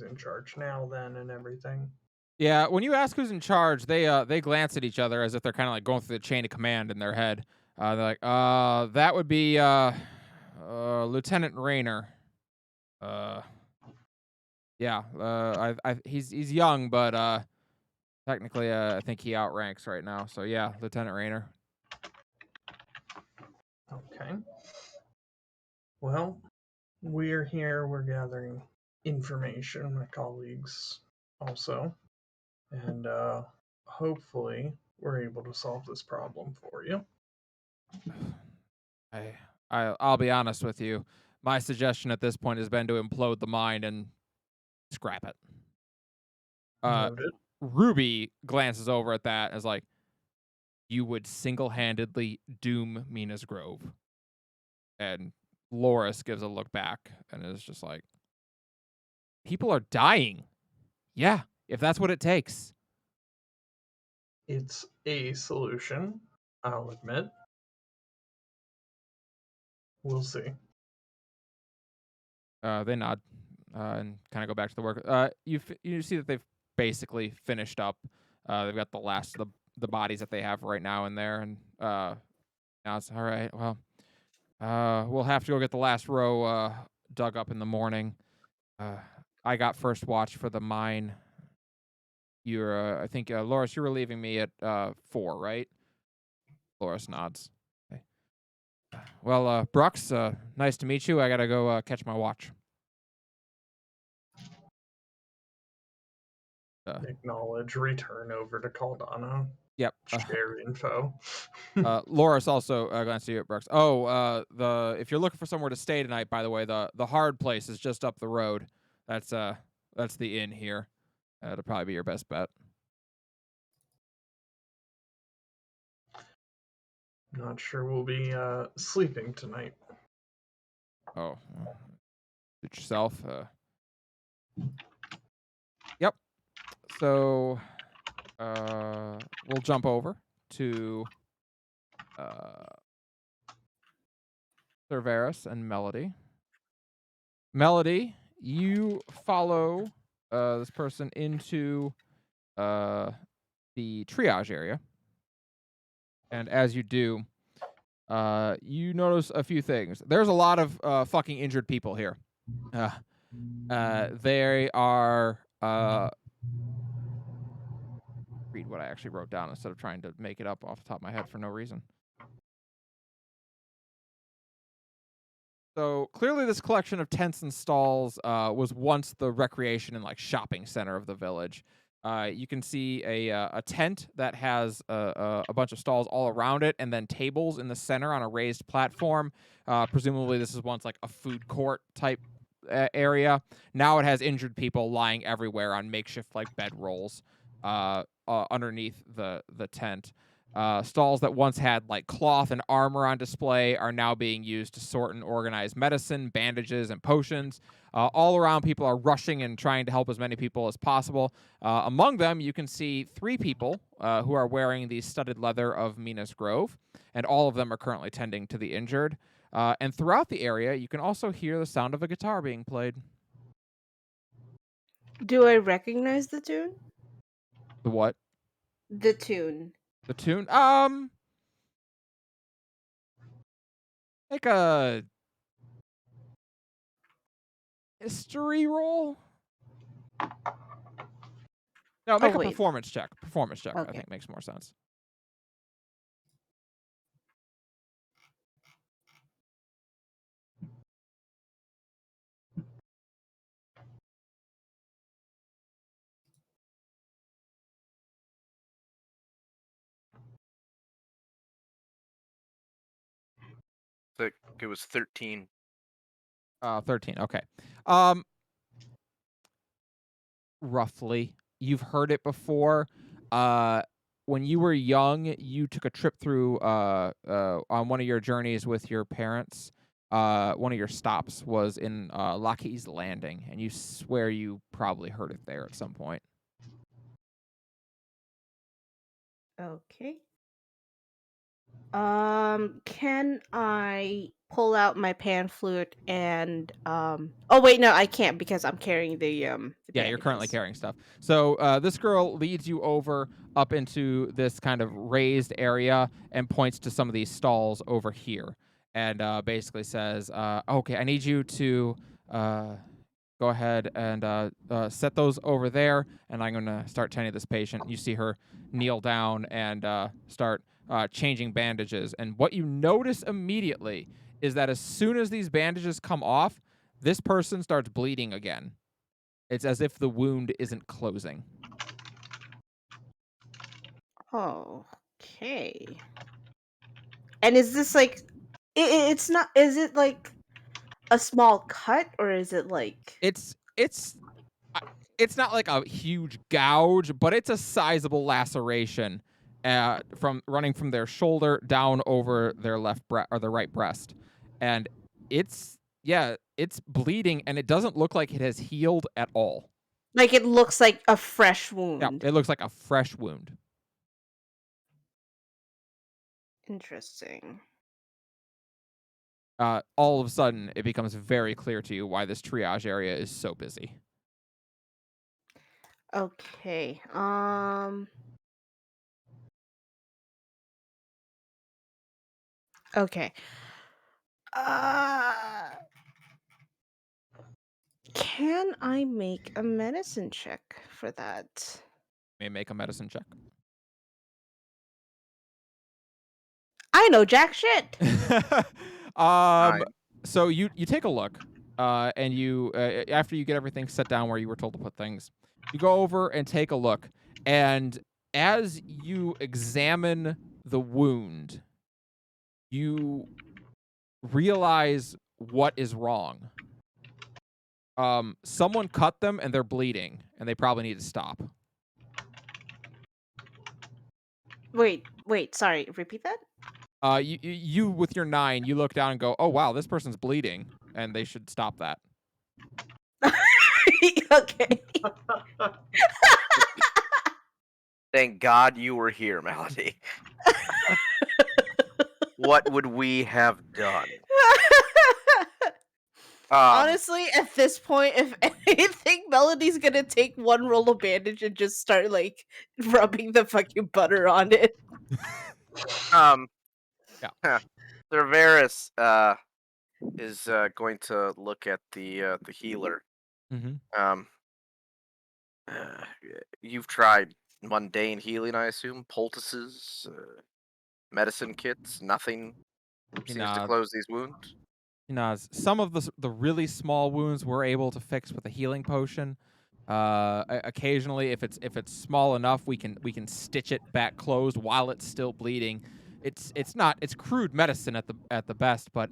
in charge now then and everything. Yeah, when you ask who's in charge, they glance at each other as if they're kind of like going through the chain of command in their head. They're like, that would be Lieutenant Rayner. Yeah, he's young, but technically, I think he outranks right now. So yeah, Lieutenant Rayner. Okay. Well, we're here. We're gathering information. My colleagues also, and hopefully, we're able to solve this problem for you. I'll be honest with you. My suggestion at this point has been to implode the mine and scrap it. Noted. Ruby glances over at that as like, you would single-handedly doom Mina's Grove. And Loris gives a look back and is just like, people are dying. Yeah, if that's what it takes. It's a solution, I'll admit. We'll see. They nod and kind of go back to the work. You see that they've basically finished up. They've got the last of the bodies that they have right now in there, and now it's all right. Well, we'll have to go get the last row dug up in the morning. I got first watch for the mine. You're, I think, Loris, you were leaving me at 4, right? Loris nods. Okay. Well, Brooks, nice to meet you. I gotta go catch my watch. Acknowledge, return over to Caldana. Yep. Share info. Loris also glanced at you at Brooks. Oh, if you're looking for somewhere to stay tonight, by the way, the hard place is just up the road. That's the inn here. It'll probably be your best bet. Not sure we'll be sleeping tonight. Oh, suit yourself. Yep. So we'll jump over to Cerberus and Melody. Melody, you follow this person into the triage area. And as you do, you notice a few things. There's a lot of fucking injured people here. They are read what I actually wrote down instead of trying to make it up off the top of my head for no reason. So clearly this collection of tents and stalls was once the recreation and like shopping center of the village. You can see a tent that has a bunch of stalls all around it, and then tables in the center on a raised platform. Presumably this is once like a food court type area. Now it has injured people lying everywhere on makeshift like bedrolls underneath the tent. Stalls that once had like cloth and armor on display are now being used to sort and organize medicine, bandages, and potions. All around, people are rushing and trying to help as many people as possible. Among them, you can see 3 people who are wearing the studded leather of Mina's Grove, and all of them are currently tending to the injured. And throughout the area, you can also hear the sound of a guitar being played. Do I recognize the tune? The what? The tune. The tune? Make a history roll? No, make a wait. performance check. Performance check, I Okay. think makes more sense. It was 13. 13. Okay. Roughly, you've heard it before. When you were young, you took a trip through on one of your journeys with your parents. One of your stops was in Lockheed's Landing, and you swear you probably heard it there at some point. Okay. Can I pull out my pan flute and oh wait, no, I can't because I'm carrying the Yeah, you're currently bandages. carrying stuff. So this girl leads you over up into this kind of raised area and points to some of these stalls over here, and basically says, "Okay, I need you to go ahead and set those over there, and I'm gonna start tending this patient." You see her kneel down and start changing bandages, and what you notice immediately is that as soon as these bandages come off, this person starts bleeding again. It's as if the wound isn't closing. Okay. And is this like it's not, is it like a small cut or is it like It's not like a huge gouge, but it's a sizable laceration from running from their shoulder down over their left or the right breast, and it's bleeding, and it doesn't look like it has healed at all. like it looks like a fresh Yeah, wound? it looks like a fresh wound. Interesting. All of a sudden, it becomes very clear to you why this triage area is so busy. Okay. Okay. Can I make a medicine check for that? May make a medicine check. I know jack shit. So you take a look, and you after you get everything set down where you were told to put things, you go over and take a look, and as you examine the wound, you realize what is wrong. Someone cut them and they're bleeding, and they probably need to stop. Wait, sorry, repeat that? You with your 9, you look down and go, "Oh wow, this person's bleeding, and they should stop that." Okay. Thank God you were here, Melody. What would we have done? Honestly, at this point, if anything, Melody's gonna take one roll of bandage and just start like rubbing the fucking butter on it. Um, Yeah. Cerberus is going to look at the healer. Mm-hmm. Um, you've tried mundane healing, I assume, poultices, medicine kits. Nothing He seems to nods. close these wounds. He nods. Some of the really small wounds we're able to fix with a healing potion. Occasionally, if it's small enough, we can stitch it back closed while it's still bleeding. It's crude medicine at the best, but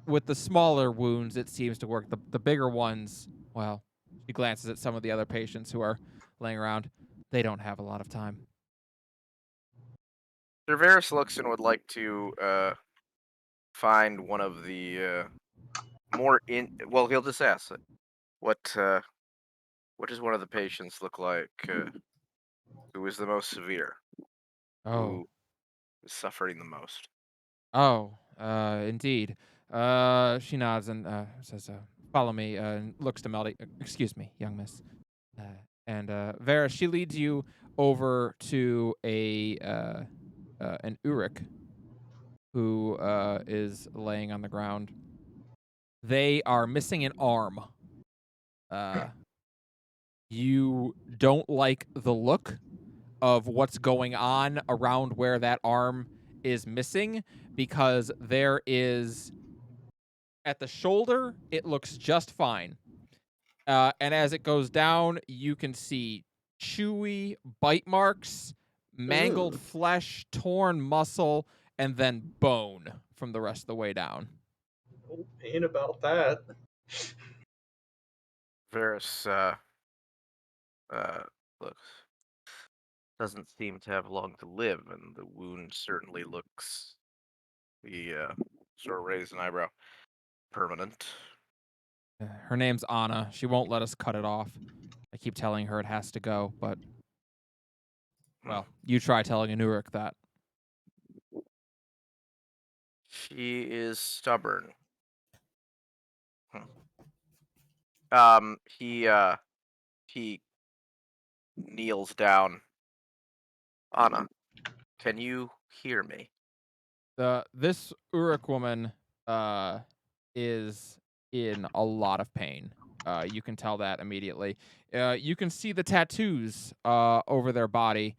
with the smaller wounds, it seems to work. The bigger ones, well, she glances at some of the other patients who are laying around. They don't have a lot of time. Cerberus looks and would like to find one of the more in. Well, he'll just ask, what does one of the patients look like? Who is the most severe? Oh, Who is suffering the most? indeed. She nods and says, "Follow me." And looks to Melody. Excuse me, young miss. And Vera, she leads you over to an Uruk who is laying on the ground. They are missing an arm. You don't like the look of what's going on around where that arm is missing because there is at the shoulder, it looks just fine. And as it goes down, you can see chewy bite marks, mangled Ooh. flesh, torn muscle, and then bone from the rest of the way down. No pain about that. Varus looks doesn't seem to have long to live, and the wound certainly looks. He sort of raised an eyebrow. Permanent. Her name's Anna. She won't let us cut it off. I keep telling her it has to go, but well, you try telling an Uruk that. She is stubborn. He kneels down. Anna, can you hear me? This Uruk woman is in a lot of pain. You can tell that immediately. You can see the tattoos over their body,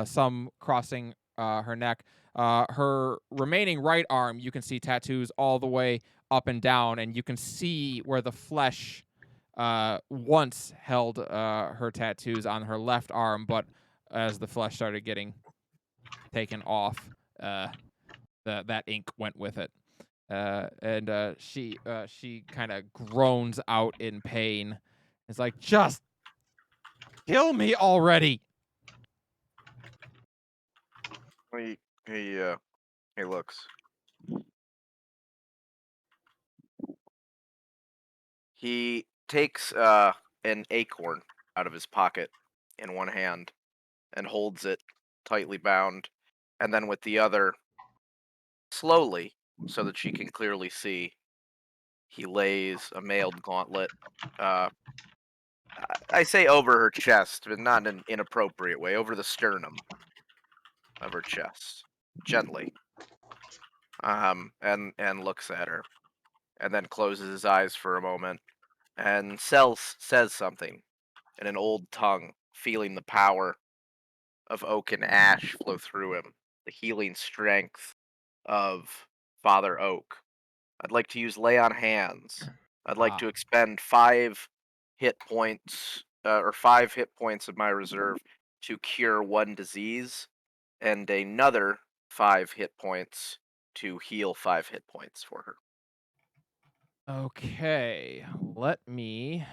some crossing her neck. Her remaining right arm, you can see tattoos all the way up and down, and you can see where the flesh once held her tattoos on her left arm, but as the flesh started getting taken off, that ink went with it. And she kind of groans out in pain. It's like, just kill me already. He he looks. He takes an acorn out of his pocket in one hand and holds it tightly bound, and then with the other, slowly, so that she can clearly see, he lays a mailed gauntlet. Uh, I say over her chest, but not in an inappropriate way. Over the sternum of her chest, gently. And looks at her, and then closes his eyes for a moment, and says something in an old tongue, feeling the power of oak and ash flow through him, the healing strength of Father Oak. I'd like to use lay on hands. I'd like to expend 5 hit points of my reserve to cure one disease, and another 5 hit points to heal 5 hit points for her. Okay, let me.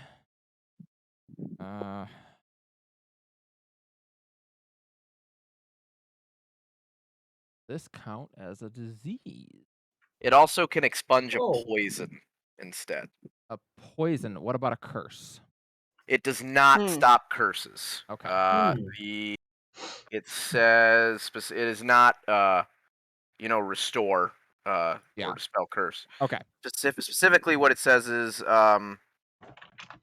This count as a disease? It also can expunge Oh. a poison instead. A poison. What about a curse? It does not stop curses. Okay. It says it is not restore Yeah. or dispel curse. Okay. Specifically, what it says is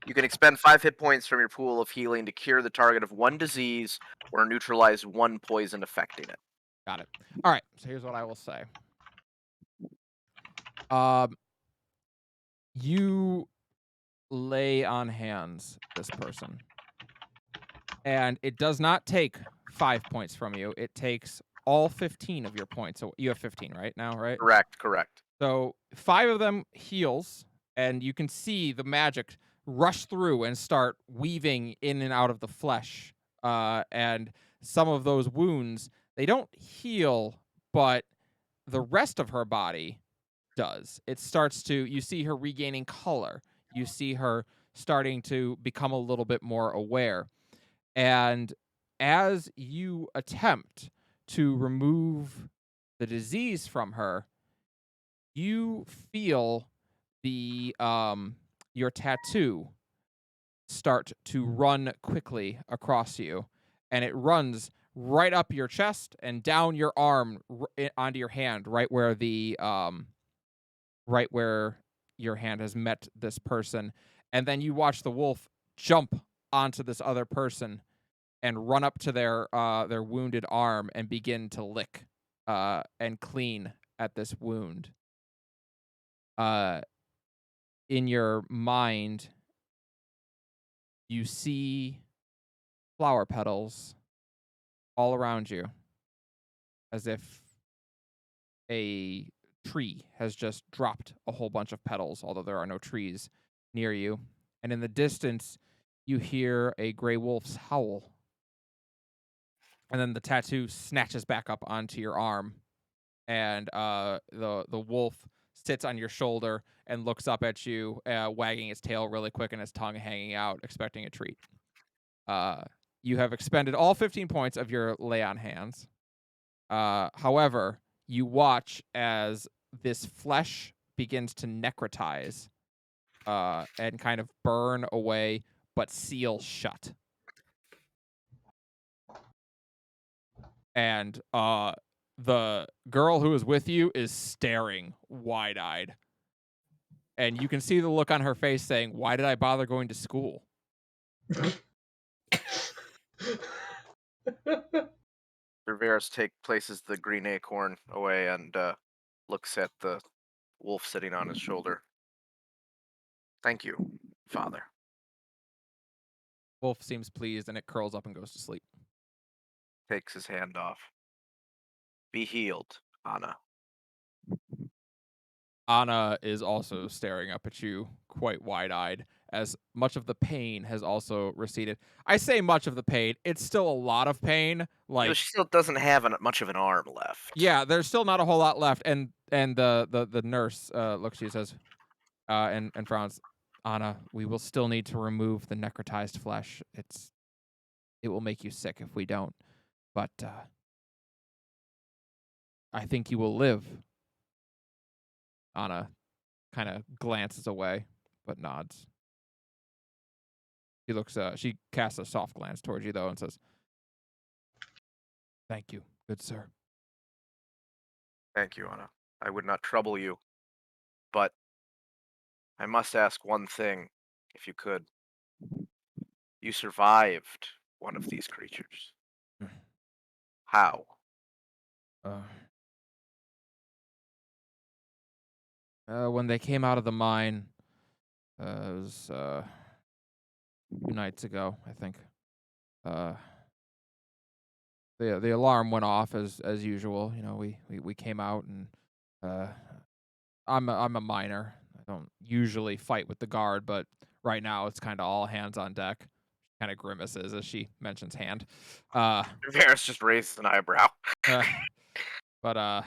you can expend 5 hit points from your pool of healing to cure the target of 1 disease or neutralize 1 poison affecting it. Got it. All right. So here's what I will say. You lay on hands this person, and it does not take 5 points from you. It takes all 15 of your points. So you have 15 right now, right? Correct. So 5 of them heals, and you can see the magic rush through and start weaving in and out of the flesh. And some of those wounds, they don't heal, but the rest of her body does. It starts to, you see her regaining color. You see her starting to become a little bit more aware. And as you attempt to remove the disease from her, you feel the your tattoo start to run quickly across you, and it runs right up your chest and down your arm onto your hand, right where your hand has met this person. And then you watch the wolf jump onto this other person and run up to their wounded arm and begin to lick and clean at this wound. In your mind, you see flower petals all around you, as if a tree has just dropped a whole bunch of petals, although there are no trees near you. And in the distance, you hear a gray wolf's howl. And then the tattoo snatches back up onto your arm, and the wolf sits on your shoulder and looks up at you, wagging its tail really quick and its tongue hanging out, expecting a treat. You have expended all 15 points of your lay on hands. However, you watch as this flesh begins to necrotize and kind of burn away, but seal shut. And the girl who is with you is staring wide-eyed. And you can see the look on her face saying, "Why did I bother going to school?" Cerberus places the green acorn away and looks at the wolf sitting on his shoulder. Thank you, Father. Wolf seems pleased, and it curls up and goes to sleep. Takes his hand off. Be healed, Anna. Anna is also staring up at you quite wide-eyed, as much of the pain has also receded. I say much of the pain. It's still a lot of pain. Like, She still doesn't have much of an arm left. yeah, there's still not a whole lot left. And the nurse looks at you, says, and frowns, "Anna, we will still need to remove the necrotized flesh. It will make you sick if we don't. But I think you will live." Anna kind of glances away, but nods. She casts a soft glance towards you, though, and says, "Thank you, good sir." Thank you, Anna. I would not trouble you, but I must ask one thing, if you could. You survived one of these creatures. How? When they came out of the mine, it was 2 nights ago, I think. The alarm went off as usual. You know, we came out, and I'm a miner. I don't usually fight with the guard, but right now it's kind of all hands on deck. Kind of grimaces as she mentions hand. Cerberus just raises an eyebrow. But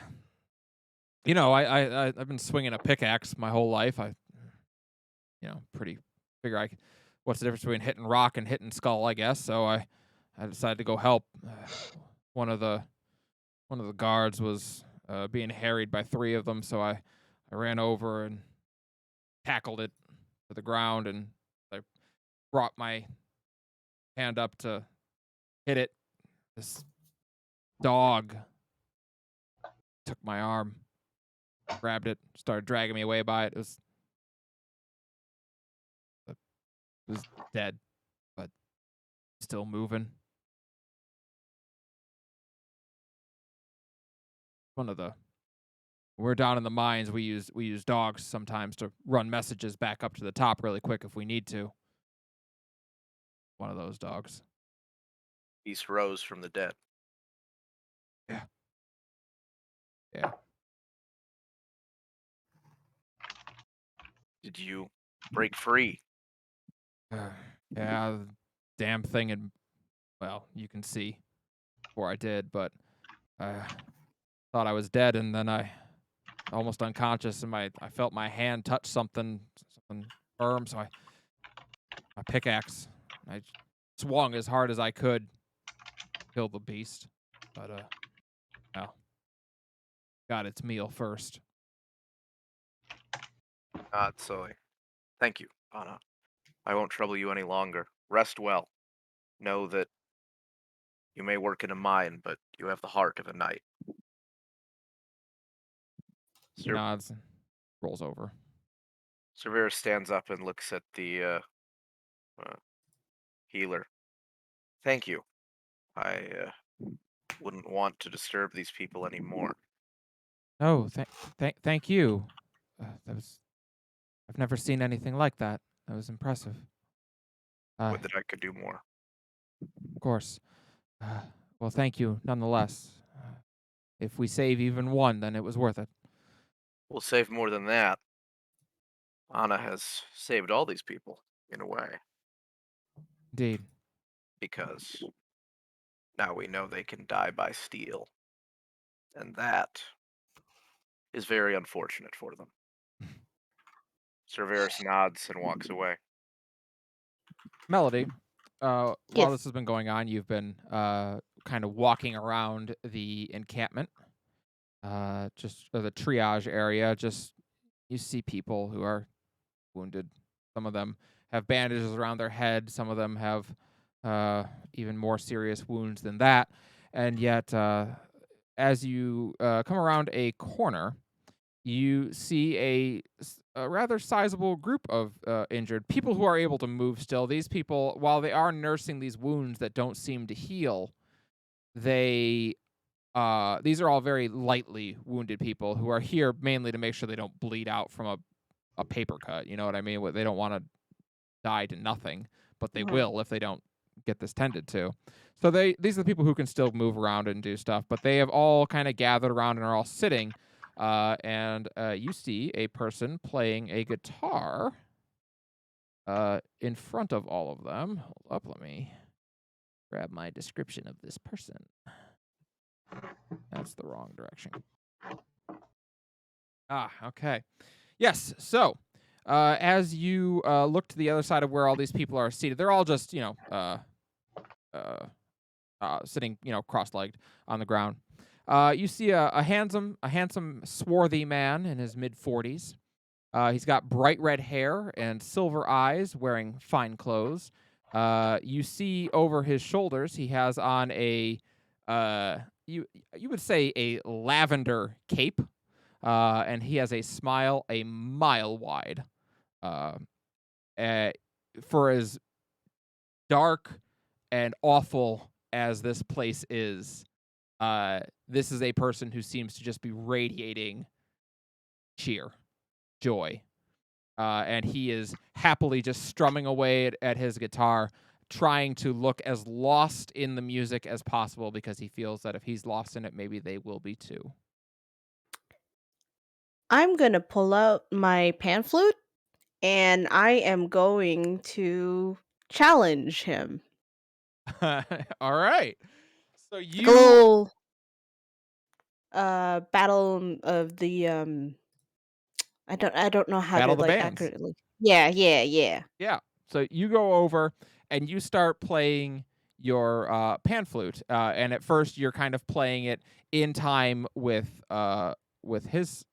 you know, I've been swinging a pickaxe my whole life. What's the difference between hitting rock and hitting skull, I guess. So I decided to go help. One of the guards was being harried by 3 of them, so I ran over and tackled it to the ground, and I brought my hand up to hit it. This dog took my arm, grabbed it, started dragging me away by it. It was dead, but still moving. We're down in the mines. We use dogs sometimes to run messages back up to the top really quick if we need to. One of those dogs. Beast rose from the dead. Yeah. Did you break free? Yeah, the damn thing, and well, you can see before I did, but I thought I was dead, and then I almost unconscious, and I felt my hand touch something firm, so my pickaxe, I swung as hard as I could, kill the beast, but well, got its meal first. Not so. Thank you, Anna. I won't trouble you any longer. Rest well. Know that you may work in a mine, but you have the heart of a knight. He nods and rolls over. Severa stands up and looks at the healer. Thank you. I wouldn't want to disturb these people anymore. Oh, thank you. I've never seen anything like that. That was impressive. Would that I could do more. Of course. Well, thank you nonetheless. If we save even one, then it was worth it. We'll save more than that. Anna has saved all these people, in a way. Indeed. Because now we know they can die by steel. And that is very unfortunate for them. Cerberus nods and walks away. Melody, while Yes. this has been going on, you've been kind of walking around the encampment, or the triage area. Just you see people who are wounded. Some of them have bandages around their head. Some of them have even more serious wounds than that. And yet, as you come around a corner, you see a rather sizable group of injured people who are able to move still. These people, while they are nursing these wounds that don't seem to heal, these are all very lightly wounded people who are here mainly to make sure they don't bleed out from a paper cut. You know what I mean? They don't want to die to nothing, but they will if they don't get this tended to. So these are the people who can still move around and do stuff, but they have all kind of gathered around and are all sitting. And you see a person playing a guitar in front of all of them. Hold up, let me grab my description of this person. That's the wrong direction. Okay. Yes, so as you look to the other side of where all these people are seated, they're all just, sitting, cross-legged on the ground. You see a handsome, swarthy man in his mid-40s. He's got bright red hair and silver eyes, wearing fine clothes. You see over his shoulders, he has on you would say a lavender cape, and he has a smile a mile wide. For as dark and awful as this place is, this is a person who seems to just be radiating cheer, joy. And he is happily just strumming away at his guitar, trying to look as lost in the music as possible because he feels that if he's lost in it, maybe they will be too. I'm gonna pull out my pan flute and I am going to challenge him. All right. So Like a you little battle of the I don't know how Battle to the like bands. accurately. Yeah. Yeah. So you go over and you start playing your pan flute, and at first you're kind of playing it in time with his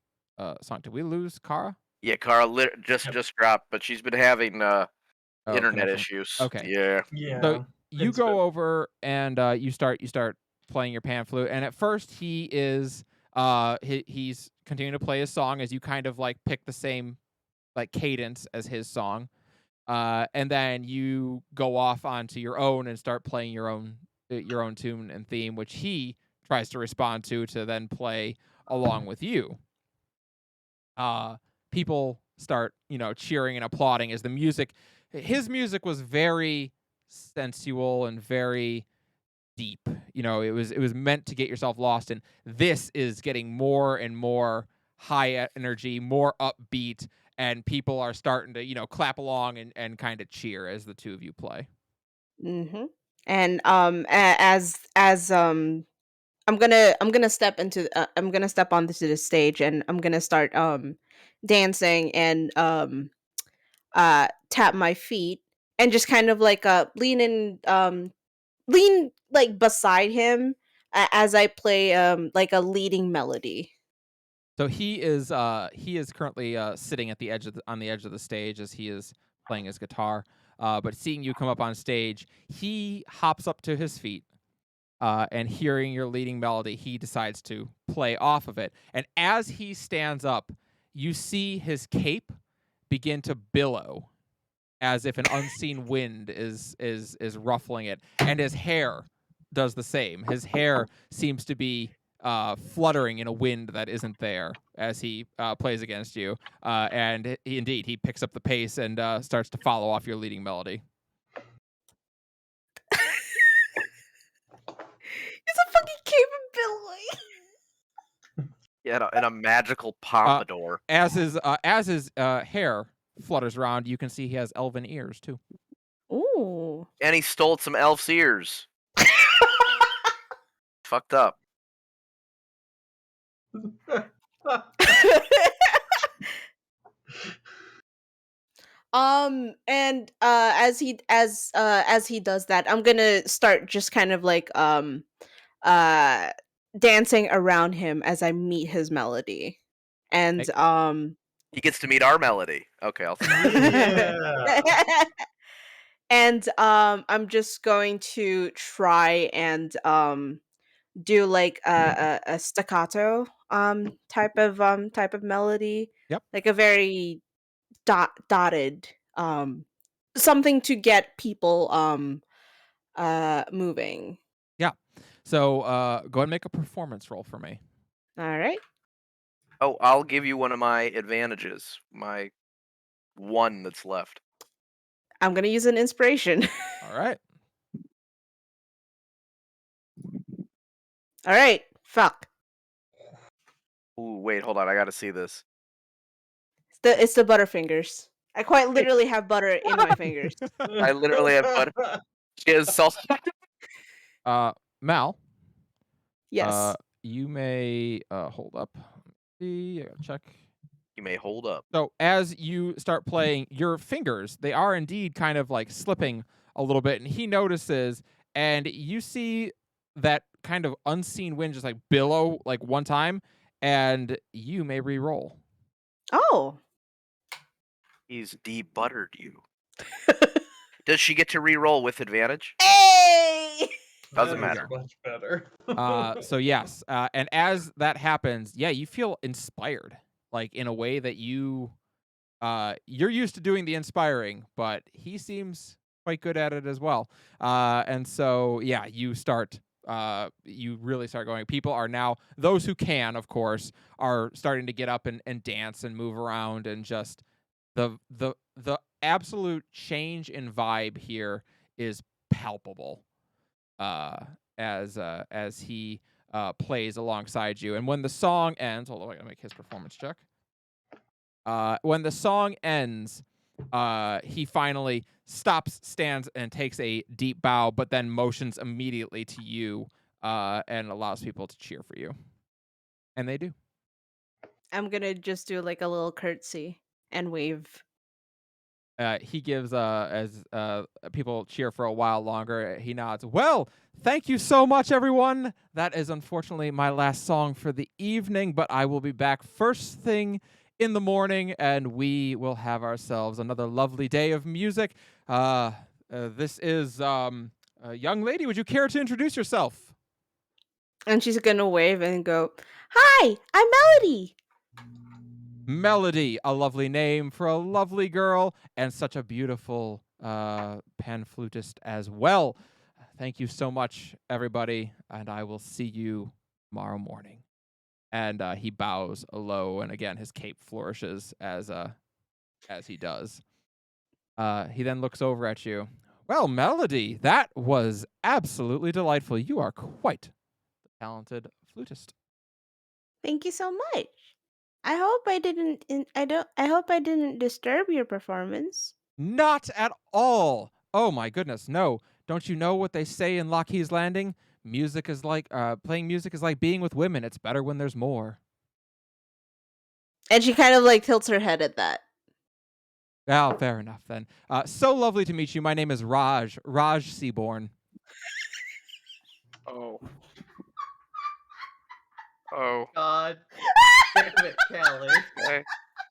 song. Did we lose Kara? Yeah, Carl just dropped, but she's been having Oh, Internet connection. issues. Okay. Yeah. Yeah. So you it's go been- over and you start playing your pan flute, and at first he is he's continuing to play his song as you kind of like pick the same like cadence as his song, and then you go off onto your own and start playing your own tune and theme, which he tries to respond to then play along with you. People start cheering and applauding as his music was very sensual and very deep. It was meant to get yourself lost, and this is getting more and more high energy, more upbeat, and people are starting to clap along and kind of cheer as the two of you play. Mm-hmm. And as I'm gonna step into I'm gonna step onto the stage, and I'm gonna start dancing and tap my feet and just kind of like lean like beside him as I play like a leading melody. So he is currently sitting at the on the edge of the stage as he is playing his guitar. But seeing you come up on stage, he hops up to his feet, and hearing your leading melody, he decides to play off of it. And as he stands up, you see his cape begin to billow as if an unseen wind is ruffling it, and his hair does the same. His hair seems to be fluttering in a wind that isn't there as he plays against you. And he picks up the pace and starts to follow off your leading melody. It's a fucking capability. Yeah, and a magical pompadour. As his hair flutters around, you can see he has elven ears too. Ooh. And he stole some elf's ears. Fucked up. And as he does that, I'm gonna start just kind of like uh dancing around him as I meet his melody. And He gets to meet our melody. Okay, I'll stop. Yeah. and I'm just going to try and do like a staccato type of melody. Yep. Like a very dotted something to get people moving. Yeah. So go ahead and make a performance roll for me. All right. Oh, I'll give you one of my advantages. My one that's left. I'm going to use an inspiration. All right. All right. Fuck. Ooh, wait, hold on. I gotta see this. It's the Butterfingers. I quite literally have butter in my fingers. I literally have butter. She has salt. Mal. Yes. You may hold up. I gotta check. You may hold up. So as you start playing, your fingers, they are indeed kind of like slipping a little bit, and he notices, and you see that kind of unseen wind just like billow like one time, and you may re-roll. Oh. He's debuttered you. Does she get to re-roll with advantage? Hey! Doesn't That is matter. Much better. So yes, and as that happens, yeah, you feel inspired, like in a way that you're used to doing the inspiring, but he seems quite good at it as well. And so yeah, you really start going. People are now, those who can, of course, are starting to get up and dance and move around, and just the absolute change in vibe here is palpable. As he plays alongside you. And when the song ends, hold on, I gotta make his performance check. When the song ends, he finally stops, stands, and takes a deep bow, but then motions immediately to you and allows people to cheer for you. And they do. I'm going to just do like a little curtsy and wave. He gives, as people cheer for a while longer, he nods. Well, thank you so much, everyone. That is unfortunately my last song for the evening, but I will be back first thing in the morning, and we will have ourselves another lovely day of music. This is a young lady. Would you care to introduce yourself? And she's gonna wave and go, "Hi, I'm Melody." Melody, a lovely name for a lovely girl and such a beautiful pan flutist as well. Thank you so much, everybody, and I will see you tomorrow morning. And he bows low, and again, his cape flourishes as he does. He then looks over at you. Well, Melody, that was absolutely delightful. You are quite the talented flutist. Thank you so much. I hope I didn't. I hope I didn't disturb your performance. Not at all. Oh my goodness, no. Don't you know what they say in Lockheed's Landing? Music is like playing music is like being with women. It's better when there's more. And she kind of like tilts her head at that. Oh, fair enough then. So lovely to meet you. My name is Raj Seaborn. Oh. Oh. God damn it, Callie. Okay.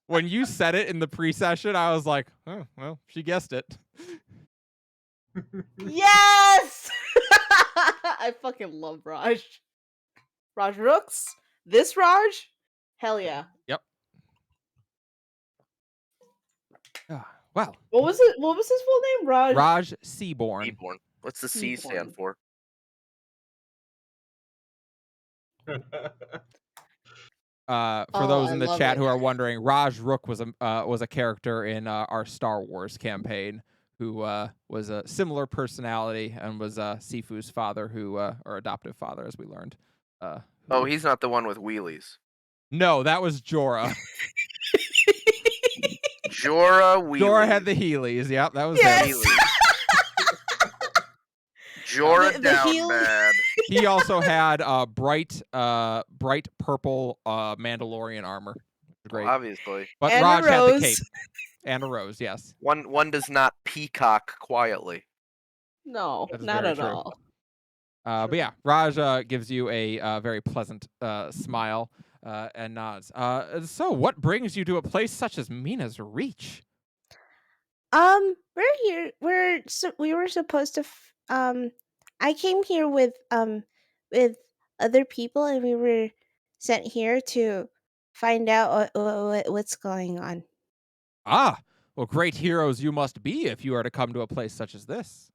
When you said it in the pre-session, I was like, oh, well, she guessed it. Yes! I fucking love Raj. Raj Rooks? This Raj? Hell yeah. Yep. Well, What was it? What was his full name? Raj Seaborn. Seaborn. What's the C stand Seaborn. for? For those I in the love chat it. who are wondering, Raj Rook was a character in our Star Wars campaign who was a similar personality and was Sifu's father, or adoptive father, as we learned. Oh, he's not the one with wheelies. No, that was Jorah. Jorah wheelies. Jorah had the Heelys. Yep, that was Yes! him. Wheelies. Jorah The down heel- bad. He also had bright purple Mandalorian armor. Great. Obviously. But And a Raj had the rose. cape. And a rose, yes. One does not peacock quietly. No, That is not very at true. all. But yeah, Raj gives you a very pleasant smile and nods. So what brings you to a place such as Mina's Reach? We're here. We were supposed to. I came here with other people, and we were sent here to find out what's going on. Ah, well, great heroes you must be if you are to come to a place such as this.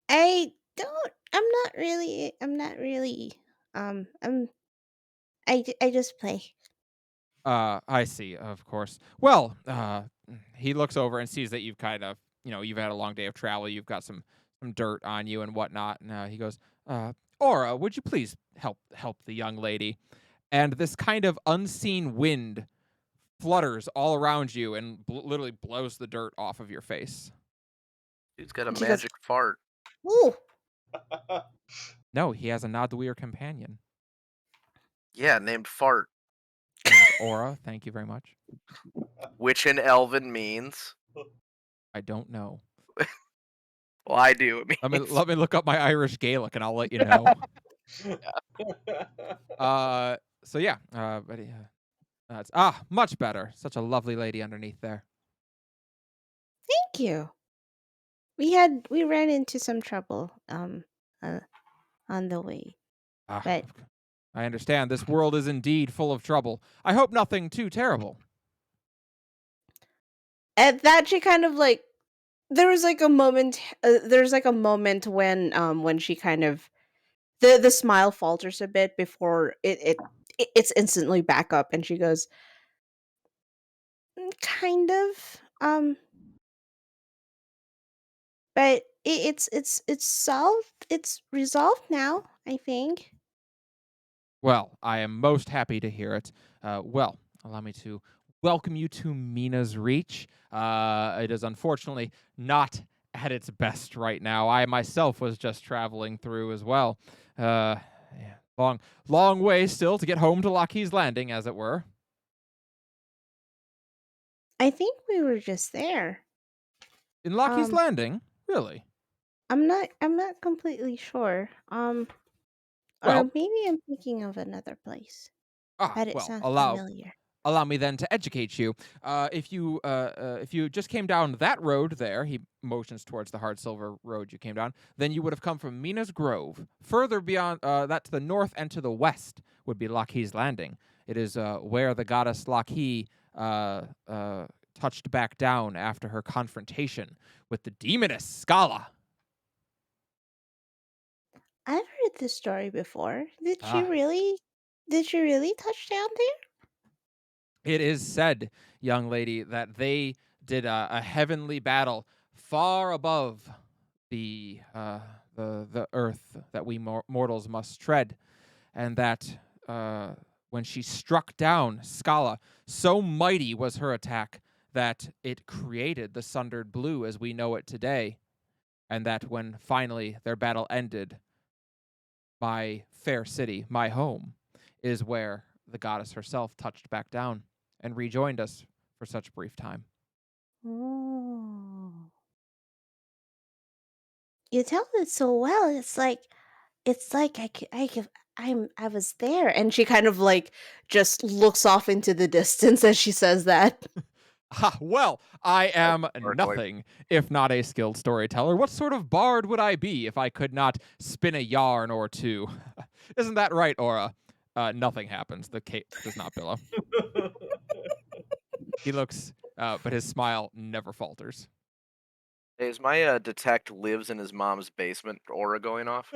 I don't. I'm not really. I'm not really. I just play. I see, of course. Well, he looks over and sees that you've kind of, you've had a long day of travel. You've got some dirt on you and whatnot. And he goes, Aura, would you please help the young lady? And this kind of unseen wind flutters all around you and literally blows the dirt off of your face. He's got a She goes- magic fart. Ooh. No, he has a Nodweir companion. Yeah, named Fart. Aura, thank you very much. Which in Elven means. I don't know. Well, I do. It means. Let me look up my Irish Gaelic and I'll let you know. So yeah, but that's much better. Such a lovely lady underneath there. Thank you. We ran into some trouble on the way. But I understand. This world is indeed full of trouble. I hope nothing too terrible. at that she kind of like there was like a moment there's like a moment when she kind of the smile falters a bit before it's instantly back up, and she goes, kind of but it's solved. It's resolved now, I think. Well, I am most happy to hear it. Well, allow me to welcome you to Mina's Reach. It is unfortunately not at its best right now. I myself was just traveling through as well. Yeah, long way still to get home to Lockheed's Landing, as it were. I think we were just there. In Lockheed's Landing? Really? I'm not completely sure. Or Well- maybe I'm thinking of another place. But it Well, sounds allow familiar. Allow me then to educate you. If you just came down that road there, he motions towards the hard silver road you came down, then you would have come from Mina's Grove. Further beyond that to the north and to the west would be Lockheed's Landing. It is where the goddess Lockheed touched back down after her confrontation with the demoness Scala. I've heard this story before. Did she Ah. really? Did she really touch down there? It is said, young lady, that they did a heavenly battle far above the earth that we mortals must tread, and that when she struck down Scala, so mighty was her attack that it created the sundered blue as we know it today, and that when finally their battle ended, my fair city, my home, is where the goddess herself touched back down and rejoined us for such brief time. Oh. You tell it so well. It's like I was there, and she kind of like just looks off into the distance as she says that. Ha, well, I am Sparkling. nothing if not a skilled storyteller. What sort of bard would I be if I could not spin a yarn or two? Isn't that right, Aura? Nothing happens. The cape does not billow. He looks, but his smile never falters. Hey, is my detect lives in his mom's basement aura going off?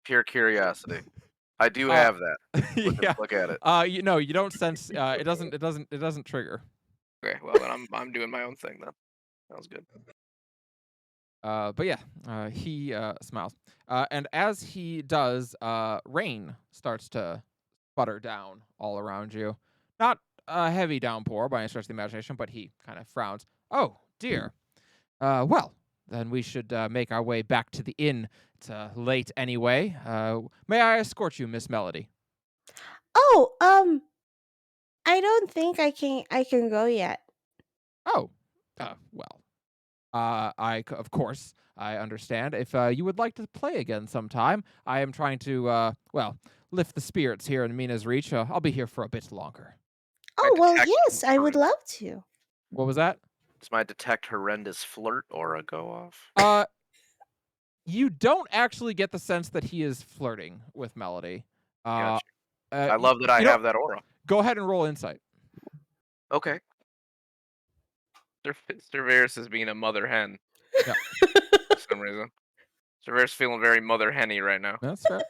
Pure curiosity. I do have that. Yeah. Look at it. You don't sense. It doesn't trigger. Okay, well then I'm doing my own thing then. Sounds good. But yeah, he smiles. And as he does, rain starts to sputter down all around you. Not a heavy downpour by any stretch of the imagination, but he kind of frowns. Oh, dear. Well, then we should make our way back to the inn. It's late anyway. May I escort you, Miss Melody? Oh, I don't think I can go yet. Oh, well. Of course, I understand. If you would like to play again sometime, I am trying to, lift the spirits here in Mina's Reach. I'll be here for a bit longer. Oh, well, detect yes, I would love to. What was that? Does my detect horrendous flirt aura go off? You don't actually get the sense that he is flirting with Melody. Gotcha. I love that I have that aura. Go ahead and roll insight. Okay. Cerberus is being a mother hen. Yeah. For some reason. Cerberus feeling very mother henny right now. That's fair.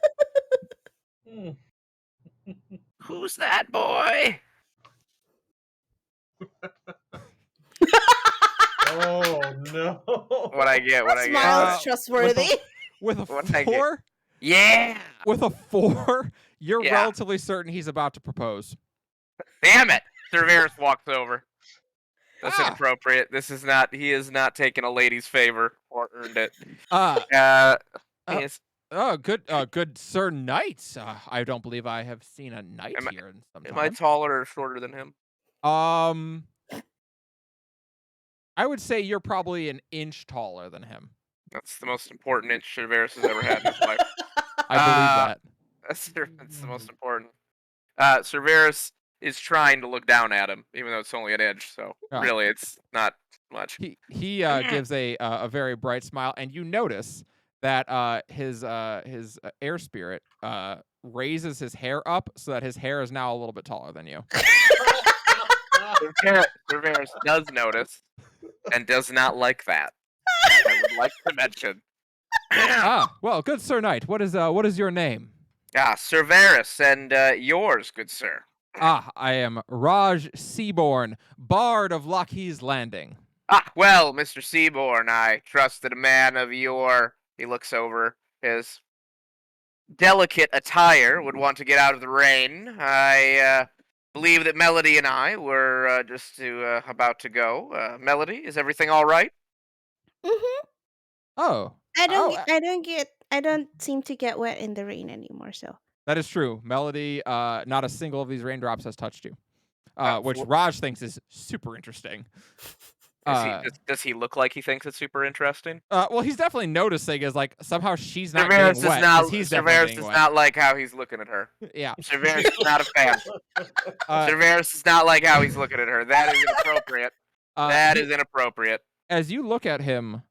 Who's that boy? Oh no! What I get? What I get? Smile is Uh, trustworthy. With a What'd I get? 4? Yeah. With a 4, you're Yeah. relatively certain he's about to propose. Damn it! Cerberus walks over. That's Ah. inappropriate. This is not. He is not taking a lady's favor or earned it. Uh, Yes. Good Sir Knight. I don't believe I have seen a knight Am I- here in some Am I time. taller or shorter than him? I would say you're probably an inch taller than him. That's the most important inch Cerberus has ever had in his life. I believe that. That's the most important. Cerberus is trying to look down at him, even though it's only an inch. So Yeah. really, it's not much. He gives a very bright smile, and you notice that his air spirit raises his hair up so that his hair is now a little bit taller than you. Cerberus does notice and does not like that. I would like to mention. Well, good Sir Knight. What is your name? Cerberus, and yours, good sir. I am Raj Seaborn, Bard of Lockheed's Landing. Well, Mr. Seaborn, I trust that a man of your... He looks over his delicate attire would want to get out of the rain. I believe that Melody and I were just about to go. Melody, is everything all right? Mm-hmm. Oh, I don't seem to get wet in the rain anymore. So that is true. Melody, not a single of these raindrops has touched you, which Well- Raj thinks is super interesting. Does he look like he thinks it's super interesting? Well, he's definitely noticing is like somehow she's not getting wet. 'Cause he's definitely Cerberus getting does wet. not like how he's looking at her. Yeah. Cerberus is not a fan. Cerberus does not like how he's looking at her. That is inappropriate. That is inappropriate. As you look at him,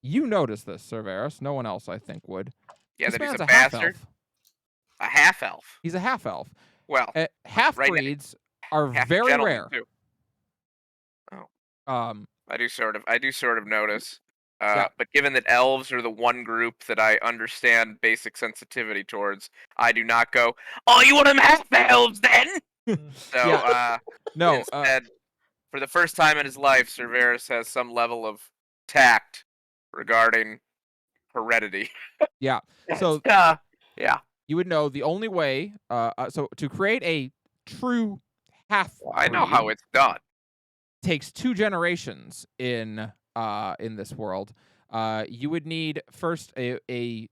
you notice this, Cerberus. No one else, I think, would. Yeah, This that he's man's a half bastard. elf. A half elf. He's a half elf. Well, Half breeds are half very gentleman, rare. too. Um, I do sort of notice. Yeah. But given that elves are the one group that I understand basic sensitivity towards, I do not go, "Oh, you want them half elves then?" So, Yeah. no. instead, for the first time in his life, Cerberus has some level of tact regarding heredity. Yeah. So yeah. you would know the only way. So to create a true half, I know how it's done. takes 2 generations in this world. You would need first a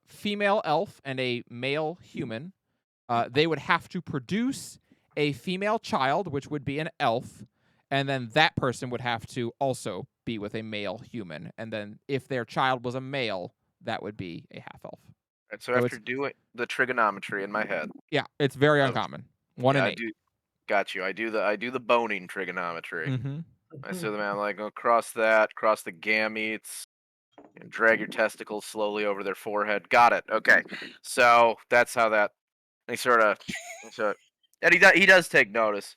female elf and a male human. They would have to produce a female child, which would be an elf, and then that person would have to also be with a male human. And then if their child was a male, that would be a half elf. And so after doing the trigonometry in my head, Yeah, it's very uncommon. 1 in 8. Got you. I do the boning trigonometry. Mm-hmm. I see the man like go cross the gametes, and drag your testicles slowly over their forehead. Got it. Okay. So that's how that. He sort of, and he does take notice.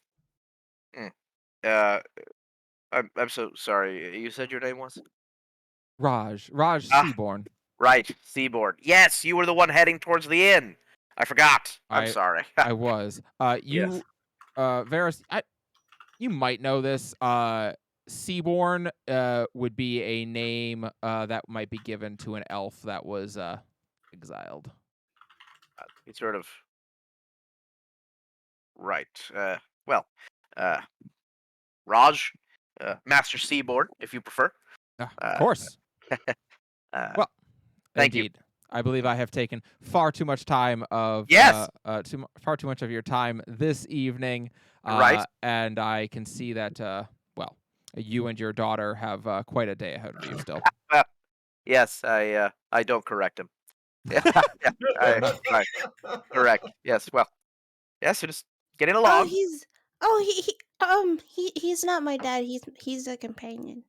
I'm so sorry. You said your name was Raj Seaborn. Right, Seaboard. Yes, you were the one heading towards the inn. I forgot. I'm sorry. I was. Yes. Varys, you might know this. Seaborn would be a name that might be given to an elf that was exiled. He sort of. Right. Raj, Master Seaboard, if you prefer. Of course. Well, thank indeed. I believe I have taken far too much time of far too much of your time this evening. Right. And I can see that you and your daughter have quite a day ahead of you still. Yes, I don't correct him. Right. Correct. Yes. Well. Yes, you're just getting along. He's not my dad. He's a companion.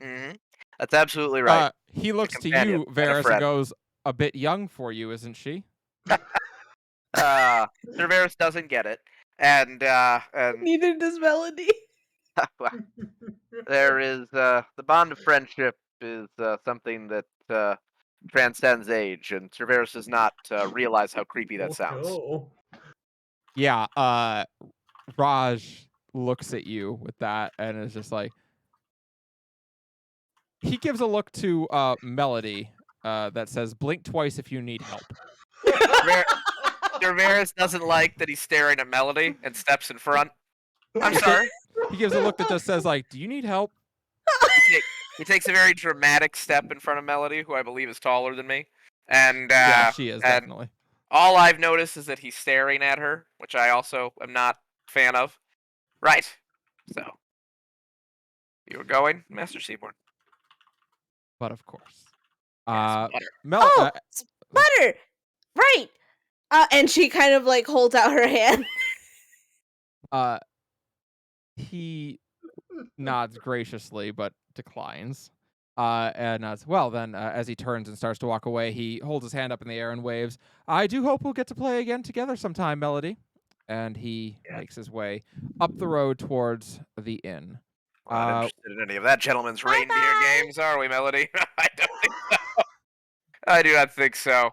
Mm-hmm. That's absolutely right. He looks to you, Varys, and goes, "A bit young for you, isn't she?" Varys doesn't get it, and neither does Melody. There is the bond of friendship is something that transcends age, and Cerberus does not realize how creepy that sounds. Oh. Yeah, Raj looks at you with that and is just like, he gives a look to Melody that says, "Blink twice if you need help." Cerberus doesn't like that he's staring at Melody and steps in front. I'm sorry. He gives a look that just says, like, "Do you need help?" He takes a very dramatic step in front of Melody, who I believe is taller than me. And yeah, she is, definitely. All I've noticed is that he's staring at her, which I also am not a fan of. Right. So, you were going, Master Seaborn? But of course. Butter. Butter! Right! And she kind of like holds out her hand. He nods graciously, but declines. And nods. Well, then, as he turns and starts to walk away, he holds his hand up in the air and waves. "I do hope we'll get to play again together sometime, Melody." And he makes his way up the road towards the inn. We're not interested in any of that gentleman's reindeer games, are we, Melody? I don't think so. I do not think so.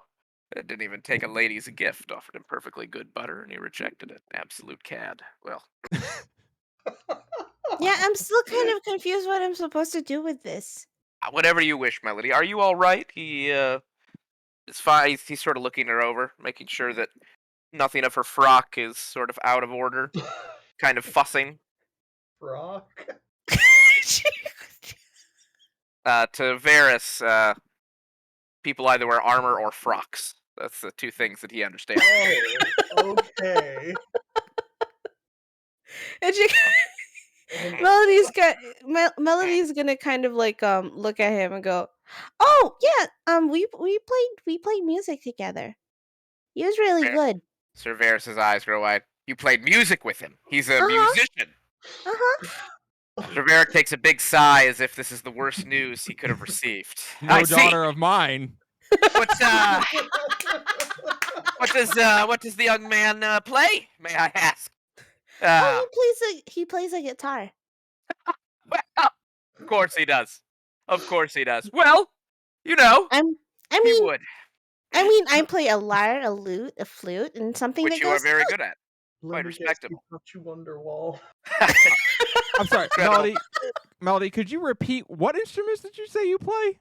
It didn't even take a lady's gift. Offered him perfectly good butter, and he rejected it. Absolute cad. Well. Yeah, I'm still kind of confused what I'm supposed to do with this. Whatever you wish, Melody. Are you all right? It's fine. He's sort of looking her over, making sure that nothing of her frock is sort of out of order. Kind of fussing. Frock? To Varys, people either wear armor or frocks. That's the two things that he understands. Oh, okay. And Melody's gonna kind of like look at him and go, "Oh yeah, we played music together. He was really good." Sir Varys's eyes grow wide. You played music with him. He's a Uh-huh. musician. Sir Varys takes a big sigh as if this is the worst news he could have received. No I see. daughter of mine. What does the young man play? May I ask? Oh, he plays a guitar. Well, of course he does. Of course he does. Well, you know, I he mean, would, I play a lyre, a lute, a flute, and something which that you are goes. very good at. Let me guess, respectable. you touch Wonderwall. I'm sorry, Incredible. Melody, could you repeat what instruments did you say you play?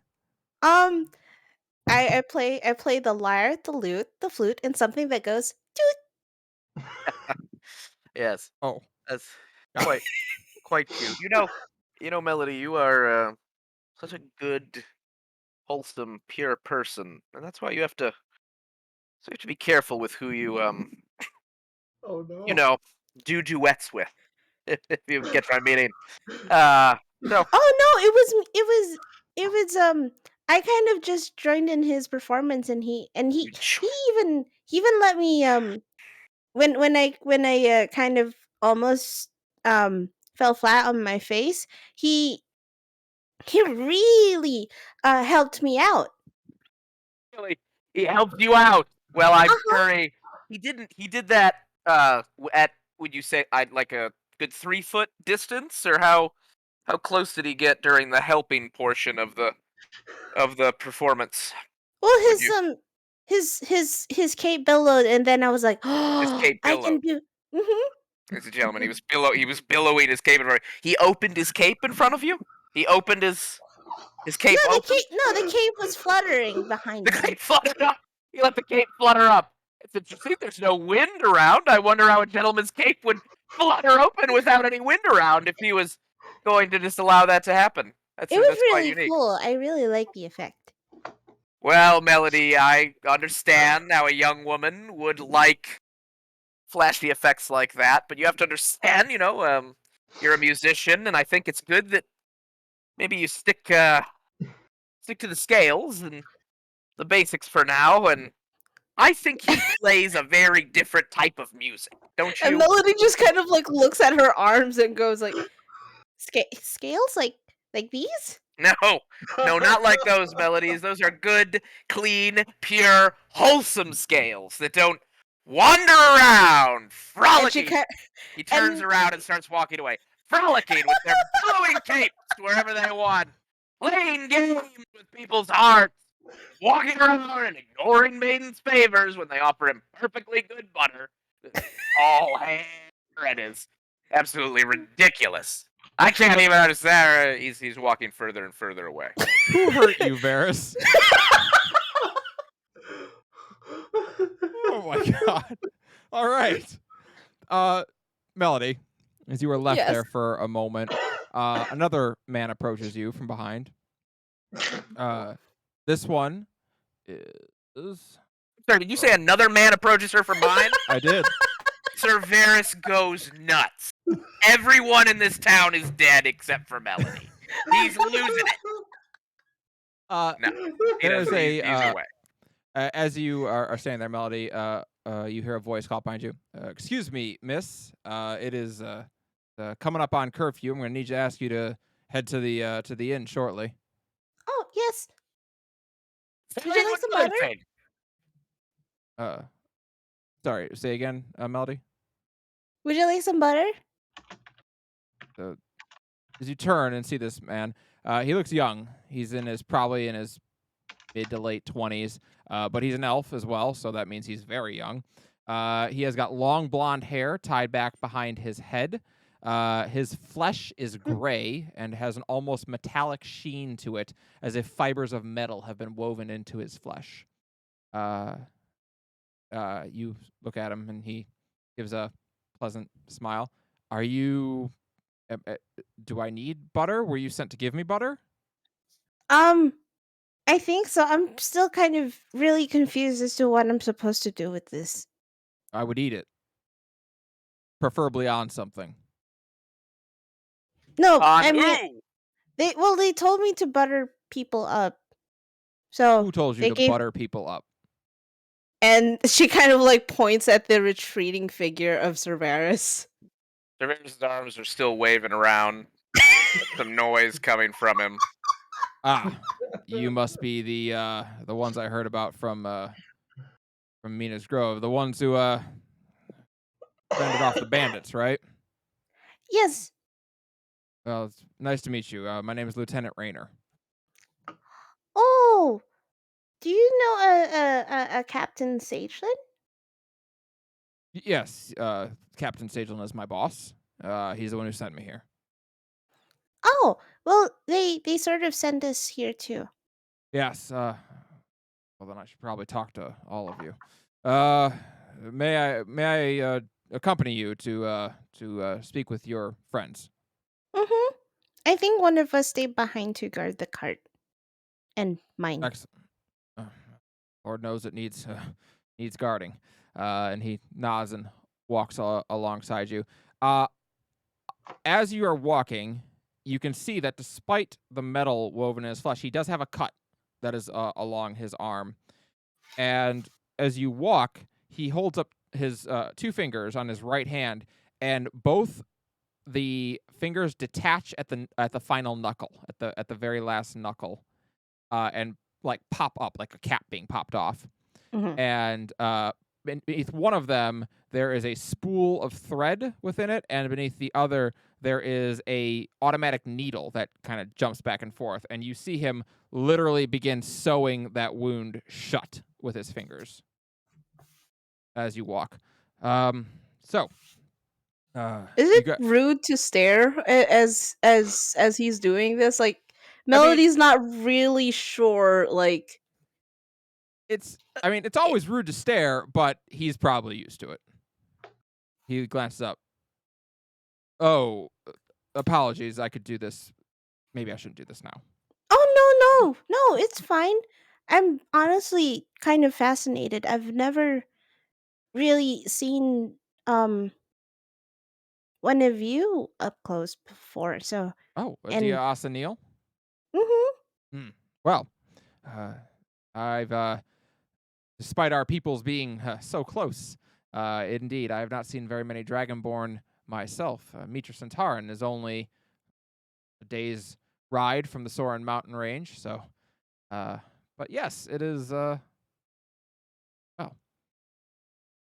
I play the lyre, the lute, the flute, and something that goes toot. Yes, Oh, that's quite cute. You know, Melody, you are such a good, wholesome, pure person, and that's why you have to be careful with who you Oh no. you know do duets with. If you get my meaning. So Oh no, it was I kind of just joined in his performance, and he even let me when I kind of almost fell flat on my face, he really helped me out. really, he helped you out. Well, I'm Uh-huh. sure he didn't. He did that at, would you say, like a good 3 foot distance, or how close did he get during the helping portion of the performance? Well, Would you? his cape billowed, and then I was like, His "Oh, cape I can billowed. do." Ladies and gentlemen, he was billowing his cape in front of you. He opened his cape in front of you. He opened his cape open. The cape was fluttering behind The me. cape fluttered up. He let the cape flutter up. It's interesting. There's no wind around. I wonder how a gentleman's cape would flutter open without any wind around if he was going to just allow that to happen. It was That's quite really unique. cool. I really like the effect. Well, Melody, I understand how a young woman would like flashy effects like that, but you have to understand, you're a musician, and I think it's good that maybe you stick to the scales and the basics for now, and I think he plays a very different type of music, don't And you? Melody just kind of like looks at her arms and goes like, scales like these? No, not like those melodies. Those are good, clean, pure, wholesome scales that don't wander around, frolicking. He turns around and starts walking away, frolicking with their blowing capes wherever they want, playing games with people's hearts, walking around and ignoring maidens' favors when they offer him perfectly good butter. All hair, it is absolutely ridiculous. I can't even understand. He's walking further and further away. who hurt you, Varys? Oh my god. All right. Melody, as you were left Yes. there for a moment, another man approaches you from behind. This one is... Sir, did you say another man approaches her from behind? I did. Sir Varys goes nuts. Everyone in this town is dead except for Melody. He's losing it. No, he There's doesn't. He's a away. as you are standing there, Melody, you hear a voice call behind you. Excuse me, miss. It is coming up on curfew. I'm going to need you to ask you to head to the inn shortly. Oh yes. Would you like some butter? Sorry, say again, Melody. Would you like some butter? As you turn and see this man, he looks young. He's probably in his mid to late 20s, but he's an elf as well, so that means he's very young. He has got long blonde hair tied back behind his head. His flesh is gray and has an almost metallic sheen to it, as if fibers of metal have been woven into his flesh. You look at him, and he gives a pleasant smile. Are you... do I need butter? Were you sent to give me butter? I think so. I'm still kind of really confused as to what I'm supposed to do with this. I would eat it. Preferably on something. No, On I meant who? they told me to butter people up. So Who told you they to gave butter people up? and she kind of like points at the retreating figure of Cerberus. Cerberus' arms are still waving around. Some noise coming from him. Ah, you must be the ones I heard about from Mina's Grove, the ones who fended off the bandits, right? Yes. Well, it's nice to meet you. My name is Lieutenant Rayner. Oh, do you know a Captain Sagelin? Yes, Captain Sagelin is my boss. He's the one who sent me here. Oh, well, they sort of sent us here too. Yes. Well, then I should probably talk to all of you. May I accompany you to speak with your friends? Mm-hmm. I think one of us stayed behind to guard the cart and mine. Excellent. Lord knows it needs needs guarding. And he nods and walks alongside you. As you are walking, you can see that despite the metal woven in his flesh, he does have a cut that is along his arm. And as you walk, he holds up his 2 fingers on his right hand, and both the fingers detach at the final knuckle, at the very last knuckle, and like pop up like a cap being popped off. Mm-hmm. And beneath one of them there is a spool of thread within it, and beneath the other there is a automatic needle that kind of jumps back and forth, and you see him literally begin sewing that wound shut with his fingers as you walk. So Is you it got rude to stare as he's doing this? Like, I mean, Melody's not really sure. Like, it's always rude to stare, but he's probably used to it. He glances up. Oh, apologies. I could do this. Maybe I shouldn't do this now. oh no, it's fine. I'm honestly kind of fascinated. I've never really seen one of you up close before. So Oh, and Adia Asanil? mm-hmm. Well, I've, despite our peoples being so close, indeed, I have not seen very many Dragonborn myself. Mitra Centauran is only a day's ride from the Soren mountain range, so, but yes, it is, well,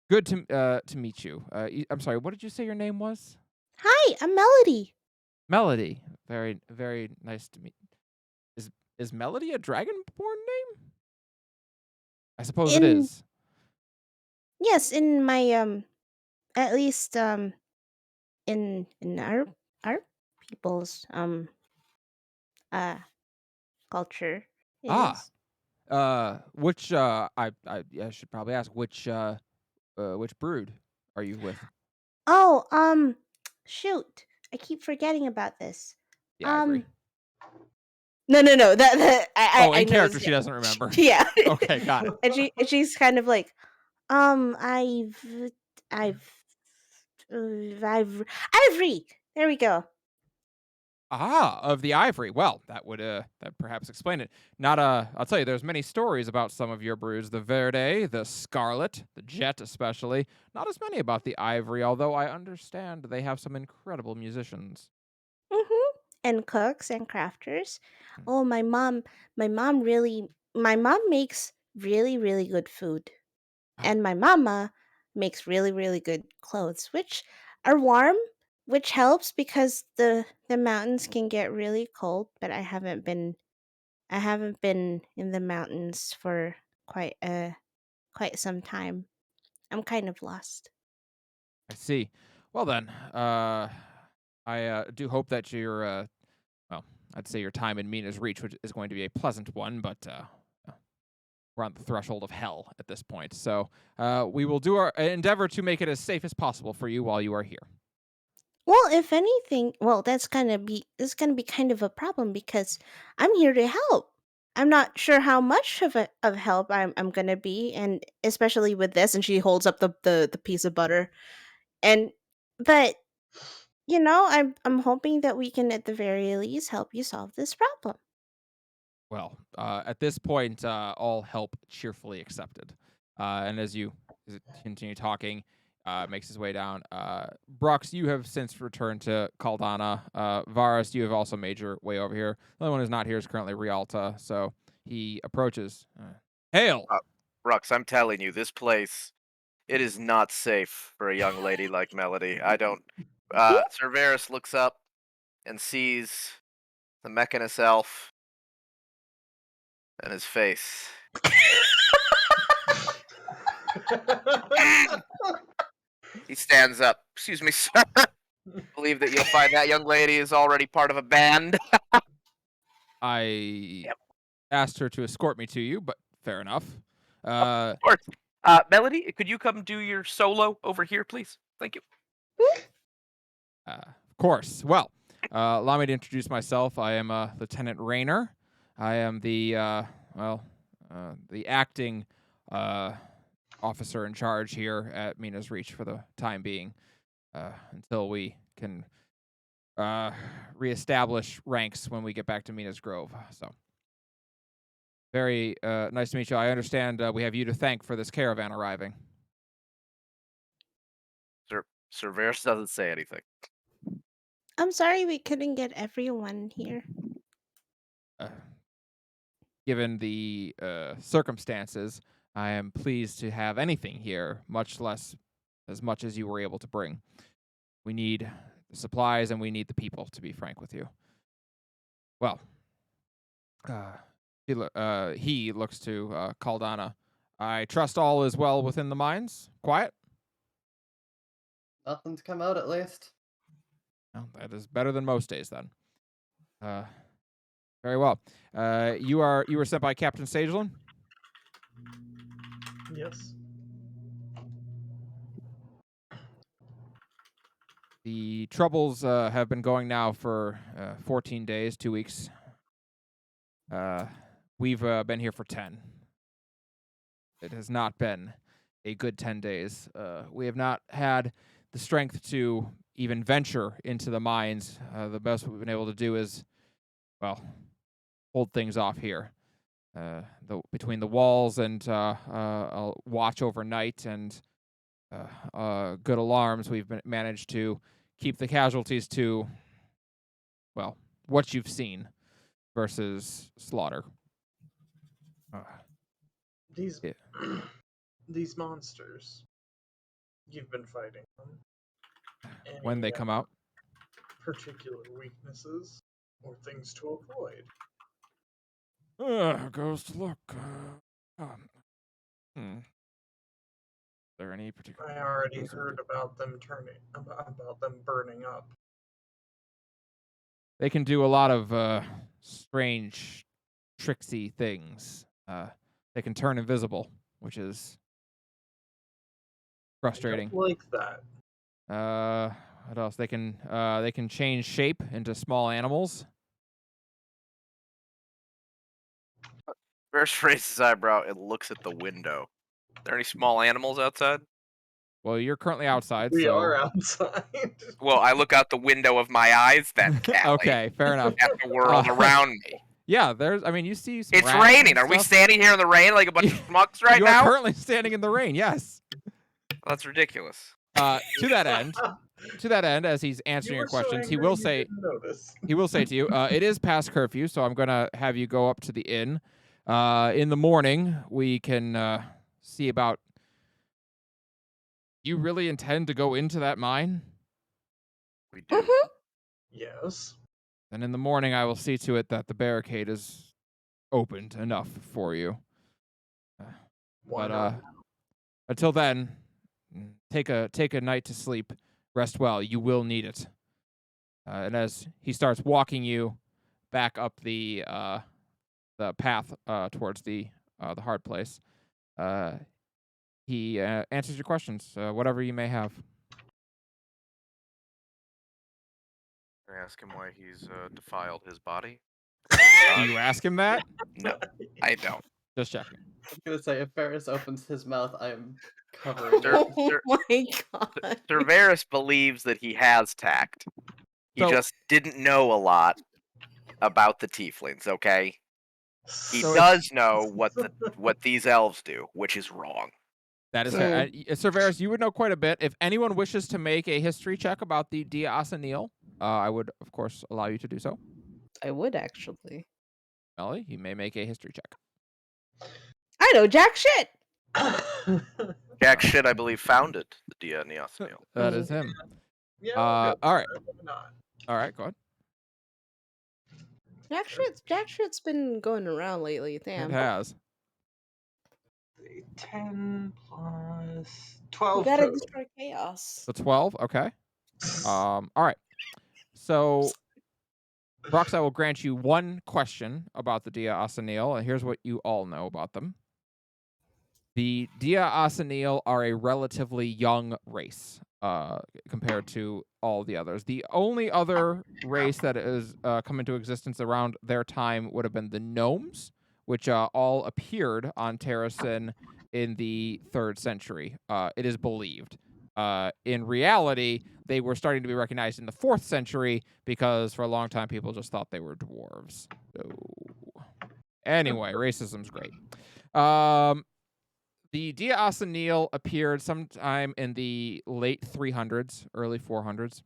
good to meet you. I'm sorry, what did you say your name was? Hi, I'm Melody. Melody. Very, very nice to meet. Is Melody a Dragonborn name? I suppose it In is. yes, in my at least in our people's uh culture it Ah, is. which I should probably ask which brood are you with? Oh, shoot. I keep forgetting about this. The Um Ivory. no, that Oh, I in know character, she doesn't remember. yeah. Okay, got it. She's kind of like um I've I've Ivory. There we go. Ah, of the Ivory. Well, that would that perhaps explain it. Not I'll tell you, there's many stories about some of your broods, the Verde, the Scarlet, the Jet especially. Not as many about the Ivory, although I understand they have some incredible musicians. Mm-hmm. And cooks and crafters. Hmm. Oh, my mom makes really, really good food. Ah, And my mama makes really, really good clothes, which are warm, which helps because the mountains can get really cold, but I haven't been in the mountains for quite some time. I'm kind of lost. I see. Well then, I do hope that your well, I'd say your time in Mina's Reach which is going to be a pleasant one, but we're on the threshold of hell at this point. So we will do our endeavor to make it as safe as possible for you while you are here. Well, if anything, well, that's gonna be kind of a problem because I'm here to help. I'm not sure how much of help I'm gonna be, and especially with this. And she holds up the piece of butter, and but I'm hoping that we can at the very least help you solve this problem. Well, at this point, all help cheerfully accepted. And as you continue talking, makes his way down. Brux, you have since returned to Caldana. Varus, you have also made your way over here. The only one who's not here is currently Rialta, so he approaches. Hail! Brux, I'm telling you, this place, it is not safe for a young lady like Melody. I don't. Cerberus looks up and sees the Mechanist elf and his face. He stands up. Excuse me, sir. Believe that you'll find that young lady is already part of a band. I asked her to escort me to you, but fair enough. Of course. Melody, could you come do your solo over here, please? Thank you. Of course. Well, allow me to introduce myself. I am Lieutenant Rayner. I am the acting officer in charge here at Mina's Reach for the time being, until we can reestablish ranks when we get back to Mina's Grove. So, very nice to meet you. I understand we have you to thank for this caravan arriving. Cerberus doesn't say anything. I'm sorry we couldn't get everyone here. Given the circumstances, I am pleased to have anything here, much less as much as you were able to bring. We need the supplies and we need the people, to be frank with you. Well, he looks to Caldana. I trust all is well within the mines. Quiet? Nothing's come out, at least. Well, that is better than most days, then. Very well. You were sent by Captain Sagelin? Yes. The troubles have been going now for 14 days, 2 weeks. We've been here for 10. It has not been a good 10 days. We have not had the strength to even venture into the mines. The best we've been able to do is, well, hold things off here. Between the walls and a watch overnight and good alarms, we've managed to keep the casualties to, well, what you've seen versus slaughter. These Yeah. these monsters, you've been fighting them. When they come out? Particular weaknesses or things to avoid. Goes to look. Is there any particular? I already heard about them burning up. They can do a lot of strange, tricksy things. They can turn invisible, which is frustrating. I don't like that. What else? They can change shape into small animals. Cerberus raises his eyebrow and looks at the window. Are there any small animals outside? Well, you're currently outside. We so... are outside. Well, I look out the window of my eyes then, Callie, Okay, fair enough. at the world around me. Yeah, you see some It's rats raining. and Are we stuff. standing here in the rain like a bunch of schmucks right you now? are currently standing in the rain, yes. That's ridiculous. To that end, as he's answering your questions, he will say to you, it is past curfew, so I'm going to have you go up to the inn. In the morning, we can see about... You really intend to go into that mine? We do. Yes. Then in the morning, I will see to it that the barricade is opened enough for you. Until then, take a night to sleep. Rest well. You will need it. And as he starts walking you back up the path towards the hard place, he answers your questions, whatever you may have. I ask him why he's defiled his body. Do you ask him that? No, I don't. Just checking. I was gonna say, if Ferris opens his mouth, I am Hovering Sir- up. Oh sir- my god. Cerberus believes that he has tact. He So- just didn't know a lot about the tieflings, okay? He So does know what these elves do, which is wrong. That is fair. Cerberus, you would know quite a bit. If anyone wishes to make a history check about the Dia Asanil, I would, of course, allow you to do so. I would actually. Melly, you may make a history check. I know jack shit. Jack shit, I believe, founded the Dia Neosinil. That is him. Yeah, all right. maybe not. All right, go ahead. Jack shit's been going around lately. Damn. It has. 10 plus We 12 gotta total. destroy chaos. The 12, okay. All right. So, Brox, I will grant you one question about the Dia Asanil, and here's what you all know about them. The Dia Asanil are a relatively young race compared to all the others. The only other race that has come into existence around their time would have been the gnomes, which all appeared on Terrasen in the 3rd century, it is believed. In reality, they were starting to be recognized in the 4th century because for a long time people just thought they were dwarves. So, anyway, racism's great. The Dia Asanil appeared sometime in the late 300s, early 400s.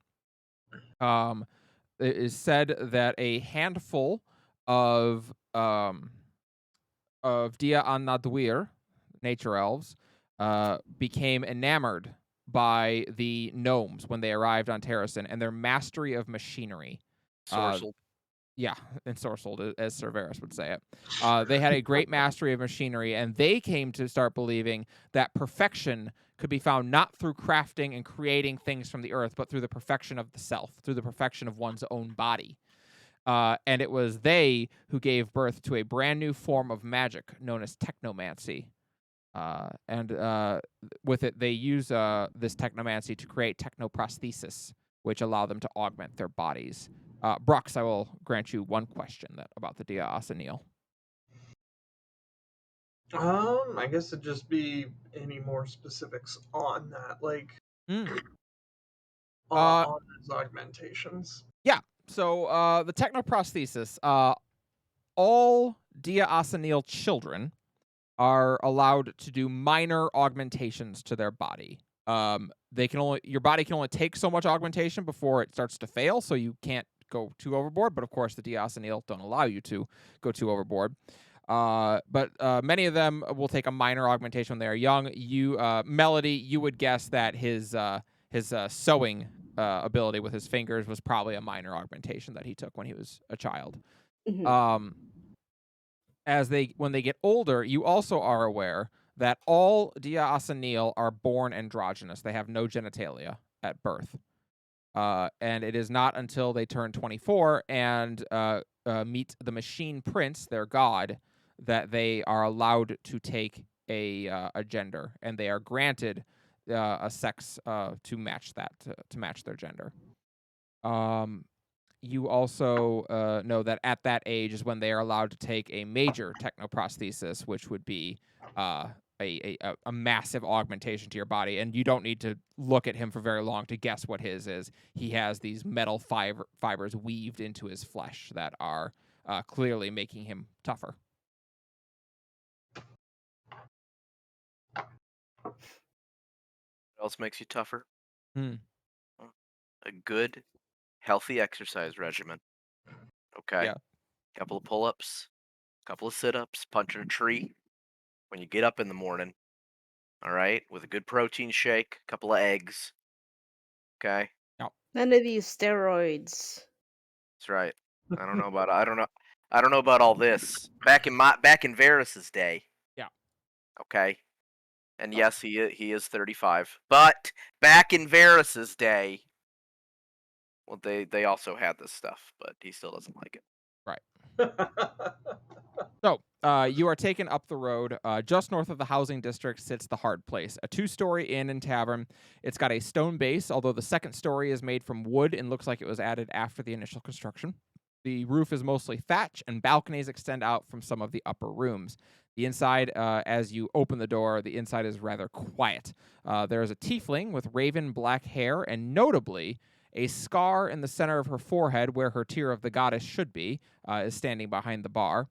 It is said that a handful of Dia Anadwir, nature elves, became enamored by the gnomes when they arrived on Terrasen and their mastery of machinery. Sorcel. Yeah, ensorcelled, as Cerberus would say it. They had a great mastery of machinery, and they came to start believing that perfection could be found not through crafting and creating things from the earth, but through the perfection of the self, through the perfection of one's own body. And it was they who gave birth to a brand new form of magic known as technomancy. And with it, they use this technomancy to create technoprosthesis, which allow them to augment their bodies. Brox, I will grant you one question about the Dia Asanil. I guess it'd just be any more specifics on that, like on those augmentations. Yeah. So the technoprosthesis, all Dia Asanil children are allowed to do minor augmentations to their body. Your body can only take so much augmentation before it starts to fail, so you can't go too overboard, but of course the Dia Asanil don't allow you to go too overboard. But many of them will take a minor augmentation when they are young. Melody, you would guess that his sewing ability with his fingers was probably a minor augmentation that he took when he was a child. Mhm. When they get older, you also are aware that all Dia Asanil are born androgynous. They have no genitalia at birth. And it is not until they turn 24 and meet the Machine Prince, their god, that they are allowed to take a gender, and they are granted a sex to match their gender. You also know that at that age is when they are allowed to take a major technoprosthesis, which would be a massive augmentation to your body, and you don't need to look at him for very long to guess what his is. He has these metal fibers weaved into his flesh that are clearly making him tougher. What else makes you tougher? Hmm. A good, healthy exercise regimen. Okay. Yeah. Couple of pull-ups, couple of sit-ups, punching a tree. When you get up in the morning, all right, with a good protein shake, a couple of eggs. Okay. None of these steroids. That's right. I don't know about all this. Back in Varys's day. Yeah. Okay. And yes, he is 35. But back in Varys's day, well, they also had this stuff, but he still doesn't like it. So, you are taken up the road. Just north of the housing district sits the Hard Place, a 2-story inn and tavern. It's got a stone base, although the second story is made from wood and looks like it was added after the initial construction. The roof is mostly thatch, and balconies extend out from some of the upper rooms. The inside, as you open the door, the inside is rather quiet. There is a tiefling with raven black hair, and notably, a scar in the center of her forehead where her tear of the goddess should be, is standing behind the bar.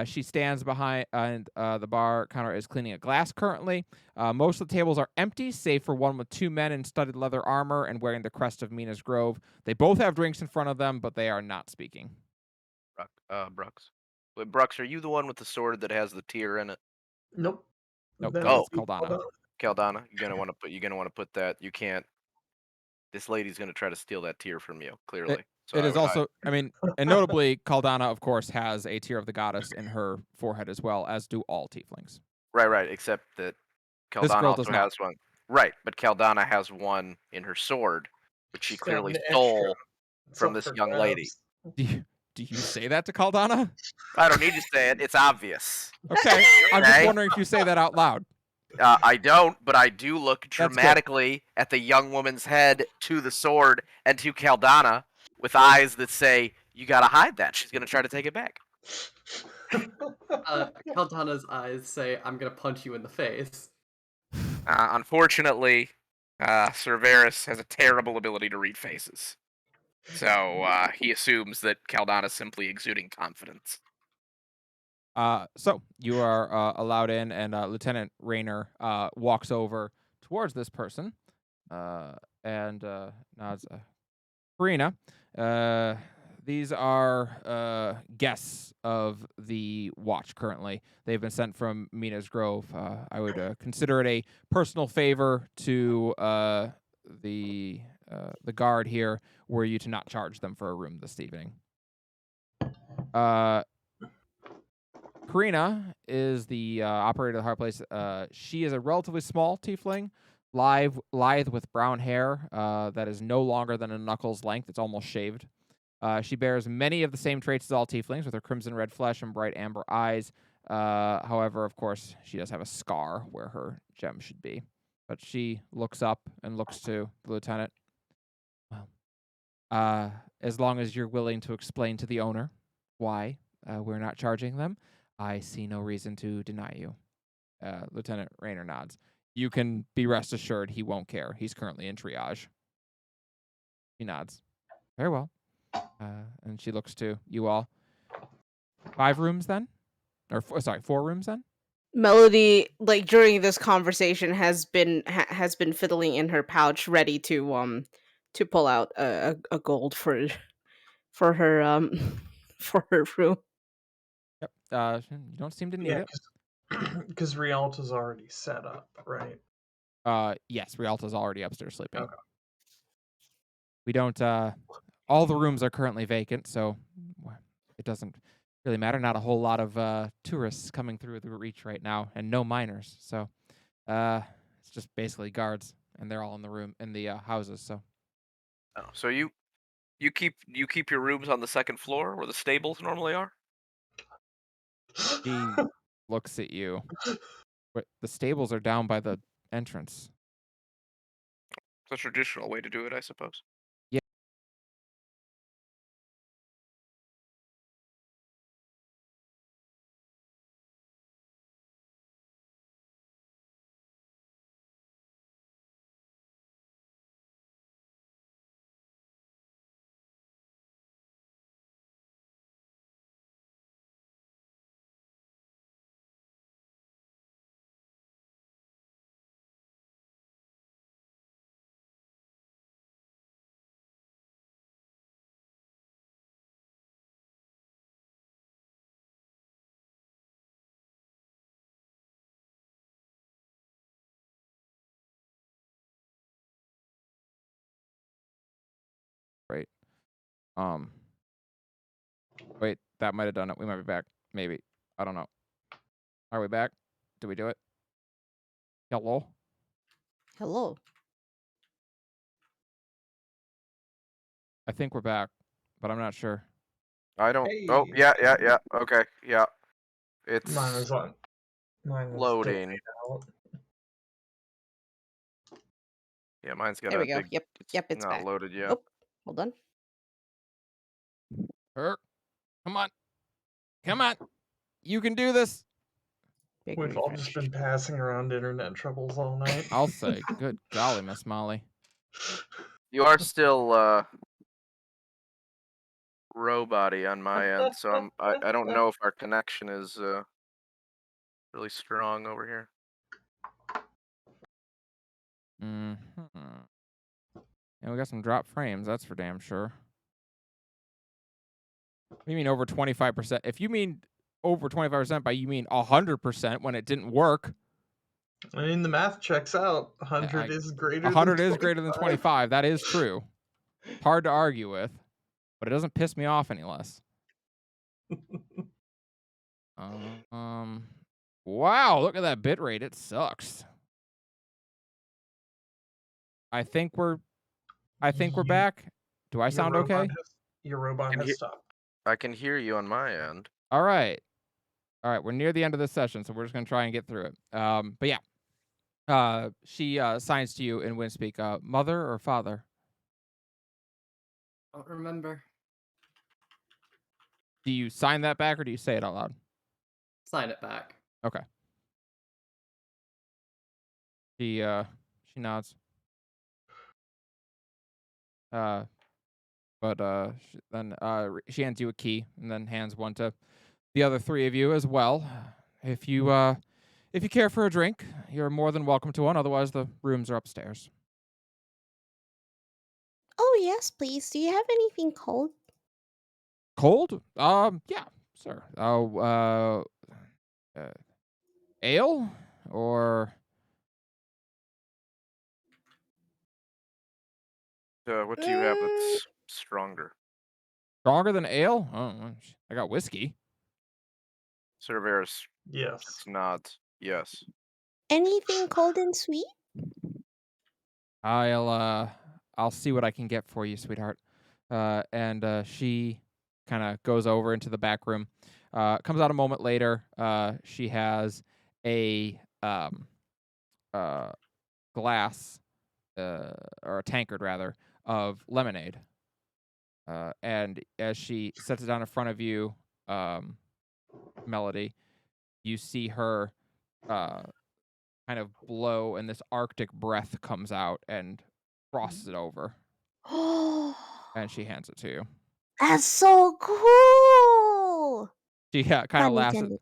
She stands behind, and the bar counter is cleaning a glass currently. Most of the tables are empty, save for one with 2 men in studded leather armor and wearing the crest of Mina's Grove. They both have drinks in front of them, but they are not speaking. Brooks. Wait, Brooks, are you the one with the sword that has the tear in it? Nope. Nope, That that's would be Caldana. Caldana, you're gonna want to put that. You can't. This lady's gonna try to steal that tear from you. Clearly, so It I is would hide. also, I mean, and notably, Caldana, of course, has a tear of the goddess in her forehead as well, as do all tieflings. Right. Except that This Caldana girl does also not. has one. Right, but Caldana has one in her sword, which she She's got clearly an extra. stole It's from up this for young lady. grabs. Do you say that to Caldana? I don't need to say it. It's obvious. Okay, I'm just Okay. wondering if you say that out loud. I don't, but I do look That's good. dramatically at the young woman's head, to the sword, and to Caldana with eyes that say, "You gotta hide that. She's gonna try to take it back." Caldana's eyes say, "I'm gonna punch you in the face." Unfortunately, Cerberus has a terrible ability to read faces. So he assumes that Caldana is simply exuding confidence. So you are allowed in, and Lieutenant Rayner walks over towards this person and nods. Karina, these are guests of the watch currently. They've been sent from Mina's Grove. I would consider it a personal favor to the guard here were you to not charge them for a room this evening. Karina is the operator of the Heart Place. She is a relatively small tiefling, lithe with brown hair that is no longer than a knuckle's length. It's almost shaved. She bears many of the same traits as all tieflings, with her crimson red flesh and bright amber eyes. However, of course, she does have a scar where her gem should be. But she looks up and looks to the lieutenant. Well, as long as you're willing to explain to the owner why we're not charging them, I see no reason to deny you. Lieutenant Rayner nods. You can be rest assured he won't care. He's currently in triage. He nods. Very well. And she looks to you all. 5 rooms then? Or 4 rooms then? Melody, like during this conversation, has been fiddling in her pouch, ready to pull out a gold for her for her room. Yep. You don't seem to need it. Because Rialta's already set up, right? Yes, Rialta's already upstairs sleeping. Okay. We don't all the rooms are currently vacant, so it doesn't really matter. Not a whole lot of tourists coming through the reach right now, and no miners. So it's just basically guards, and they're all in the room in the houses. So So you keep your rooms on the second floor where the stables normally are? he looks at you. But the stables are down by the entrance. It's a traditional way to do it, I suppose. Right. Wait, that might have done it. We might be back. Maybe. I don't know. Are we back? Did we do it? Hello? Hello. I think we're back, but I'm not sure. I don't. Oh, Hey. yeah. Okay, yeah. It's Mine was on. Mine was loading. delayed out. Yeah, mine's got There a we go. big. Yep, it's not back. loaded yet. Oh, hold on. Come on. Come on. You can do this. Big We've all just been passing around internet troubles all night. I'll say, good golly, Miss Molly. You are still robot-y on my end, so I don't know if our connection is really strong over here. And we got some drop frames, that's for damn sure. What do you mean over 25%? If you mean over 25% by you mean 100% when it didn't work. I mean, the math checks out. 100 is greater than 100 25. is greater than 25. That is true. Hard to argue with, but it doesn't piss me off any less. Wow, look at that bit rate. It sucks. I think we're back. Do I sound okay? Your robot has stopped. I can hear you on my end. All right. We're near the end of this session, so we're just gonna try and get through it. But yeah. She signs to you in Windspeak. Mother or father? Don't remember. Do you sign that back or do you say it out loud? Sign it back. Okay. She nods. Then she hands you a key and then hands one to the other three of you as well. If you care for a drink, you're more than welcome to one. Otherwise, the rooms are upstairs. Oh, yes, please. Do you have anything cold? Cold? Yeah, sir. Oh, ale or What do you have that's stronger? stronger than ale? Oh, I got whiskey. Cerberus Yes. just nods. Yes. Anything cold and sweet? I'll see what I can get for you, sweetheart. And she kind of goes over into the back room. Comes out a moment later. She has a glass or a tankard rather of lemonade. And as she sets it down in front of you, Melody, you see her kind of blow, and this Arctic breath comes out and crosses it over, Oh, and she hands it to you. that's so cool. She kind of Pun laughs. intended.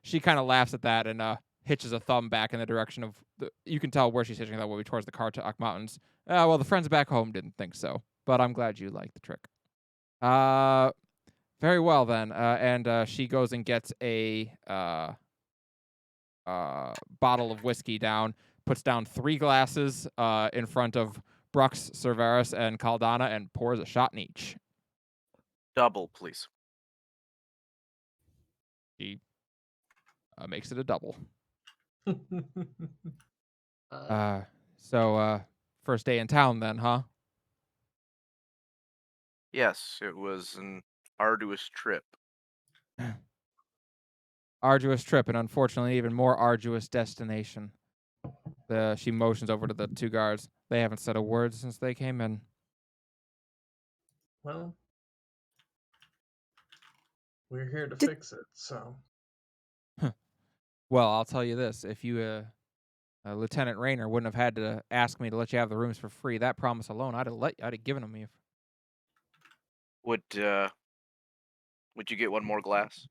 She kind of laughs at that and hitches a thumb back in the direction of you can tell where she's hitching that will be towards the Kartak Mountains. Well, the friends back home didn't think so, but I'm glad you liked the trick. Very well then. And she goes and gets a bottle of whiskey down, puts down 3 glasses in front of Brux, Cerberus, and Caldana, and pours a shot in each. Double, please. She makes it a double. So first day in town then, huh? Yes, it was an arduous trip. Arduous trip, and unfortunately even more arduous destination. She motions over to the 2 guards. They haven't said a word since they came in. Well, we're here to fix it, so. Well, I'll tell you this. If you, Lieutenant Rayner, wouldn't have had to ask me to let you have the rooms for free, that promise alone, I'd have given them you. Would you get one more glass?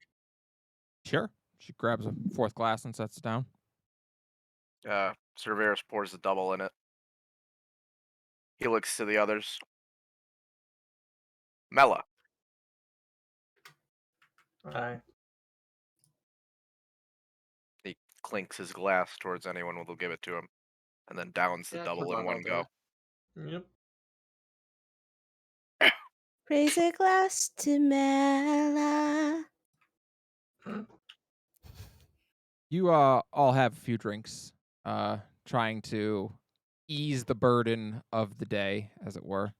Sure. She grabs a 4th glass and sets it down. Cerberus pours the double in it. He looks to the others. Mela. Aye. He clinks his glass towards anyone who will give it to him, and then downs the Yeah, double in Caldana one will do go. it. Yep. Raise a glass to Mela. You all have a few drinks, trying to ease the burden of the day, as it were.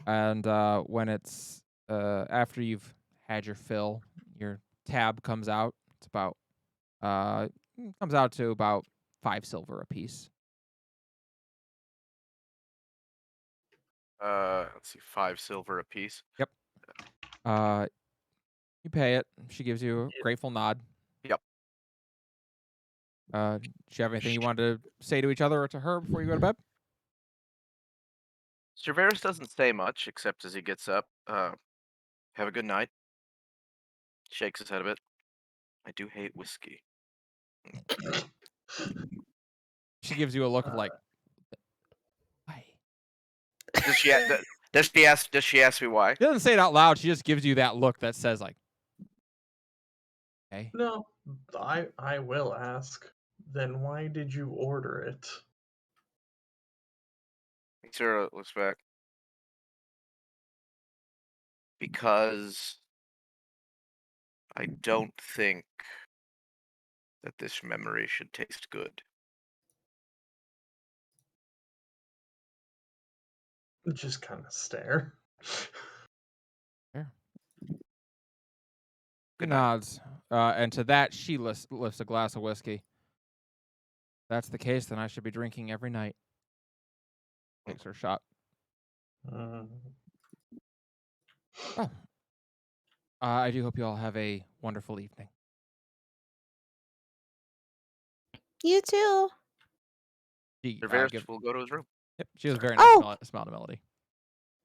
And when it's after you've had your fill, your tab comes out. It's about comes out to about 5 silver apiece. Let's see, 5 silver apiece. Yep. You pay it. She gives you a grateful nod. Yep. Do you have anything you wanted to say to each other or to her before you go to bed? Cerberus doesn't say much except as he gets up. Have a good night. Shakes his head a bit. I do hate whiskey. She gives you a look of like, why? Does she? Does she ask? Does she ask me why? She doesn't say it out loud. She just gives you that look that says like, okay. No, I will ask. Then why did you order it? Sarah looks back. Because I don't think that this memory should taste good. Just kind of stare. He Good night. nods. And to that, she lifts a glass of whiskey. If that's the case, then I should be drinking every night. Takes her shot. Mm. Well, I do hope you all have a wonderful evening. You too. She, Cerberus will go to his room. Yep, she has a very nice smile to Melody.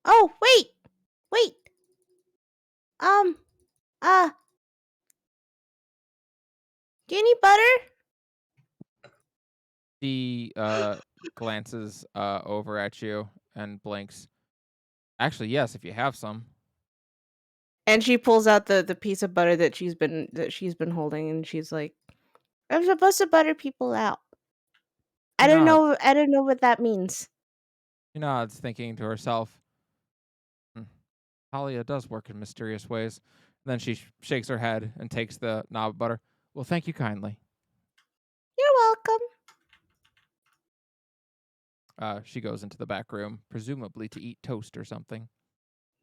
Oh, wait. Do you need butter? She glances over at you and blinks. Actually, yes, if you have some. And she pulls out the piece of butter that she's been holding, and she's like, "I'm supposed to butter people out. I don't know what that means." She nods, thinking to herself, Talia does work in mysterious ways. Then she shakes her head and takes the knob of butter. Well, thank you kindly. You're welcome. She goes into the back room, presumably to eat toast or something.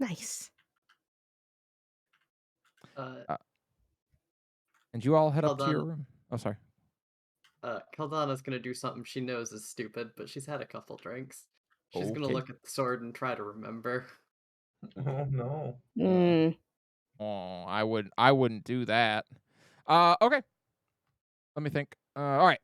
Nice. And you all head up to Caldana- your room. Oh, sorry. Caldana's gonna do something she knows is stupid, but she's had a couple drinks. She's gonna Okay. look at the sword and try to remember. Oh no. Oh, I wouldn't do that. Okay. Let me think. All right.